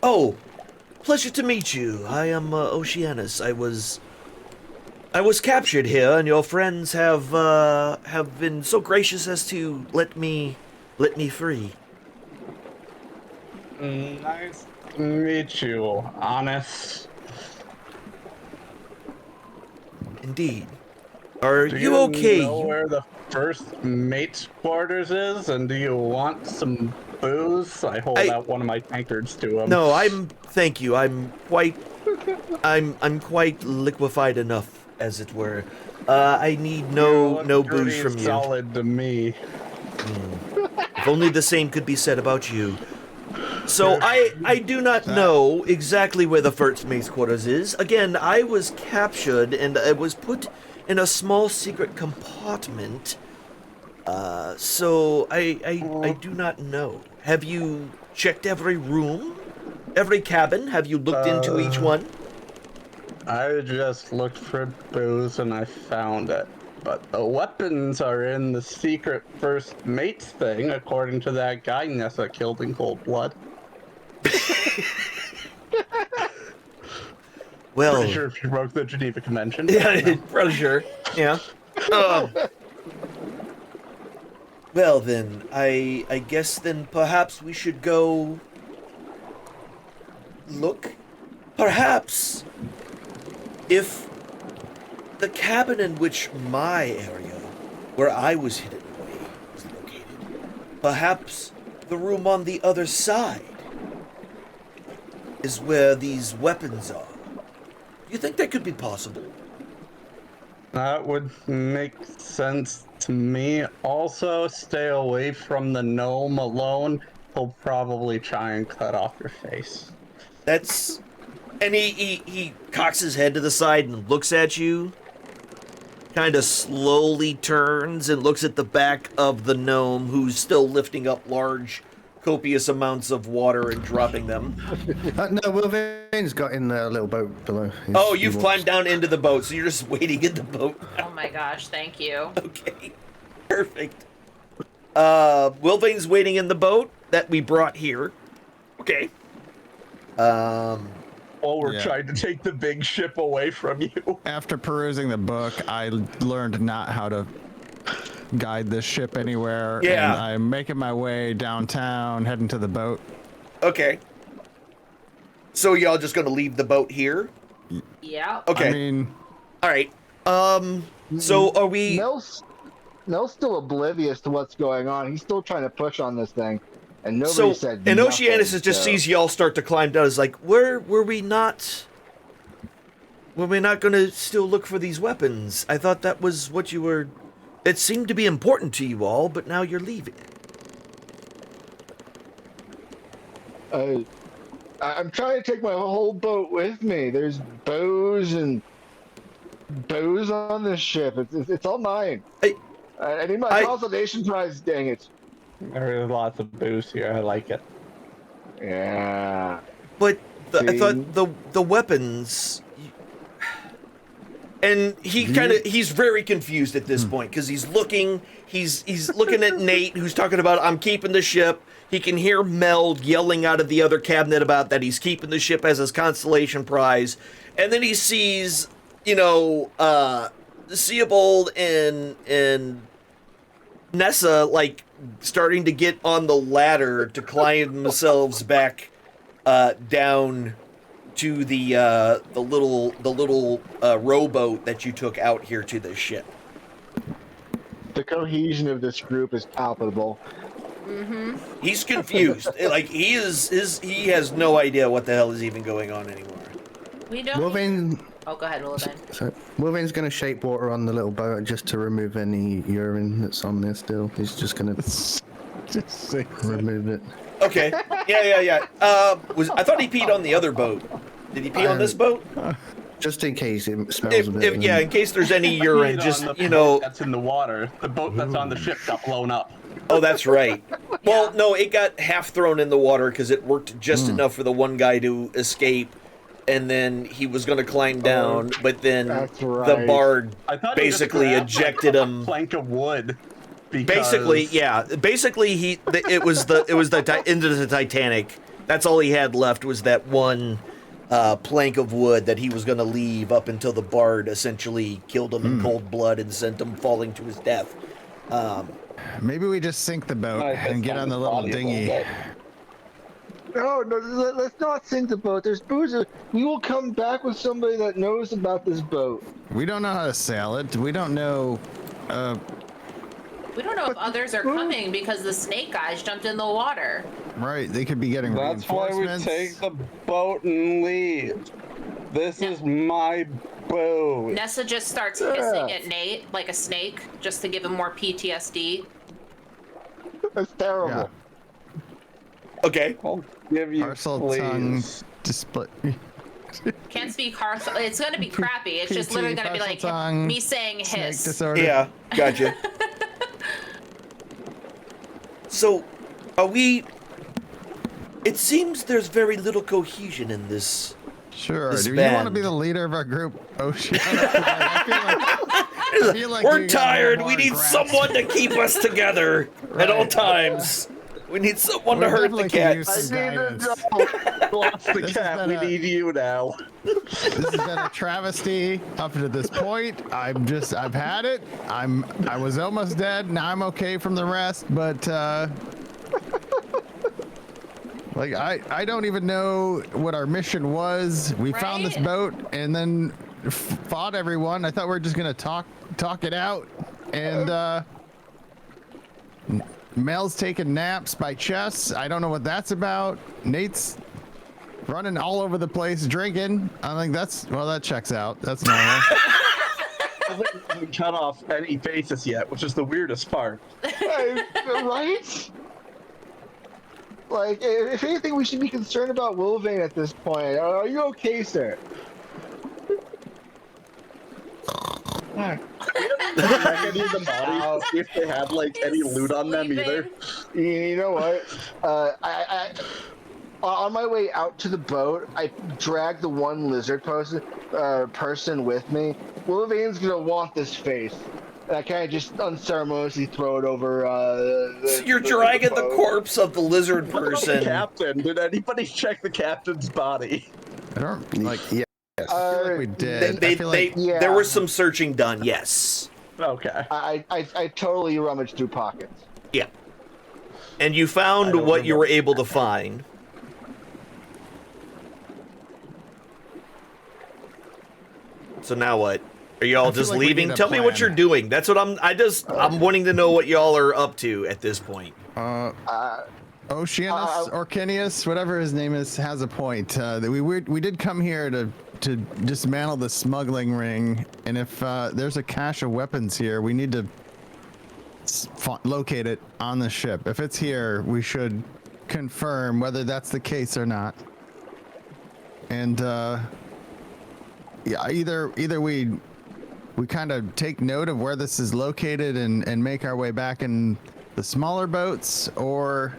Oh, pleasure to meet you. I am Oceanus. I was captured here, and your friends have been so gracious as to let me free. Nice to meet you, Honest. Indeed. Are Do you okay? know where the first mate's quarters is, and do you want some booze? I hold out one of my tankards to him. No, thank you. I'm quite liquefied enough, as it were. I need no booze from you. Solid to me. If only the same could be said about you. So I do not know exactly where the first mate's quarters is. Again, I was captured and I was put in a small secret compartment. So I do not know. Have you checked every room? Every cabin? Have you looked into each one? I just looked for booze and I found it. But the weapons are in the secret first mates thing, according to that guy Nessa killed in cold blood. Well, pretty sure if you broke the Geneva Convention. Yeah, pretty sure. Yeah. Well then, I guess then perhaps we should go look. Perhaps if the cabin in which my area, where I was hidden away, is located, perhaps the room on the other side is where these weapons are. Do you think that could be possible? That would make sense to me. Also, stay away from the gnome alone. He'll probably try and cut off your face. That's... And he cocks his head to the side and looks at you. Kind of slowly turns and looks at the back of the gnome, who's still lifting up large, copious amounts of water and dropping them. No, Wilvain's got in the little boat below. Oh, you've climbed down into the boat, so you're just waiting in the boat. Oh my gosh, thank you. Okay, perfect. Wilvain's waiting in the boat that we brought here. Okay. While we're trying to take the big ship away from you. After perusing the book, I learned not how to guide this ship anywhere. Yeah. And I'm making my way downtown, heading to the boat. Okay. So y'all just gonna leave the boat here? Yeah. Okay. I mean... Alright. So are we... Mel's still oblivious to what's going on. He's still trying to push on this thing. And nobody said and nothing, Oceanus just sees y'all start to climb down. Is like, were we not gonna still look for these weapons? I thought that was what you were. It seemed to be important to you all, but now you're leaving. I'm trying to take my whole boat with me. There's booze on this ship. It's all mine. I need my consolation prize. Dang it! There is lots of booze here. I like it. Yeah. But I See? thought the weapons. And he's very confused at this point because he's looking at Nate, who's talking about, I'm keeping the ship. He can hear Mel yelling out of the other cabinet about that he's keeping the ship as his constellation prize. And then he sees, Seabold and Nessa, like, starting to get on the ladder to climb themselves back down to the little rowboat that you took out here to the ship. The cohesion of this group is palpable. Mm-hmm. He's confused. Like he has no idea what the hell is even going on anymore. We don't. Wolverine. Oh, go ahead, Willowbane. So Wolverine's gonna shape water on the little boat just to remove any urine that's on there still. He's just gonna remove it. Okay. Yeah. I thought he peed on the other boat. Did he pee on this boat? Just in case it smells a bit. In case there's any urine, just That's in the water. The boat that's on the ship got blown up. Oh, that's right. Well, no, it got half thrown in the water because it worked just enough for the one guy to escape, and then he was going to climb down, but then the bard basically ejected him. Plank of wood. Basically, yeah. Basically, it was the end of the Titanic. That's all he had left was that one plank of wood that he was going to leave up until the bard essentially killed him in cold blood and sent him falling to his death. Maybe we just sink the boat and get on the little dinghy. No, let's not sink the boat. There's booze. We will come back with somebody that knows about this boat. We don't know how to sail it. We don't know. We don't know if others are coming because the snake guys jumped in the water. Right, they could be getting That's why we reinforcements. take the boat and leave. This is my boat. Nessa just starts hissing at Nate like a snake just to give him more PTSD. That's terrible. Okay. I'll give you Parcel tongue please. display. Can't speak Carthel. It's gonna be crappy. It's just PT, literally gonna be like parcel tongue, me saying Snake hiss. disorder. Yeah, gotcha. So, are we... It seems there's very little cohesion in this. Sure. This Do you want to band. be the leader of our group, I feel like We're you gotta tired. have We more need grasp. someone to keep us together at all times. We need someone to hurt the definitely could cat. use some guidance. Lost the This has cat. been We a- need you now. This has been a travesty up to this point. I've had it. I was almost dead. Now I'm okay from the rest, but like I don't even know what our mission was. We found this Right? boat and then fought everyone. I thought we were just gonna talk it out, and Mel's taking naps by chests. I don't know what that's about. Nate's running all over the place drinking. I think that checks out. That's normal. I haven't cut off any faces yet, which is the weirdest part. Right? Like, if anything, we should be concerned about Wolverine at this point. Are you okay, sir? Check any of the bodies to see if they had like any loot on them either. You know what? I on my way out to the boat, I dragged the one lizard person with me. Wolverine's gonna want this face. And I kind of just unceremoniously throw it over. You're dragging the boat. corpse of the lizard What about the person. captain? Did anybody check the captain's body? I don't like. Yeah. I feel like we did. They, I feel like Yeah. There was some searching done, yes. Okay. I totally rummaged through pockets. Yeah. And you found don't what you remember. were able to find. So now what? Are y'all feel just like we leaving? need a Tell me what plan. you're doing. That's what I'm wanting to know what y'all are up to at this point. Oceanus, Orkinius, whatever his name is, has a point. That we did come here to dismantle the smuggling ring, and if there's a cache of weapons here, we need to locate it on the ship. If it's here, we should confirm whether that's the case or not. And yeah, either we kind of take note of where this is located and make our way back in the smaller boats, or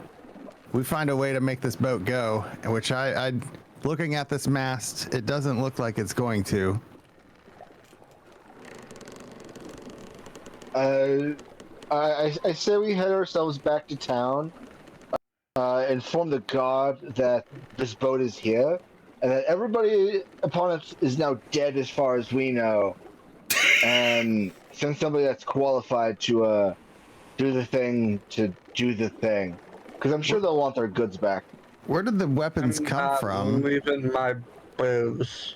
we find a way to make this boat go, which I looking at this mast, it doesn't look like it's going to. I say we head ourselves back to town, inform the guard that this boat is here, and that everybody upon it is now dead as far as we know, and send somebody that's qualified to do the thing, because I'm sure they'll want their goods back. Where did the weapons come from? Leaving my booze.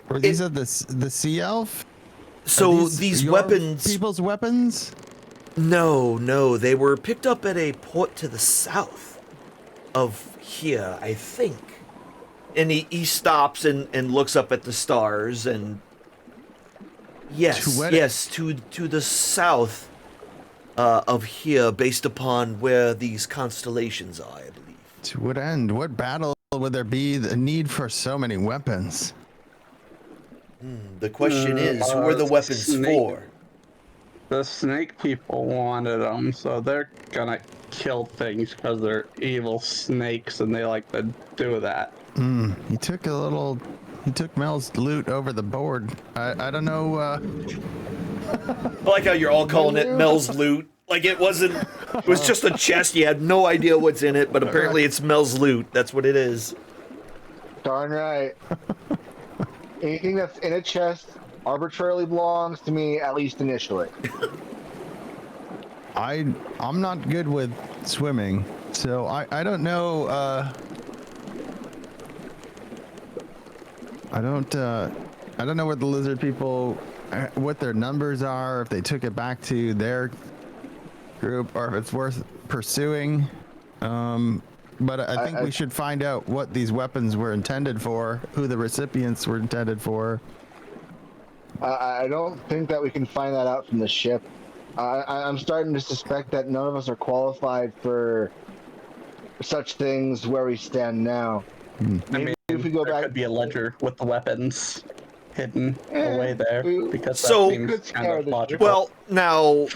Were these are the sea elf? So these your weapons, people's weapons? No, they were picked up at a port to the south of here, I think. And he stops and looks up at the stars, and yes, to the south of here, based upon where these constellations are, I believe. To what end? What battle would there be the need for so many weapons? The question is, who are the weapons for? The snake people wanted them, so they're gonna kill things because they're evil snakes and they like to do that. He took Mel's loot over the board. I don't know. I like how you're all calling it Mel's loot. Like it was just a chest. You had no idea what's in it, but apparently it's Mel's loot. That's what it is. Darn right. Anything that's in a chest arbitrarily belongs to me, at least initially. I'm not good with swimming, so I don't know. I don't know what the lizard people, what their numbers are, if they took it back to their group, or if it's worth pursuing. But I think we should find out what these weapons were intended for, who the recipients were intended for. I don't think that we can find that out from the ship. I'm starting to suspect that none of us are qualified for such things where we stand now. I mean, if we go back, could be a ledger with the weapons hidden away there, because that seems kind of logical. Well, now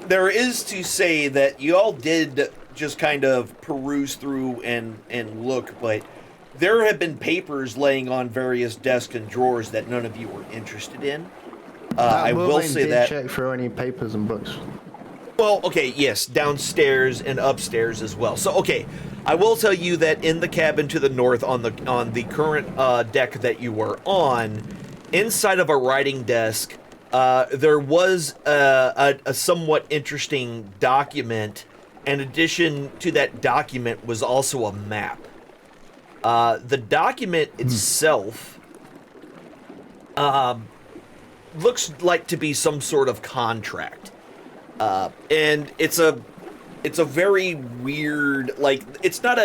there is to say that you all did just kind of peruse through and look, but there have been papers laying on various desks and drawers that none of you were interested in. I will say that. Check for any papers and books. Well, okay, yes, downstairs and upstairs as well. So, okay, I will tell you that in the cabin to the north, on the current deck that you were on, inside of a writing desk, there was a somewhat interesting document. In addition to that document was also a map. The document itself looks like to be some sort of contract. And it's a very weird, like, it's not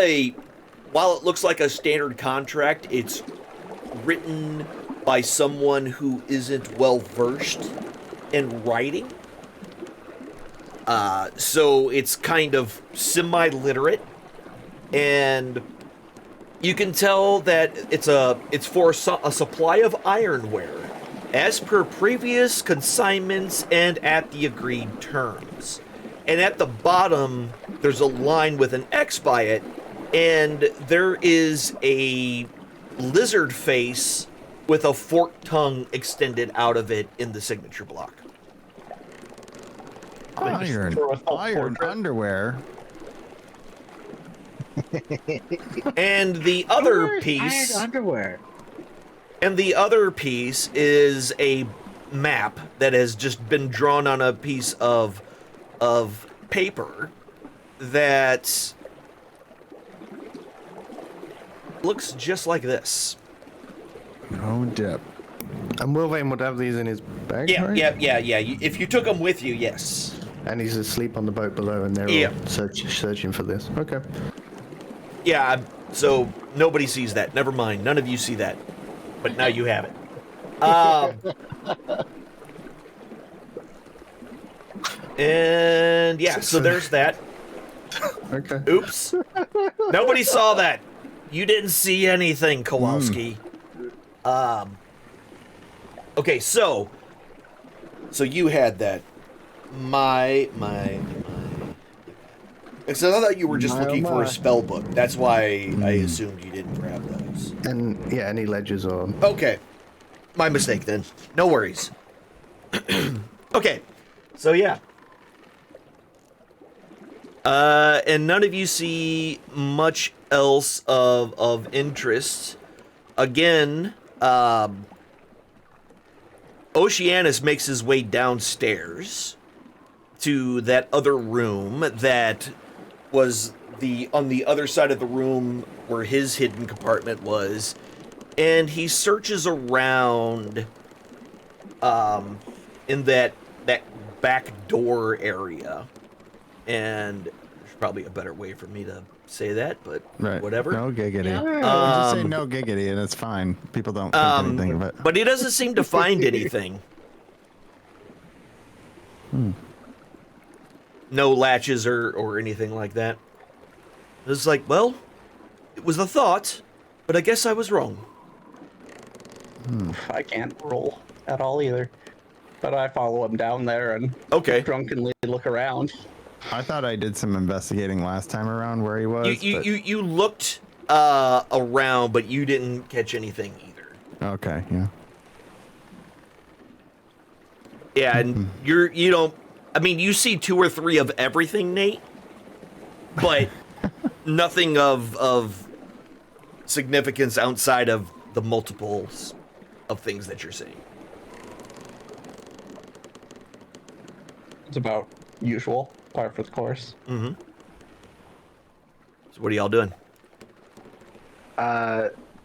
while it looks like a standard contract, it's written by someone who isn't well versed in writing. So it's kind of semi-literate, and you can tell that it's for a supply of ironware, as per previous consignments and at the agreed terms. And at the bottom, there's a line with an X by it, and there is a lizard face with a forked tongue extended out of it in the signature block. Iron underwear. And the other piece. Iron underwear. And the other piece is a map that has just been drawn on a piece of paper that looks just like this. Oh, dip. And Wilvain would have these in his bag, Yeah, right? yeah. If you took them with you, yes. And he's asleep on the boat below, and they're all searching for this. Okay. Yeah, so nobody sees that. Never mind. None of you see that. But now you have it. And yeah, so there's that. Okay. Oops. Nobody saw that. You didn't see anything, Kowalski. Okay, so you had that. My. Because I thought you were just My, oh looking for a my. spell book. That's why I assumed you didn't grab those. And yeah, any ledgers or Okay. My mistake then. No worries. Okay. So yeah. And none of you see much else of interest. Again, Oceanus makes his way downstairs to that other room that was on the other side of the room where his hidden compartment was, and he searches around in that back door area, and there's probably a better way for me to say that, but whatever. No giggity. Yeah. Just say no giggity, and it's fine. People don't think anything of it. But he doesn't seem to find anything. No latches or anything like that. It's like, well, it was a thought, but I guess I was wrong. I can't roll at all either. But I follow him down there and drunkenly look around. I thought I did some investigating last time around where he was. You looked around, but you didn't catch anything either. Okay, yeah. Yeah, and you don't. I mean, you see 2 or 3 of everything, Nate, but nothing of significance outside of the multiples of things that you're seeing. It's about usual, par for the course. Mm-hmm. So what are y'all doing?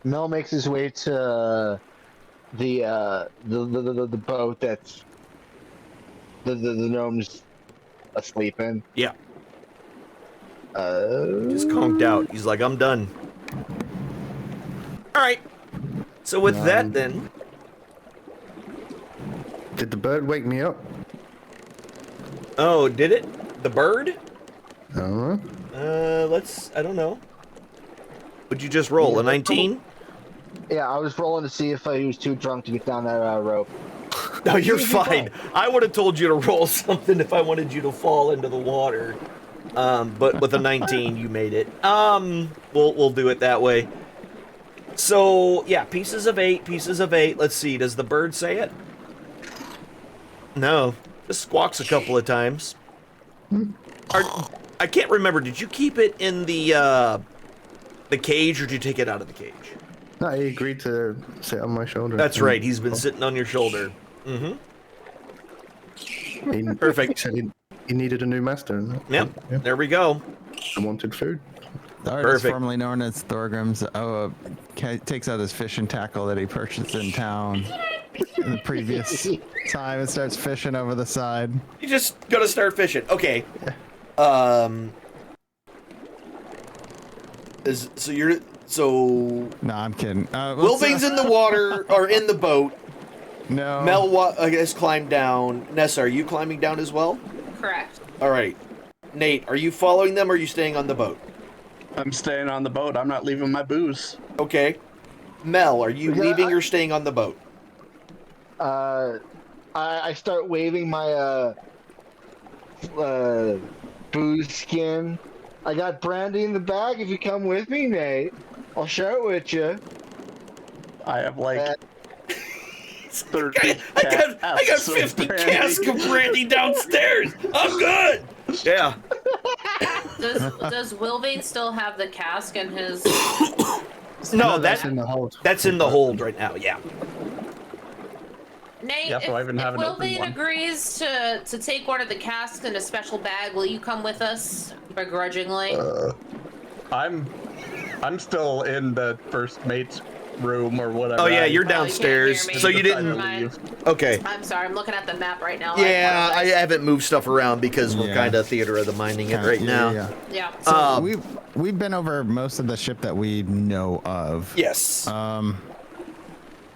Mel makes his way to the boat that's the gnome's asleep in. Yeah. Just conked out. He's like, I'm done. All right. So with that, then. Did the bird wake me up? Oh, did it? The bird? I don't know. I don't know. Would you just roll a 19? Yeah, I was rolling to see if he was too drunk to get down that rope. No, you're fine. I would have told you to roll something if I wanted you to fall into the water. But with a 19, you made it. We'll do it that way. So, yeah, pieces of 8. Let's see, does the bird say it? No. Just squawks a couple of times. I can't remember. Did you keep it in the cage, or did you take it out of the cage? No, he agreed to sit on my shoulder. That's right. He's been sitting on your shoulder. Mm-hmm. Perfect. He said he needed a new master. Yep. There we go. I wanted food. The artist formerly known as Thorgrim's takes out his fishing tackle that he purchased in town in the previous time and starts fishing over the side. You just gotta start fishing. Okay. No, I'm kidding. Wilving's in the water, or in the boat. No. Mel has climbed down. Nessa, are you climbing down as well? Correct. All right. Nate, are you following them, or are you staying on the boat? I'm staying on the boat. I'm not leaving my booze. Okay. Mel, are you leaving or staying on the boat? I start waving my booze skin. I got brandy in the bag. If you come with me, Nate, I'll share it with you. I have like 30 I got 50 casks of brandy downstairs. I'm good. Yeah. Does Wilving still have the cask in his? No, that's in the hold. That's in the hold right now. Yeah. Nate, Yeah, so I even if haven't opened Wilving one. agrees to take one of the casks in a special bag, will you come with us begrudgingly? I'm still in the first mate's room or whatever. Oh yeah, you're Oh, you can't downstairs, hear me. so you didn't. Okay. I'm sorry, I'm looking at the map right now. Yeah, I apologize. haven't moved stuff around because we're Yeah. kind of theater of the minding it right now. Yeah. So we've been over most of the ship that we know of. Yes.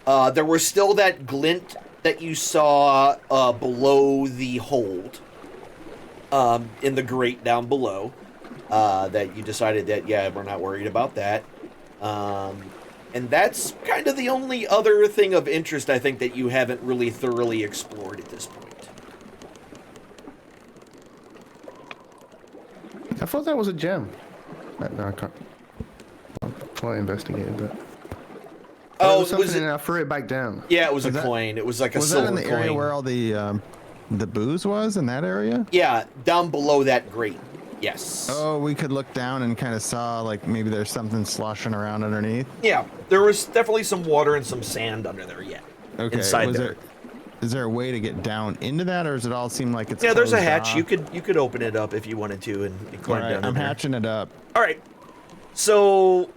There was still that glint that you saw below the hold, in the grate down below, that you decided that, yeah, we're not worried about that. And that's kind of the only other thing of interest, I think, that you haven't really thoroughly explored at this point. thought that was a gem. No, I can't. I'll probably investigate it, but. Oh, was something and I threw it back down. Yeah, it was a coin. It was like a silver coin. Was that in the area where all the booze was in that area? Yeah, down below that grate. Yes. Oh, we could look down and kind of saw like maybe there's something sloshing around underneath. Yeah, there was definitely some water and some sand under there. Yeah. Okay. Inside there. Is there a way to get down into that, or does it all seem like it's? Yeah, there's a closed hatch. off? You could open it up if you wanted to and climb down. I'm hatching it up. All right. So,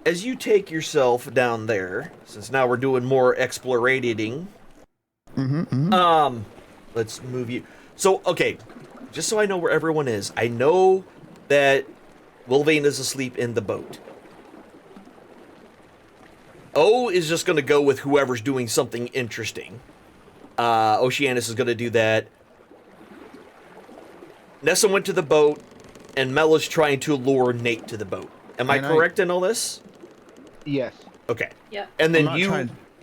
as you take yourself down there, since now we're doing more explorating. Let's move you. So, okay, just so I know where everyone is, I know that Wilvane is asleep in the boat. O is just going to go with whoever's doing something interesting. Oceanus is going to do that. Nessa went to the boat, and Mel is trying to lure Nate to the boat. Am I correct in all this? Yes. Okay. Yeah. And then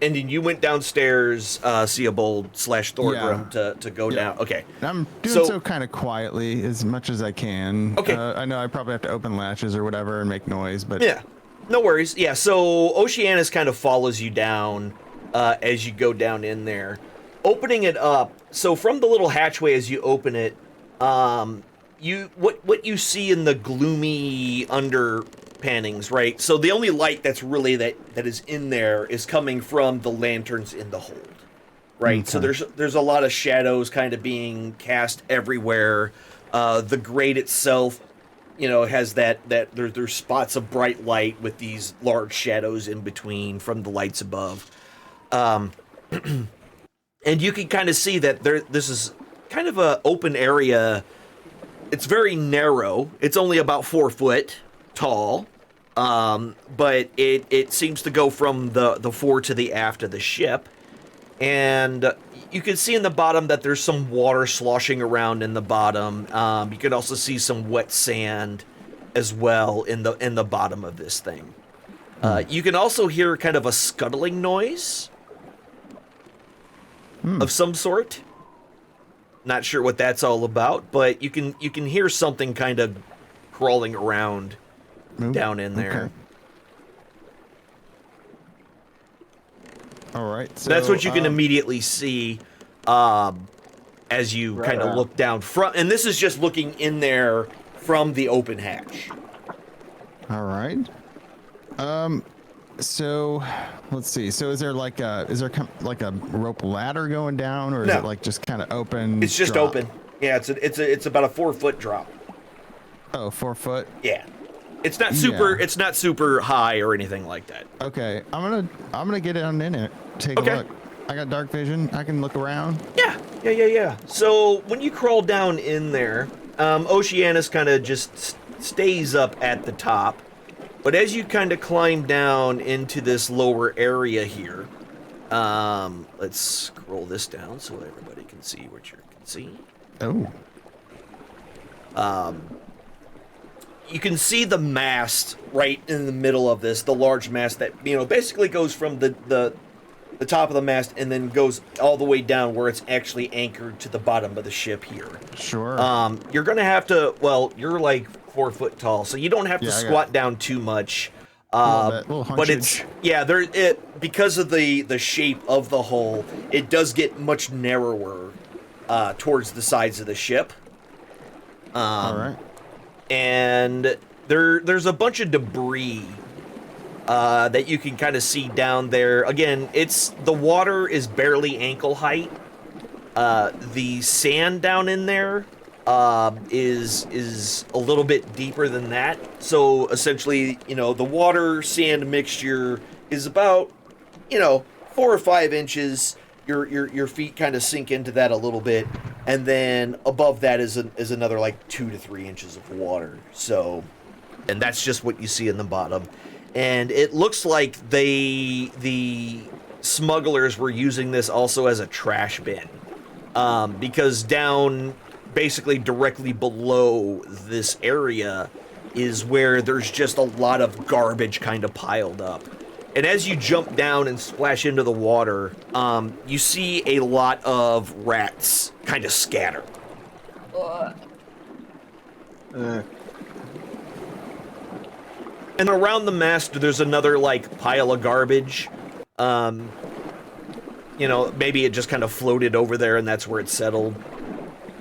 and then you went downstairs, Seabold / Thorgrim to go down. Okay. I'm doing so kind of quietly as much as I can. Okay. I know I probably have to open latches or whatever and make noise, but yeah, no worries. Yeah. So Oceanus kind of follows you down as you go down in there, opening it up. So from the little hatchway as you open it, what you see in the gloomy underpannings, right? So the only light that's really that is in there is coming from the lanterns in the hold, right? So there's a lot of shadows kind of being cast everywhere. The grate itself, has there's spots of bright light with these large shadows in between from the lights above. And you can kind of see that this is kind of a open area. It's very narrow. It's only about 4 foot tall, but it seems to go from the fore to the aft of the ship. And you can see in the bottom that there's some water sloshing around in the bottom. You can also see some wet sand as well in the bottom of this thing. You can also hear kind of a scuttling noise of some sort. Not sure what that's all about, but you can hear something kind of crawling around down in there. Okay. All right. So, that's what you can immediately see as you kind of look down front. And this is just looking in there from the open hatch. All right. So let's see. So is there like a rope ladder going down, or is it like just kind of open? It's just open. Yeah, it's about a 4 foot drop. Oh, 4 foot. Yeah, it's not super. Yeah. It's not super high or anything like that. Okay, I'm gonna get in it. Take a look. I got dark vision. I can look around. Yeah. So when you crawl down in there, Oceanus kind of just stays up at the top. But as you kind of climb down into this lower area here, let's scroll this down so everybody can see what you can see. Oh. You can see the mast right in the middle of this, the large mast that, basically goes from the top of the mast and then goes all the way down where it's actually anchored to the bottom of the ship here. Sure. You're going to have to, you're like 4 foot tall, so you don't have to squat down too much. But it's because of the shape of the hull, it does get much narrower towards the sides of the ship. All right. And there's a bunch of debris that you can kind of see down there. Again, the water is barely ankle height. The sand down in there is a little bit deeper than that. So essentially, the water sand mixture is about 4 or 5 inches. Your feet kind of sink into that a little bit, and then above that is another like 2 to 3 inches of water. So, and that's just what you see in the bottom. And it looks like the smugglers were using this also as a trash bin, because down basically directly below this area is where there's just a lot of garbage kind of piled up. And as you jump down and splash into the water, you see a lot of rats kind of scatter. And around the mast, there's another, like, pile of garbage. You know, maybe it just kind of floated over there and that's where it settled.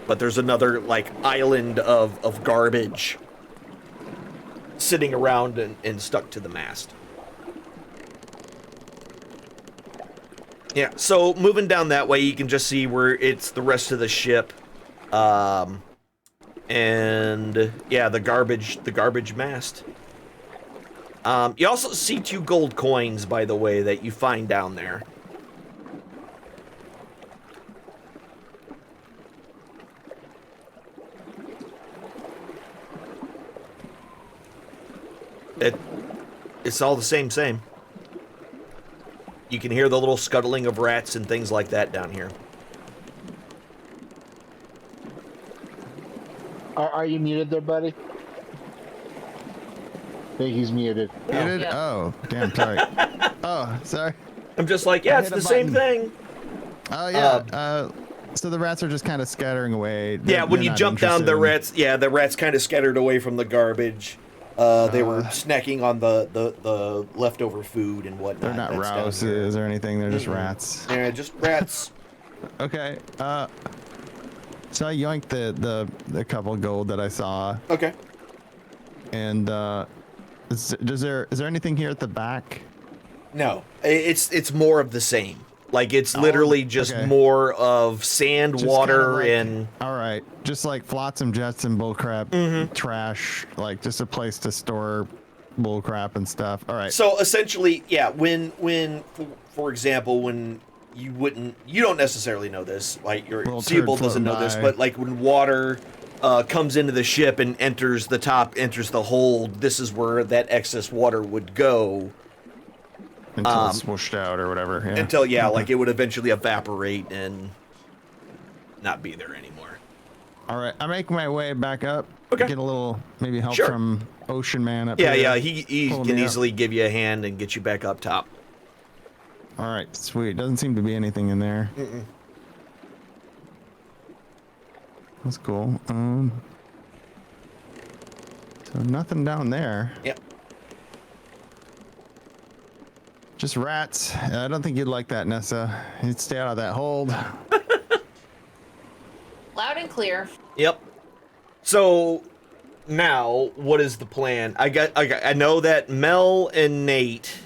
But there's another, like, island of garbage sitting around and stuck to the mast. Yeah, so moving down that way, you can just see where it's the rest of the ship. And yeah, the garbage mast. You also see 2 gold coins, by the way, that you find down there. It's all the same. You can hear the little scuttling of rats and things like that down here. Are you muted there, buddy? I think he's muted. Muted? Yeah. Oh, damn, sorry. Oh, sorry. I'm just like, yeah, I it's hit the a same button. thing. Oh, yeah. So the rats are just kind of scattering away. Yeah, when you jump down, the rats kind of scattered away from the garbage. They were snacking on the leftover food and whatnot. They're not that's down rouses or anything. They're just rats. Yeah, just rats. Okay. So I yoinked the couple gold that I saw. Okay. And is there anything here at the back? No, it's more of the same. Like, it's literally just more of sand, Just water, kinda like, and... All right, just like flotsam, jetsam, bullcrap, trash, like just a place to store bullcrap and stuff. All right. So, essentially, yeah, when for example, when you don't necessarily know this, like, your Little Seabull turd doesn't know this, floating but, like, when water comes into the ship and enters the hold, this is where that excess water would go. Until it's swooshed out or whatever. Yeah. Until, like, it would eventually evaporate and not be there anymore. All right, I make my way back up. Okay. Get a little maybe help Sure. from Ocean Man up Yeah, here. yeah, he Pull can me up. easily give you a hand and get you back up top. All right, sweet. Doesn't seem to be anything in there. That's cool. So nothing down there. Yep. Just rats. I don't think you'd like that, Nessa. You'd stay out of that hold. Loud and clear. Yep. So now, what is the plan? I know that Mel and Nate's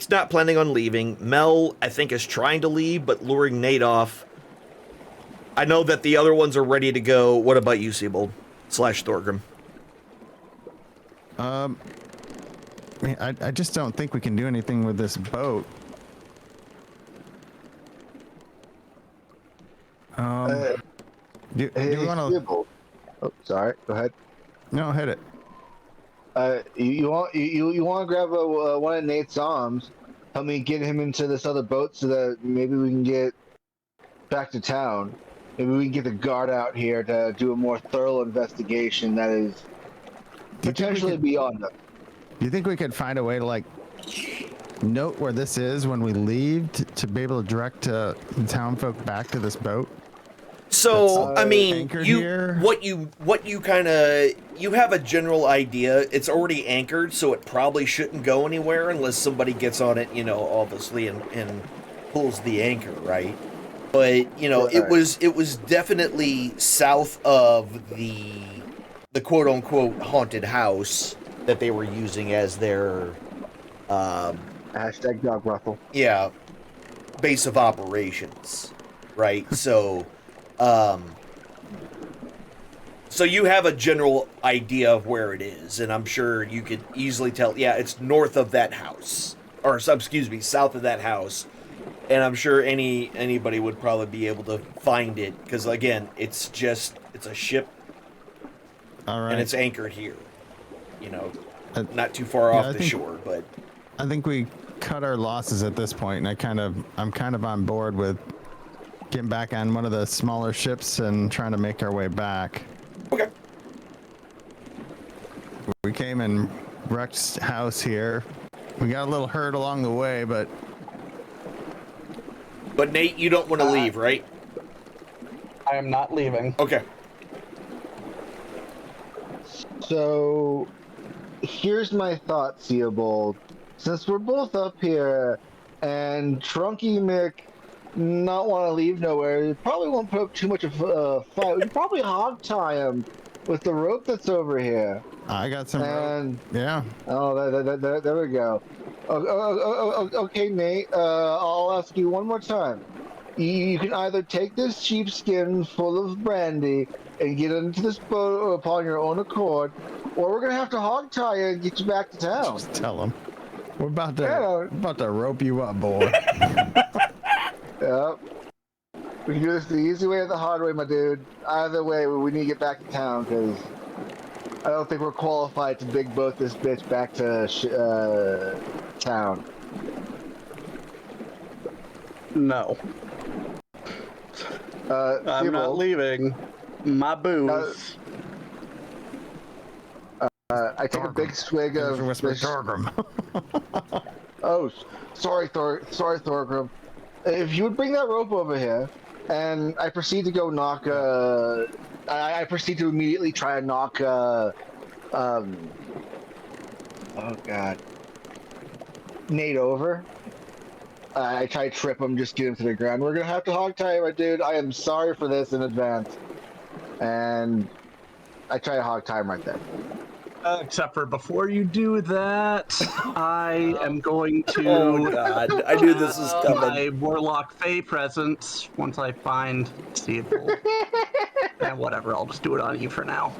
not planning on leaving. Mel, I think, is trying to leave, but luring Nate off. I know that the other ones are ready to go. What about you, Seabold / Thorgrim? I just don't think we can do anything with this boat. Do you want to? Oh, sorry. Go ahead. No, hit it. You want to grab one of Nate's arms? Help me get him into this other boat so that maybe we can get back to town. Maybe we can get the guard out here to do a more thorough investigation that is potentially beyond us. Do you think we could find a way to like note where this is when we leave to be able to direct the town folk back to this boat? So, I mean, anchored you here? what you kind of you have a general idea. It's already anchored, so it probably shouldn't go anywhere unless somebody gets on it, obviously, and pulls the anchor, right? But it was definitely south of the quote unquote haunted house that they were using as their hashtag dog ruffle. Yeah, base of operations, right? So you have a general idea of where it is, and I'm sure you could easily tell. Yeah, it's north of that house, or south of that house, and I'm sure anybody would probably be able to find it because again, it's a ship, All right. and it's anchored here. Not too far off the shore, but I think we cut our losses at this point, and I'm kind of on board with getting back on one of the smaller ships and trying to make our way back. Okay. We came and wrecked house here. We got a little hurt along the way, but Nate, you don't want to leave, right? I am not leaving. Okay. So, here's my thought, Theobald. Since we're both up here, and Trunky Mick not want to leave nowhere, you probably won't put up too much of a fight. We could probably hog tie him with the rope that's over here. I got some And rope. Yeah. oh, there we go. Okay, Nate. I'll ask you one more time. You can either take this sheepskin full of brandy and get into this boat upon your own accord, or we're gonna have to hog tie you and get you back to town. Just tell him. We're about to Yeah. rope you up, boy. Yep. We can do this the easy way or the hard way, my dude. Either way, we need to get back to town because I don't think we're qualified to big boat this bitch back to town. No. I'm not Theobald, leaving. My booze. I take a big swig of Whisper this. Torgrim. Oh, sorry, Thorgrim. If you would bring that rope over here, and I proceed to go knock. I proceed to immediately try and knock. Oh God. Nate over. I try to trip him, just get him to the ground. We're gonna have to hog tie, my dude. I am sorry for this in advance. And I try to hog tie him right there. Except for before you do that, I am going to. Oh God! I knew this was coming. My Warlock Fey presence once I find Theobald. And whatever, I'll just do it on you for now.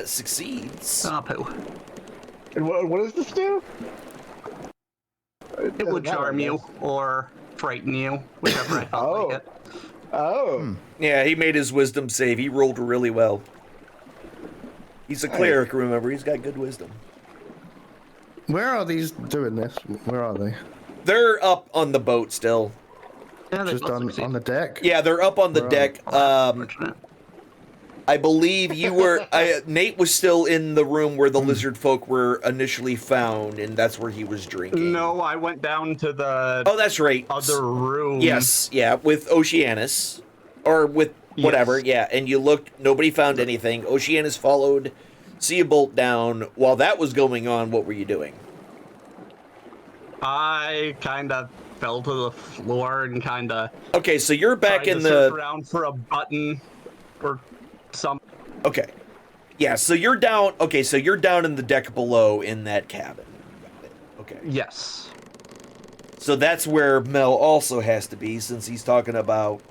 Succeeds. Ah, poo. And what does this do? It would charm you or frighten you, whichever I felt like it. Oh. Yeah, he made his wisdom save. He rolled really well. He's a cleric, remember? He's got good wisdom. Where are these doing this? Where are they? They're up on the boat still. Yeah, they Just both on succeed. the deck? Yeah, they're up on the Right. deck. Unfortunate. I believe you were. Nate was still in the room where the lizard folk were initially found, and that's where he was drinking. No, I went down to the Oh, that's right. other room. Yes, yeah, with Oceanus, or with whatever. Yes. Yeah, and you looked. Nobody found anything. Oceanus followed Seabolt down. While that was going on, what were you doing? I kind of fell to the floor and kind of Okay, so you're back tried in to the. search around for a button or something. Okay. Yeah, so you're down. Okay, so you're down in the deck below in that cabin. Okay. Yes. So that's where Mel also has to be, since he's talking about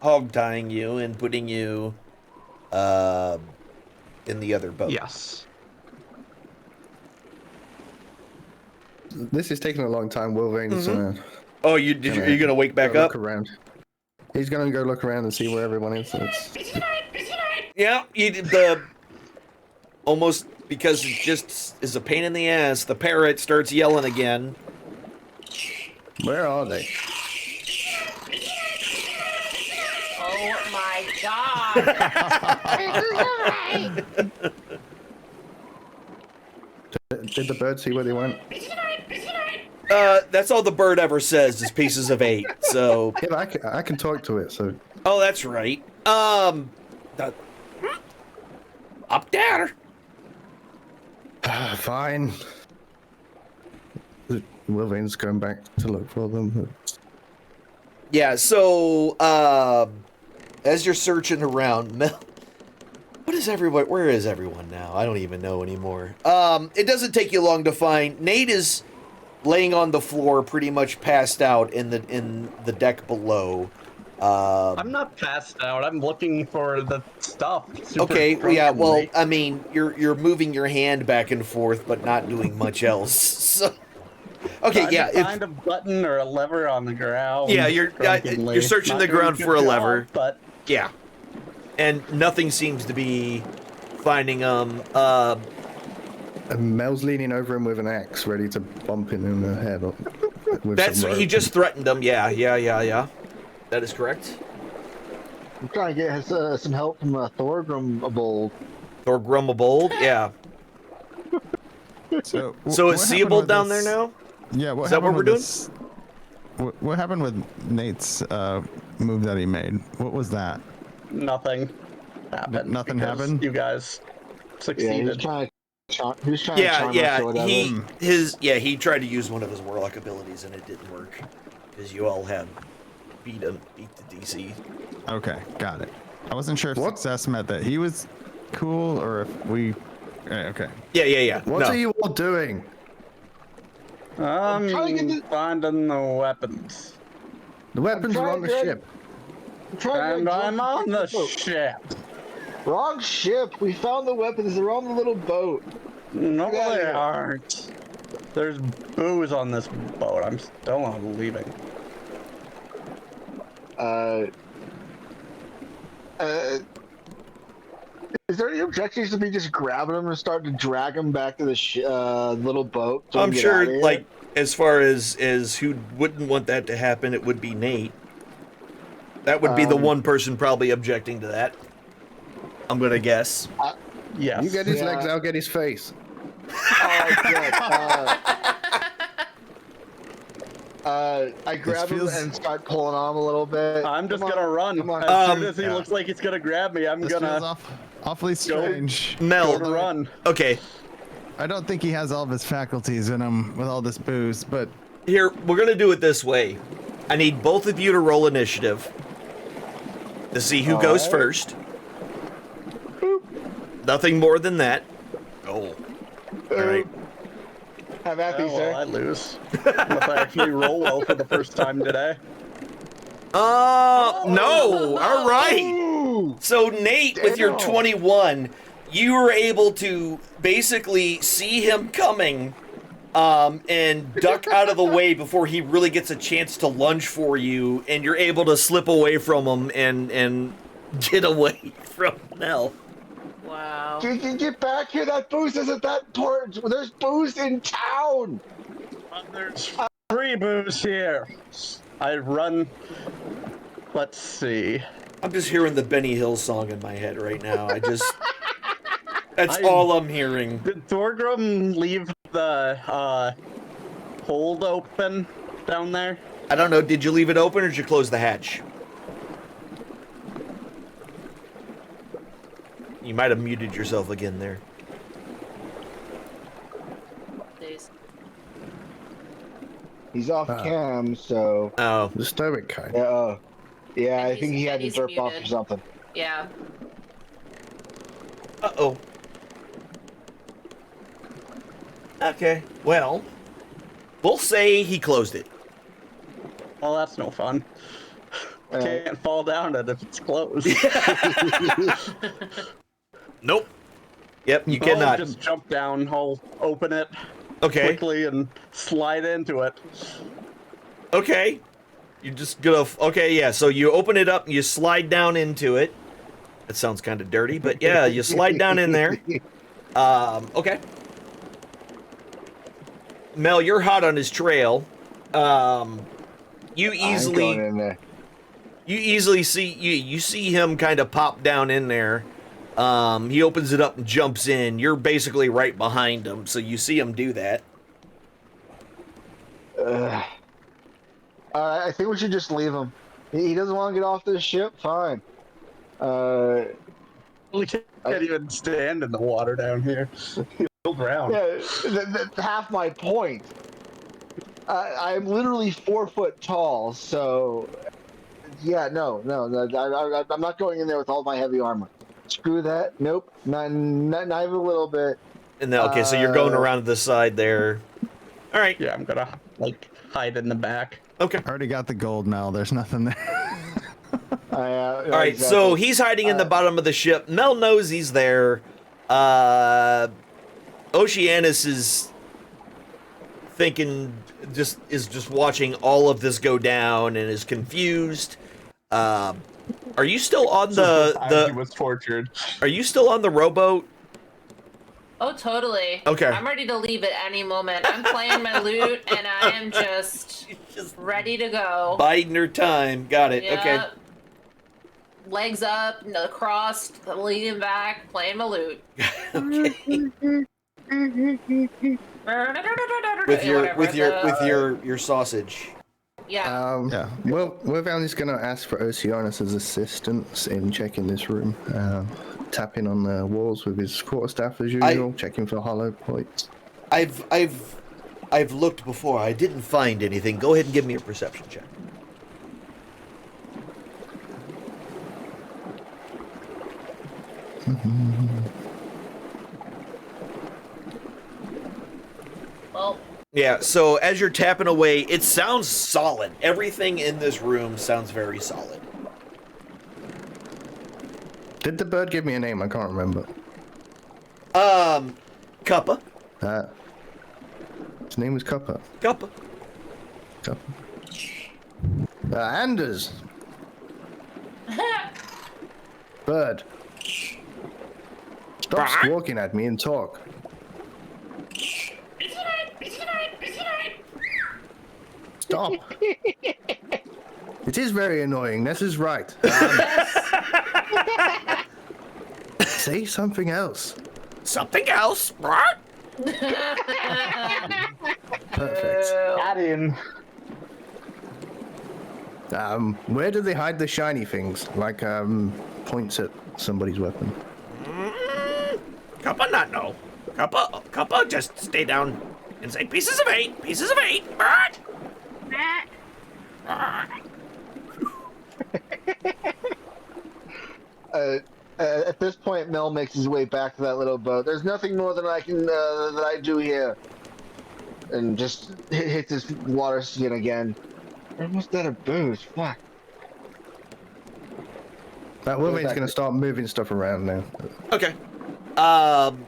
hog tying you and putting you in the other boat. Yes. This is taking a long time. Wolverine's Oh, you gonna wake back up? look around. He's gonna go look around and see where everyone is. Yeah, the almost because it just is a pain in the ass. The parrot starts yelling again. Where are they? Oh my god! Did the bird see where they went? That's all the bird ever says is pieces of 8. So. Yeah, but I can talk to it. So. Oh, that's right. Up there. Fine. Wolverine's going back to look for them. Yeah. So, as you're searching around, Mel. What is everyone? Where is everyone now? I don't even know anymore. It doesn't take you long to find. Nate is laying on the floor, pretty much passed out in the deck below. I'm not passed out. I'm looking for the stuff. Okay, well, yeah. Well, I mean, you're moving your hand back and forth, but not doing much else. So, okay, yeah. Find a button or a lever on the ground. Yeah, you're searching the ground for a lever, but yeah, and nothing seems to be finding them. And Mel's leaning over him with an axe, ready to bump him in the head. With That's some he rope. just threatened them. Yeah. That is correct. I'm trying to get some help from Thorgrim. Thorgrim, yeah. So So what is happened Seabold with down this- there now? Yeah, what Is that what happened we're with this- What happened with Nate's move that he made? What was that? nothing. happened. Nothing because happened? You guys Yeah, succeeded. he's trying to charm us or whatever. he tried to use one of his warlock abilities and it didn't work because you all had beat the DC. Okay, got it. I wasn't sure if success meant that he was cool or if we. Okay. Yeah. What are you all doing? I'm trying to get finding the weapons. The weapons are on the ship. And I'm on the ship. Wrong ship. We found the weapons. They're on the little boat. No, Get outta they here. aren't. There's booze on this boat. I'm still not leaving. Is there any objections to me just grabbing him and starting to drag him back to the little boat? so we I'm can get outta sure, here? like, as far as who wouldn't want that to happen, it would be Nate. That would be the one person probably objecting to that. I'm gonna guess. Yes. You get his legs, I'll get his face. Oh, good. I grab him and start pulling on him a little bit. I'm just Come gonna on, run. come on. As soon as he looks like he's gonna grab me, I'm This gonna feels awfully strange. Mel, go to run. okay. I don't think he has all of his faculties in him with all this booze, but Here, we're gonna do it this way. I need both of you to roll initiative to see who goes Alright. first. Nothing more than that. Oh. All right. Have at Oh, me, sir. well, I lose. Unless I actually roll well for the first time today. No. All right. Ooh. So Nate, with your Damn. 21, you were able to basically see him coming, and duck out of the way before he really gets a chance to lunge for you, and you're able to slip away from him and get away from Nell. Wow. Get back here. That booze isn't that important. There's booze in town. There's free booze here. I run. Let's see. I'm just hearing the Benny Hill song in my head right now. That's all I'm hearing. Did Thorgrim leave the hold open down there? I don't know. Did you leave it open or did you close the hatch? You might have muted yourself again there. Days. He's off cam, so Oh. The stoic kind. yeah. I And think he had to he's derp off or muted. something. Yeah. Uh-oh. Okay. Well, we'll say he closed it. Well, that's no fun. Can't fall down it if it's closed. Nope. Yep, you I'll cannot. just jump down. I'll open it Okay. quickly and slide into it. Okay. You're just gonna... Okay, yeah, so you open it up and you slide down into it. That sounds kind of dirty, but yeah, you slide down in there. Okay. Mel, you're hot on his trail. You I'm going easily... in there. You easily see... You see him kind of pop down in there. He opens it up and jumps in. You're basically right behind him, so you see him do that. Alright, I think we should just leave him. He doesn't want to get off this ship. Fine. We can't even stand in the water down here. He'll drown. Yeah, that's half my point. I'm literally 4 foot tall, so yeah, no, I'm not going in there with all my heavy armor. Screw that. Nope, not even a little bit. And then, okay, so you're going around to the side there. All right. Yeah, I'm gonna like hide in the back. Okay. already got the gold, Mel. There's nothing there. All right, so he's hiding in the bottom of the ship. Mel knows he's there. Oceanus is thinking, is just watching all of this go down and is confused. Are you still on He the? was tortured. Are you still on the rowboat? Oh, totally. Okay. I'm ready to leave at any moment. I'm playing my loot and I am just ready to go. Biding her time. Got it. Okay. Yep. Legs up, crossed, leaning back, playing my loot. With your sausage. Yeah. Yeah. Well, Wilvan's going to ask for Oceanus' assistance in checking this room. Tapping on the walls with his quarterstaff as usual, checking for hollow points. I've looked before. I didn't find anything. Go ahead and give me a perception check. Well, Yeah, so as you're tapping away, it sounds solid. Everything in this room sounds very solid. Did the bird give me a name? I can't remember. Cuppa. His name was Cuppa. Cuppa. Anders. Bird. Stop squawking at me and talk. Stop. It is very annoying. This is right. Say something else. Something else. Perfect. Got him. Where do they hide the shiny things? Like, points at somebody's weapon. Cuppa not know. Cuppa just stay down and say pieces of 8, pieces of 8. At this point, Mel makes his way back to that little boat. There's nothing more than I can that I do here, and just hits his water skin again. Almost out of booze. Fuck. That woman's gonna start moving stuff around now. Okay.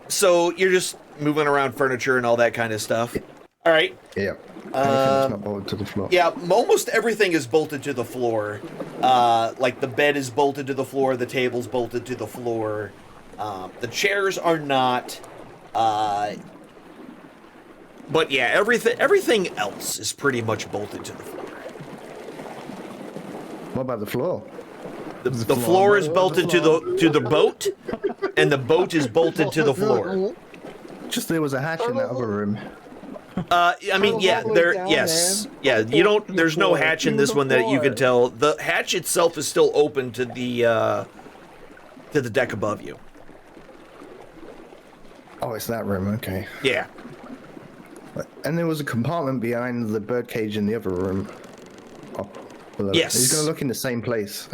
So you're just moving around furniture and all that kind of stuff. All right. Yeah. Anything that's not bolted to the floor. Yeah, almost everything is bolted to the floor. Like the bed is bolted to the floor, the table's bolted to the floor. The chairs are not. But yeah, everything else is pretty much bolted to the floor. What about the floor? The floor is bolted to the boat, and the boat is bolted to the floor. Just there was a hatch in that other room. I mean, yeah, yes. Yeah, you don't, there's no hatch in this one that you can tell. The hatch itself is still open to the deck above you. Oh, it's that room, okay. Yeah. And there was a compartment behind the birdcage in the other room. Oh, below. Yes. He's gonna look in the same place.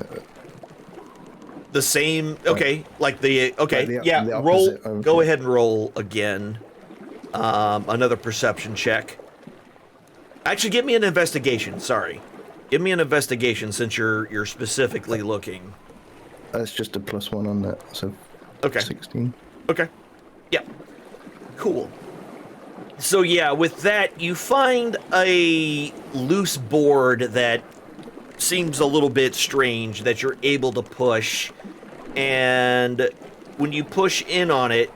The same, okay, like the, okay, Like yeah, the roll, opposite of- go ahead and roll again. Another perception check. Actually, give me an investigation, sorry. Give me an investigation since you're specifically looking. That's just a +1 on that, so Okay. 16. Okay. Yeah. Cool. So yeah, with that, you find a loose board that seems a little bit strange that you're able to push, and when you push in on it,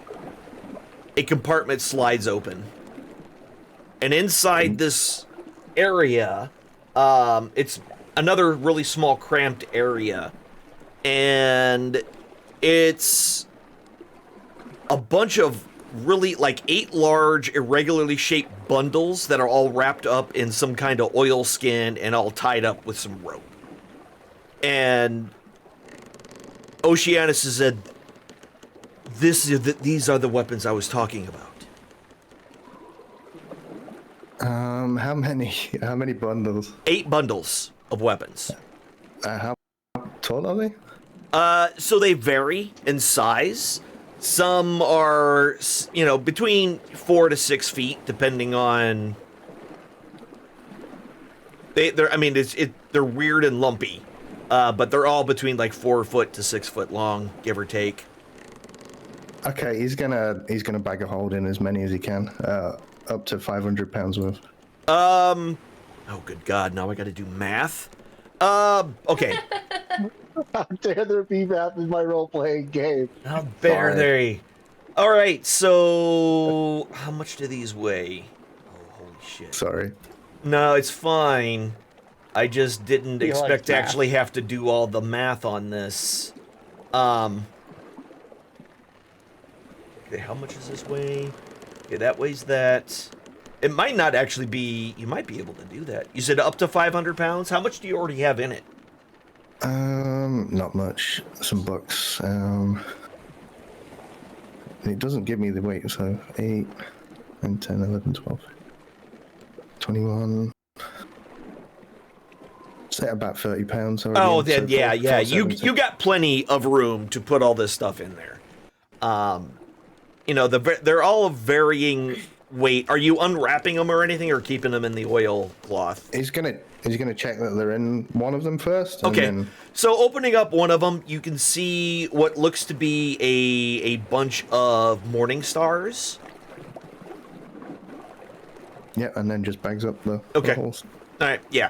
a compartment slides open. And inside this area, it's another really small cramped area, and it's a bunch of really like 8 large irregularly shaped bundles that are all wrapped up in some kind of oil skin and all tied up with some rope. And Oceanus said, these are the weapons I was talking about. How many bundles? 8 bundles of weapons. How tall are they? So they vary in size. Some are, between 4 to 6 feet, depending on. They're weird and lumpy, but they're all between like 4 foot to 6 foot long, give or take. Okay, he's gonna bag a hold in as many as he can, up to 500 pounds worth. Oh, good God! Now I got to do math. Okay. How dare there be math in my role-playing game? How dare they? All right, so how much do these weigh? Oh, holy shit! Sorry. No, it's fine. I just didn't He expect likes to math. actually have to do all the math on this. Okay, how much does this weigh? Okay, that weighs that. It might not actually be. You might be able to do that. You said up to 500 pounds. How much do you already have in it? Not much. Some bucks. It doesn't give me the weight, so 8 and 10, 11, 12, 21. Say about 30 pounds already. Oh, in, then so yeah. You 470. got plenty of room to put all this stuff in there. You know, they're all of varying weight. Are you unwrapping them or anything, or keeping them in the oil cloth? He's gonna check that they're in one of them first. And Okay. Then... So opening up one of them, you can see what looks to be a bunch of morning stars. Yeah, and then just bags up the Okay. holes. All right, yeah.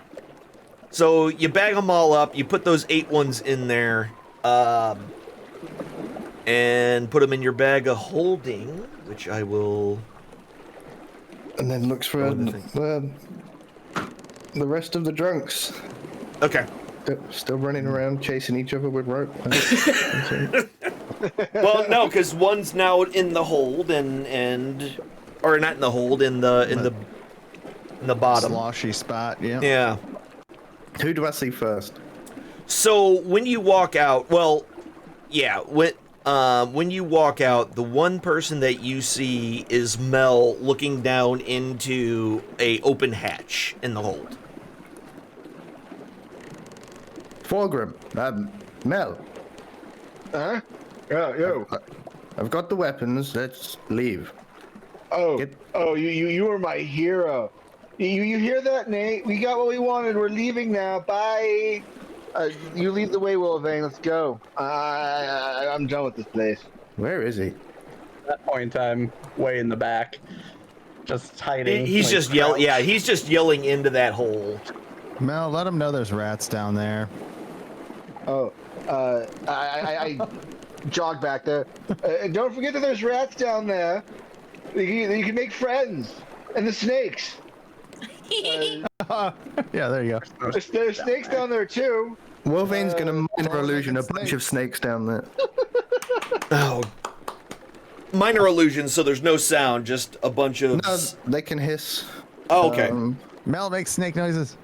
So you bag them all up. You put those 8 ones in there, and put them in your bag of holding, which I will. And then looks for the rest of the drunks. Okay. Still running around chasing each other with rope. Well, no, because one's now in the hold or not in the hold, in the bottom sloshy spot. Yeah. Yeah. Who do I see first? So when you walk out, well, yeah, when you walk out, the one person that you see is Mel looking down into a open hatch in the hold. Fulgrim, Mel. Huh? Yo. I've got the weapons. Let's leave. Oh, you were my hero. You hear that, Nate? We got what we wanted. We're leaving now. Bye. You lead the way, Wilvane. Let's go. I'm done with this place. Where is he? At that point in time, way in the back, just hiding. He's like, just yelling. Yeah, he's just yelling into that hole. Mel, let him know there's rats down there. Oh, I jog back there. Don't forget that there's rats down there. You can make friends. And the snakes. Yeah, there you go. There's snakes down there too. Wolvane's gonna minor illusion a bunch of snakes down there. Oh. Minor illusion, so there's no sound, just a bunch of. No, they can hiss. Oh, okay. Mel makes snake noises.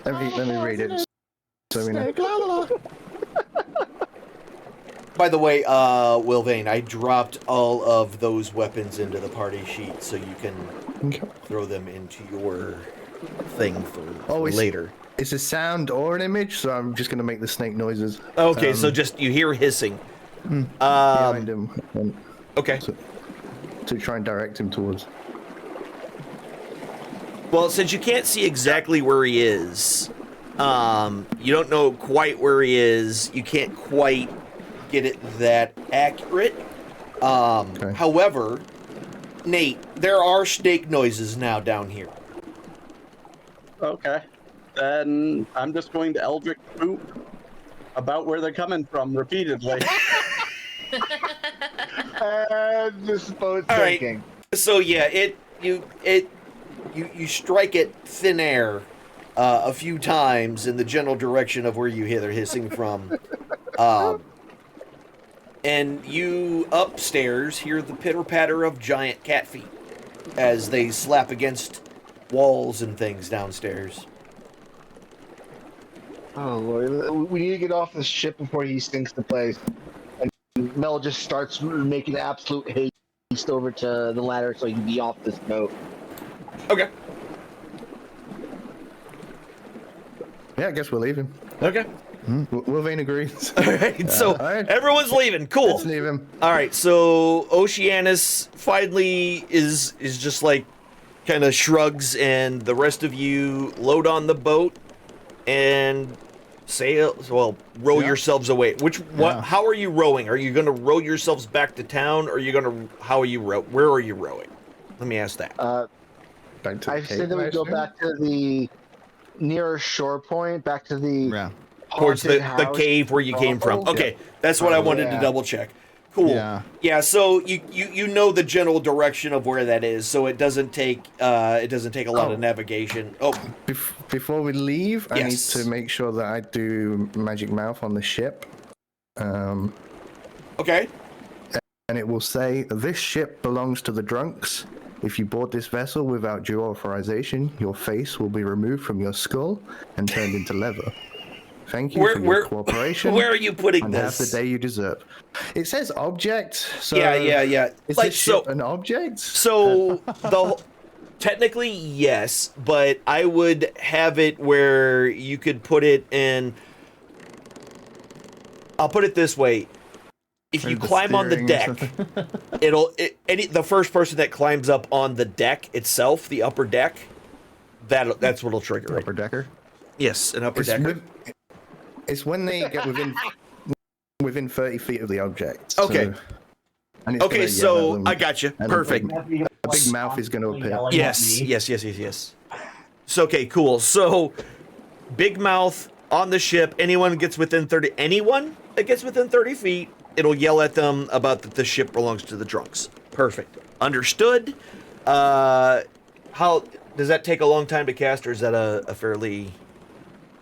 Let me read it. So we know. By the way, Wilvane, I dropped all of those weapons into the party sheet so you can throw them into your thing for later. It's a sound or an image, so I'm just gonna make the snake noises. Okay, so just you hear hissing. Behind him. Okay. To try and direct him towards. Well, since you can't see exactly where he is, you don't know quite where he is. You can't quite get it that accurate. However, Nate, there are snake noises now down here. Okay. Then I'm just going to Eldritch Poop about where they're coming from repeatedly. Just both All right. thinking. So yeah, you strike it thin air a few times in the general direction of where you hear they're hissing from. And you upstairs hear the pitter-patter of giant cat feet as they slap against walls and things downstairs. Oh Lord, we need to get off this ship before he stinks the place. And Mel just starts making absolute haste over to the ladder so he can be off this boat. Okay. Yeah, I guess we're leaving. Okay. Wolvane agrees. All right, so everyone's leaving. Cool. Let's leave him. All right, so Oceanus finally is just like kind of shrugs, and the rest of you load on the boat and sail. Well, row yourselves away. How are you rowing? Are you going to row yourselves back to town, or are you going to? How are you where are you rowing? Let me ask that. Back to I said that we go back to the nearest shore point, back to the towards the haunted cave where you came from. house. Okay, that's what I wanted to double check. Cool. Yeah. So you know the general direction of where that is, so it doesn't take a lot of navigation. Oh, before we leave, I need to make sure that I do magic mouth on the ship. Okay. And it will say, "This ship belongs to the drunks. If you board this vessel without due authorization, your face will be removed from your skull and turned into leather. Thank you for your cooperation. Where are you putting and this? have the day you deserve. It says object. So yeah. Is Like, this ship an object? So technically yes, but I would have it where you could put it in. I'll put it this way: if you climb on the deck, the first person that climbs up on the deck itself, the upper deck, that's what'll trigger it. Upper decker. Yes, an upper decker. It's when they get within 30 feet of the object. Okay. Okay, so I got you. Perfect. A big mouth is going to appear. Yes. So okay, cool. So big mouth on the ship. Anyone that gets within 30 feet, it'll yell at them about that the ship belongs to the drunks. Perfect. Understood. How does that take a long time to cast, or is that a fairly?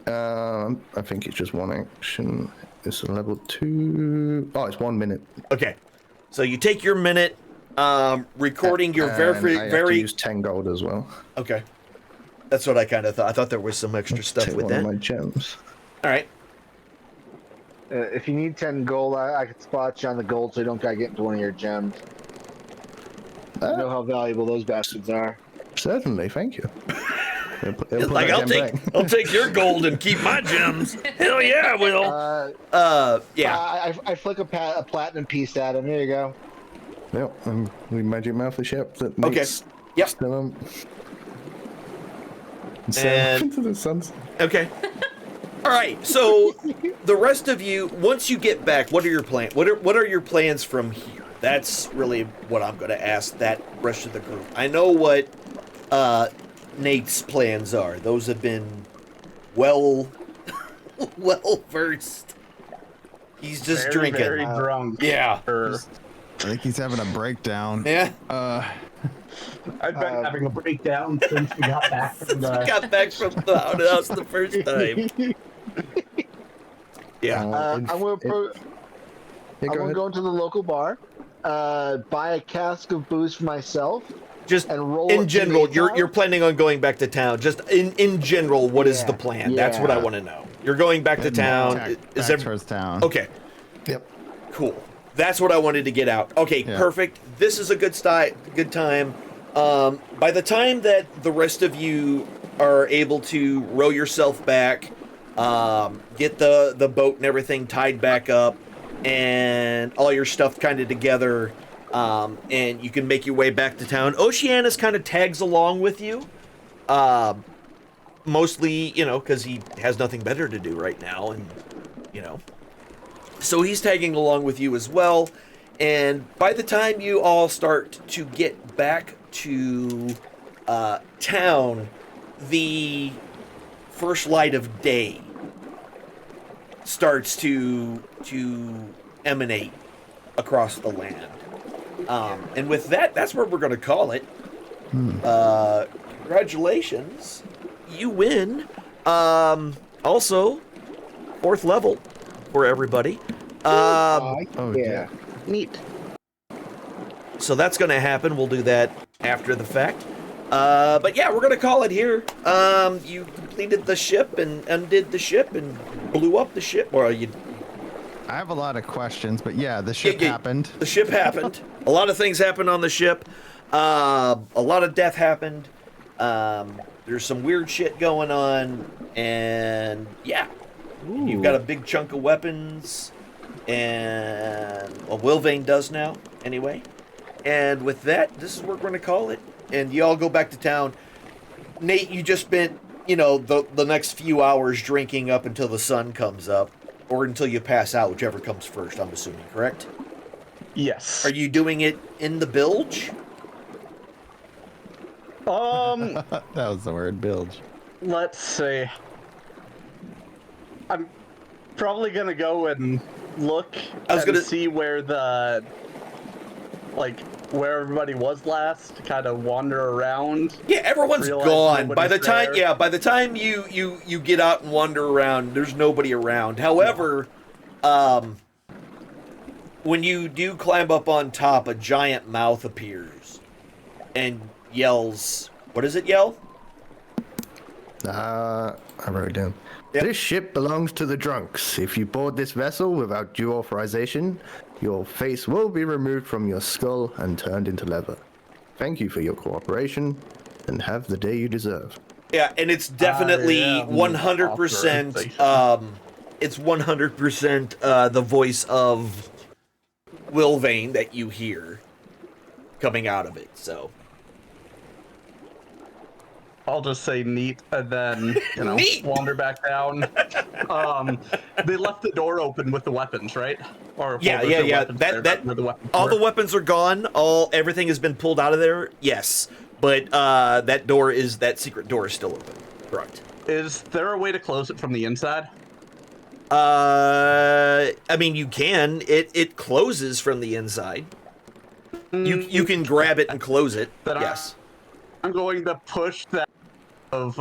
I think it's just one action. It's a level 2. Oh, it's 1 minute. Okay, so you take your minute, recording your I have to very. use 10 gold as well. Okay, that's what I kind of thought. I thought there was some extra stuff Take with one that. of my gems. All right. If you need 10 gold, I could spot you on the gold so you don't gotta get into one of your gems. I know how valuable those bastards are. Certainly, thank you. Like I'll take your gold and keep my gems. Hell yeah, I will. Yeah. I flick a platinum piece at him. Here you go. Yep, and we magic mouth the ship that Okay. meets Yep. Stillum. And into the suns. Okay. All right. So the rest of you, once you get back, what are your plans? What are your plans from here? That's really what I'm going to ask that rest of the group. I know what Nate's plans are. Those have been well versed. He's just drinking. Very drunk. Yeah. I think he's having a breakdown. Yeah. I've been having a breakdown since we got back from the... Got back from the house the first time. Yeah. I'm gonna go into the local bar, buy a cask of booze for myself. Just and roll in general, you're planning on going back to town. Just in general, what is the plan? Yeah. That's what I want to know. You're going back to town. Is there towards town? Okay. Yep. Cool. That's what I wanted to get out. Okay, Yeah. perfect. This is a good time. By the time that the rest of you are able to row yourself back, get the boat and everything tied back up, and all your stuff kind of together, and you can make your way back to town. Oceanus kind of tags along with you, mostly, because he has nothing better to do right now, and, so he's tagging along with you as well. And by the time you all start to get back to town, the first light of day starts to emanate across the land. And with that, that's where we're going to call it. Congratulations. You win. Also, 4th level for everybody. Yeah. Neat. So that's going to happen. We'll do that after the fact. But yeah, we're going to call it here. You completed the ship and undid the ship and blew up the ship. Or I have a lot of questions, but yeah, the ship happened. The ship happened. A lot of things happened on the ship. A lot of death happened. There's some weird shit going on. And yeah, you've got a big chunk of weapons. And Wilvane does now, anyway. And with that, this is what we're going to call it. And you all go back to town. Nate, you just spent, the next few hours drinking up until the sun comes up. Or until you pass out, whichever comes first, I'm assuming, correct? Yes. Are you doing it in the bilge? That was the word, bilge. Let's see. I'm probably going to go and look see where where everybody was last, kind of wander around. Yeah, everyone's gone. By the time you get out and wander around, there's nobody around. However, when you do climb up on top, a giant mouth appears and yells. What does it yell? I wrote it down. Yep. This ship belongs to the drunks. If you board this vessel without due authorization, your face will be removed from your skull and turned into leather. Thank you for your cooperation, and have the day you deserve. Yeah, and it's definitely 100%. It's 100% the voice of Will Vane that you hear coming out of it. So I'll just say neat, and then Neat. wander back down. They left the door open with the weapons, right? Or yeah. All the weapons are gone. Everything has been pulled out of there. Yes, but that secret door is still open. Correct. Is there a way to close it from the inside? I mean, you can. It closes from the inside. You can grab it and close it. Yes. I'm going to push that of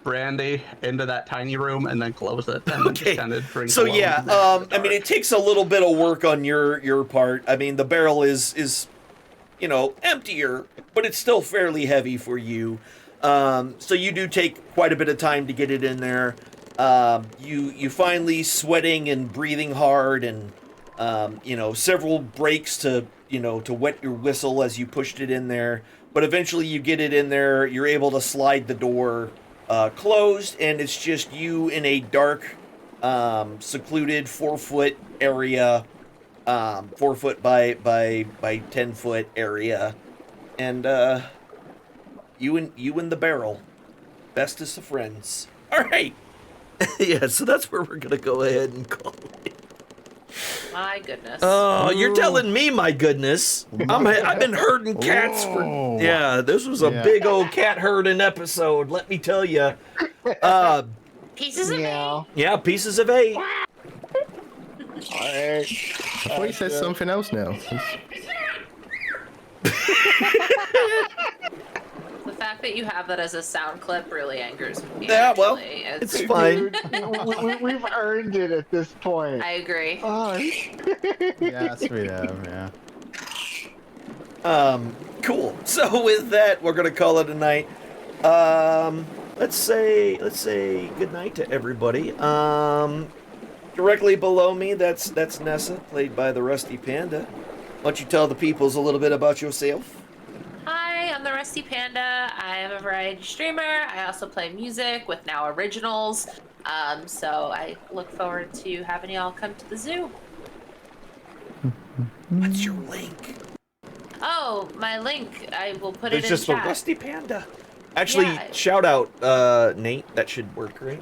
brandy into that tiny room and then close it. And Okay. Kind of drink So alone yeah, in the I mean, it takes a little bit of work on your part. I mean, the barrel is emptier, but it's still fairly heavy for you. So you do take quite a bit of time to get it in there. You finally sweating and breathing hard, and several breaks to wet your whistle as you pushed it in there. But eventually you get it in there. You're able to slide the door closed, and it's just you in a dark, secluded 4-foot area, 4 foot by 10 foot area, and you and the barrel, bestest of friends. All right. Yeah, so that's where we're gonna go ahead and call it. My goodness. Oh, you're telling me, my goodness. I've been herding cats for. Yeah, this was a big old cat herding episode. Let me tell you. Pieces of eight. Yeah, pieces of 8. I thought he said something else now. The fact that you have that as a sound clip really angers me. Yeah, well, actually. it's fine. We've earned it at this point. I agree. Yes, we have. Yeah. Cool. So with that, we're gonna call it a night. Let's say good night to everybody. Directly below me, that's Nessa, played by the Rusty Panda. Why don't you tell the peoples a little bit about yourself? Hi, I'm the Rusty Panda. I am a variety streamer. I also play music with Now Originals. So I look forward to having y'all come to the zoo. What's your link? Oh, my link. I will put It's it in just chat. the Rusty Panda. Actually, Yeah. shout out, Nate. That should work, right?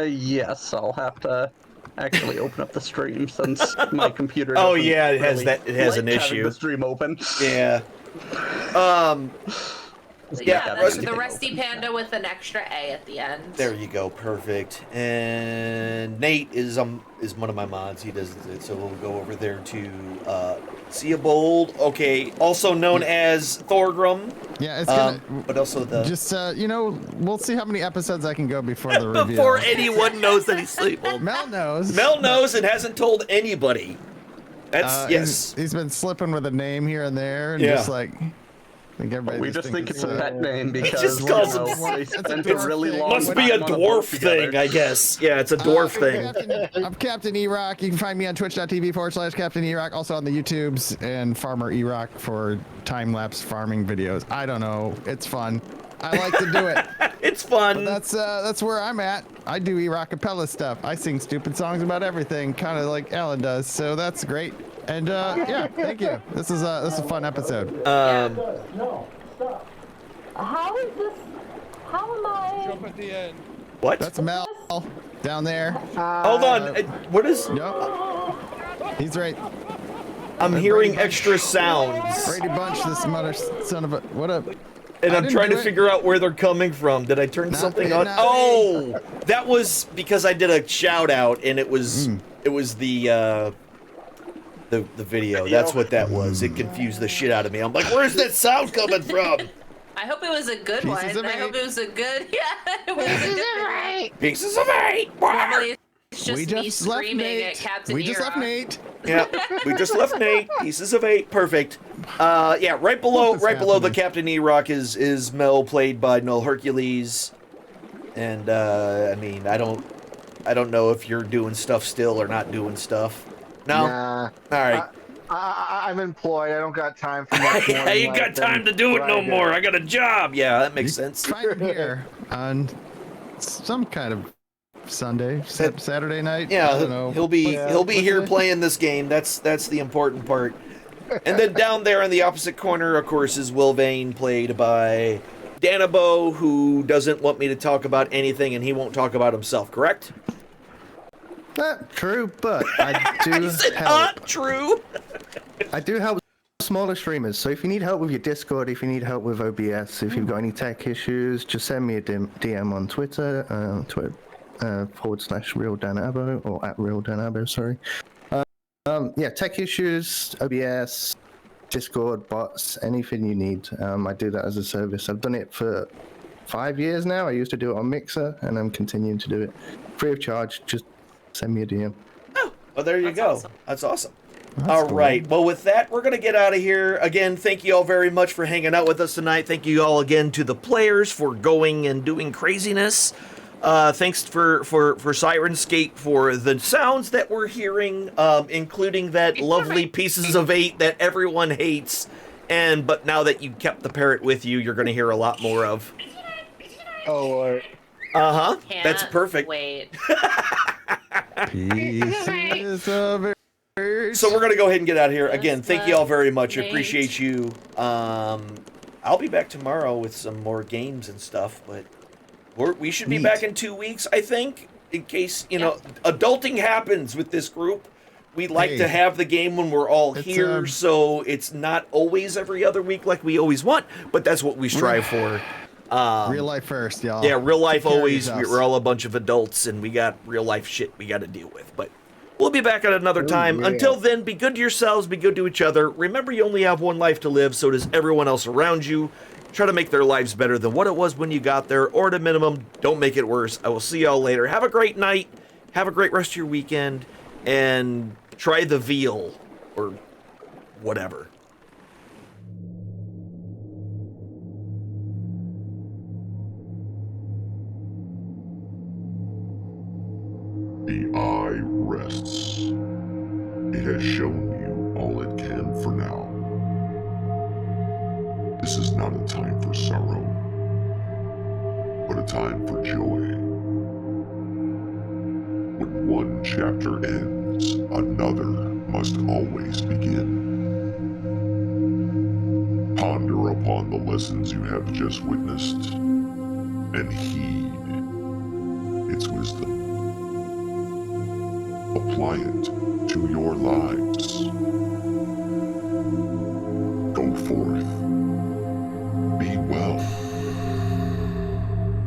Yes, I'll have to actually open up the stream since my computer. Oh, doesn't yeah, it has really that. It has like an having issue. The stream open. Yeah. Yeah, that's Rusty the Rusty Panda with an extra A at the end. There you go, perfect. And Nate is one of my mods. He does it, so we'll go over there to Seabold. Okay, also known as Thorgrim. Yeah, it's gonna. But also the Just we'll see how many episodes I can go before the reveal. before anyone knows that he's Seabold. Mel knows. Mel knows and hasn't told anybody. That's yes. He's been slipping with a name here and there, and Yeah. just like. I think everybody We just think it's a pet name It because just calls him. they It's a spent a dwarf really thing. long Must be a time on dwarf boat together. thing, I guess. Yeah, it's a dwarf thing. I'm Captain E-Rock. You can find me on twitch.tv/Captain E-Rock, also on the YouTubes, and Farmer E-Rock for time-lapse farming videos. I don't know. It's fun. I like to do it. It's fun. That's where I'm at. I do E-Rockapella stuff. I sing stupid songs about everything, kind of like Alan does. So that's great. And yeah, thank you. This is a fun episode. How is this? How am I? Jump at the end. What? That's Mel down there. Hold on. What is? Yep. He's right. I'm hearing extra sounds. Brady Bunch, this mother son of a. What up? And I I'm didn't trying do to it. figure out where they're coming from. Did I turn something me, on? not me. Oh, that was because I did a shout out, and it was the video. That's what that was. It confused the shit out of me. I'm like, where's that sound coming from? I hope it was a good Pieces one. of I hope eight. it was a good. Yeah, it was a good one. Pieces of 8. Normally it's It's just me screaming at Captain We just left Era. Nate. Yeah, we just left Nate. Pieces of 8. Perfect. Yeah, right below the happening? Captain E-Rock is Mel, played by Null Hercules. And I mean, I don't know if you're doing stuff still or not doing stuff. No. Nah. All right. I'm employed. I don't got time for much more. I ain't got time to do it no more. I got a job. Yeah, that makes sense. Find him here on some kind of Sunday, Saturday night. Yeah, I don't know. he'll be here What's it? playing this game. That's the important part. And then down there in the opposite corner, of course, is Will Vane, played by Danabo, who doesn't want me to talk about anything, and he won't talk about himself. Correct? Not true, but I do You said help. not true. I do help smaller streamers. So if you need help with your Discord, if you need help with OBS, if you've got any tech issues, just send me a DM on Twitter, /RealDanAbo or @RealDanAbo, sorry. Yeah, tech issues, OBS, Discord, bots, anything you need. I do that as a service. I've done it for 5 years now. I used to do it on Mixer, and I'm continuing to do it free of charge. Just send me a DM. Well, there you That's go. awesome. That's awesome. That's All cool. right. Well, with that, we're going to get out of here. Again, thank you all very much for hanging out with us tonight. Thank you all again to the players for going and doing craziness. Thanks for Sirenscape for the sounds that we're hearing, including that lovely Pieces of 8 that everyone hates. But now that you kept the parrot with you, you're going to hear a lot more of. Oh, Lord. Uh-huh. That's Can't perfect. Wait. Pieces of it. So we're going to go ahead and get out of here. Again, Just thank you all very much. I Nate. appreciate you. I'll be back tomorrow with some more games and stuff, but we should be Neat. back in 2 weeks, I think, in case, adulting happens with this group. We like to Hey. have the game when we're all It's, here, so it's not always every other week like we always want, but that's what we strive for. Real life first, y'all. Yeah, real life Take care of always. yourselves. We're all a bunch of adults, and we got real life shit we got to deal with. But we'll be back at another time. yeah. Until then, be good to yourselves, be good to each other. Remember, you only have one life to live, so does everyone else around you. Try to make their lives better than what it was when you got there, or at a minimum, don't make it worse. I will see y'all later. Have a great night. Have a great rest of your weekend, and try the veal, or whatever. The eye rests. It has shown you all it can for now. This is not a time for sorrow, but a time for joy. When one chapter ends, another must always begin. Ponder upon the lessons you have just witnessed, and heed its wisdom. Apply it to your lives. Go forth, be well,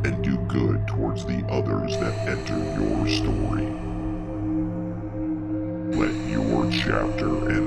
and do good towards the others that enter your story. Let your chapter end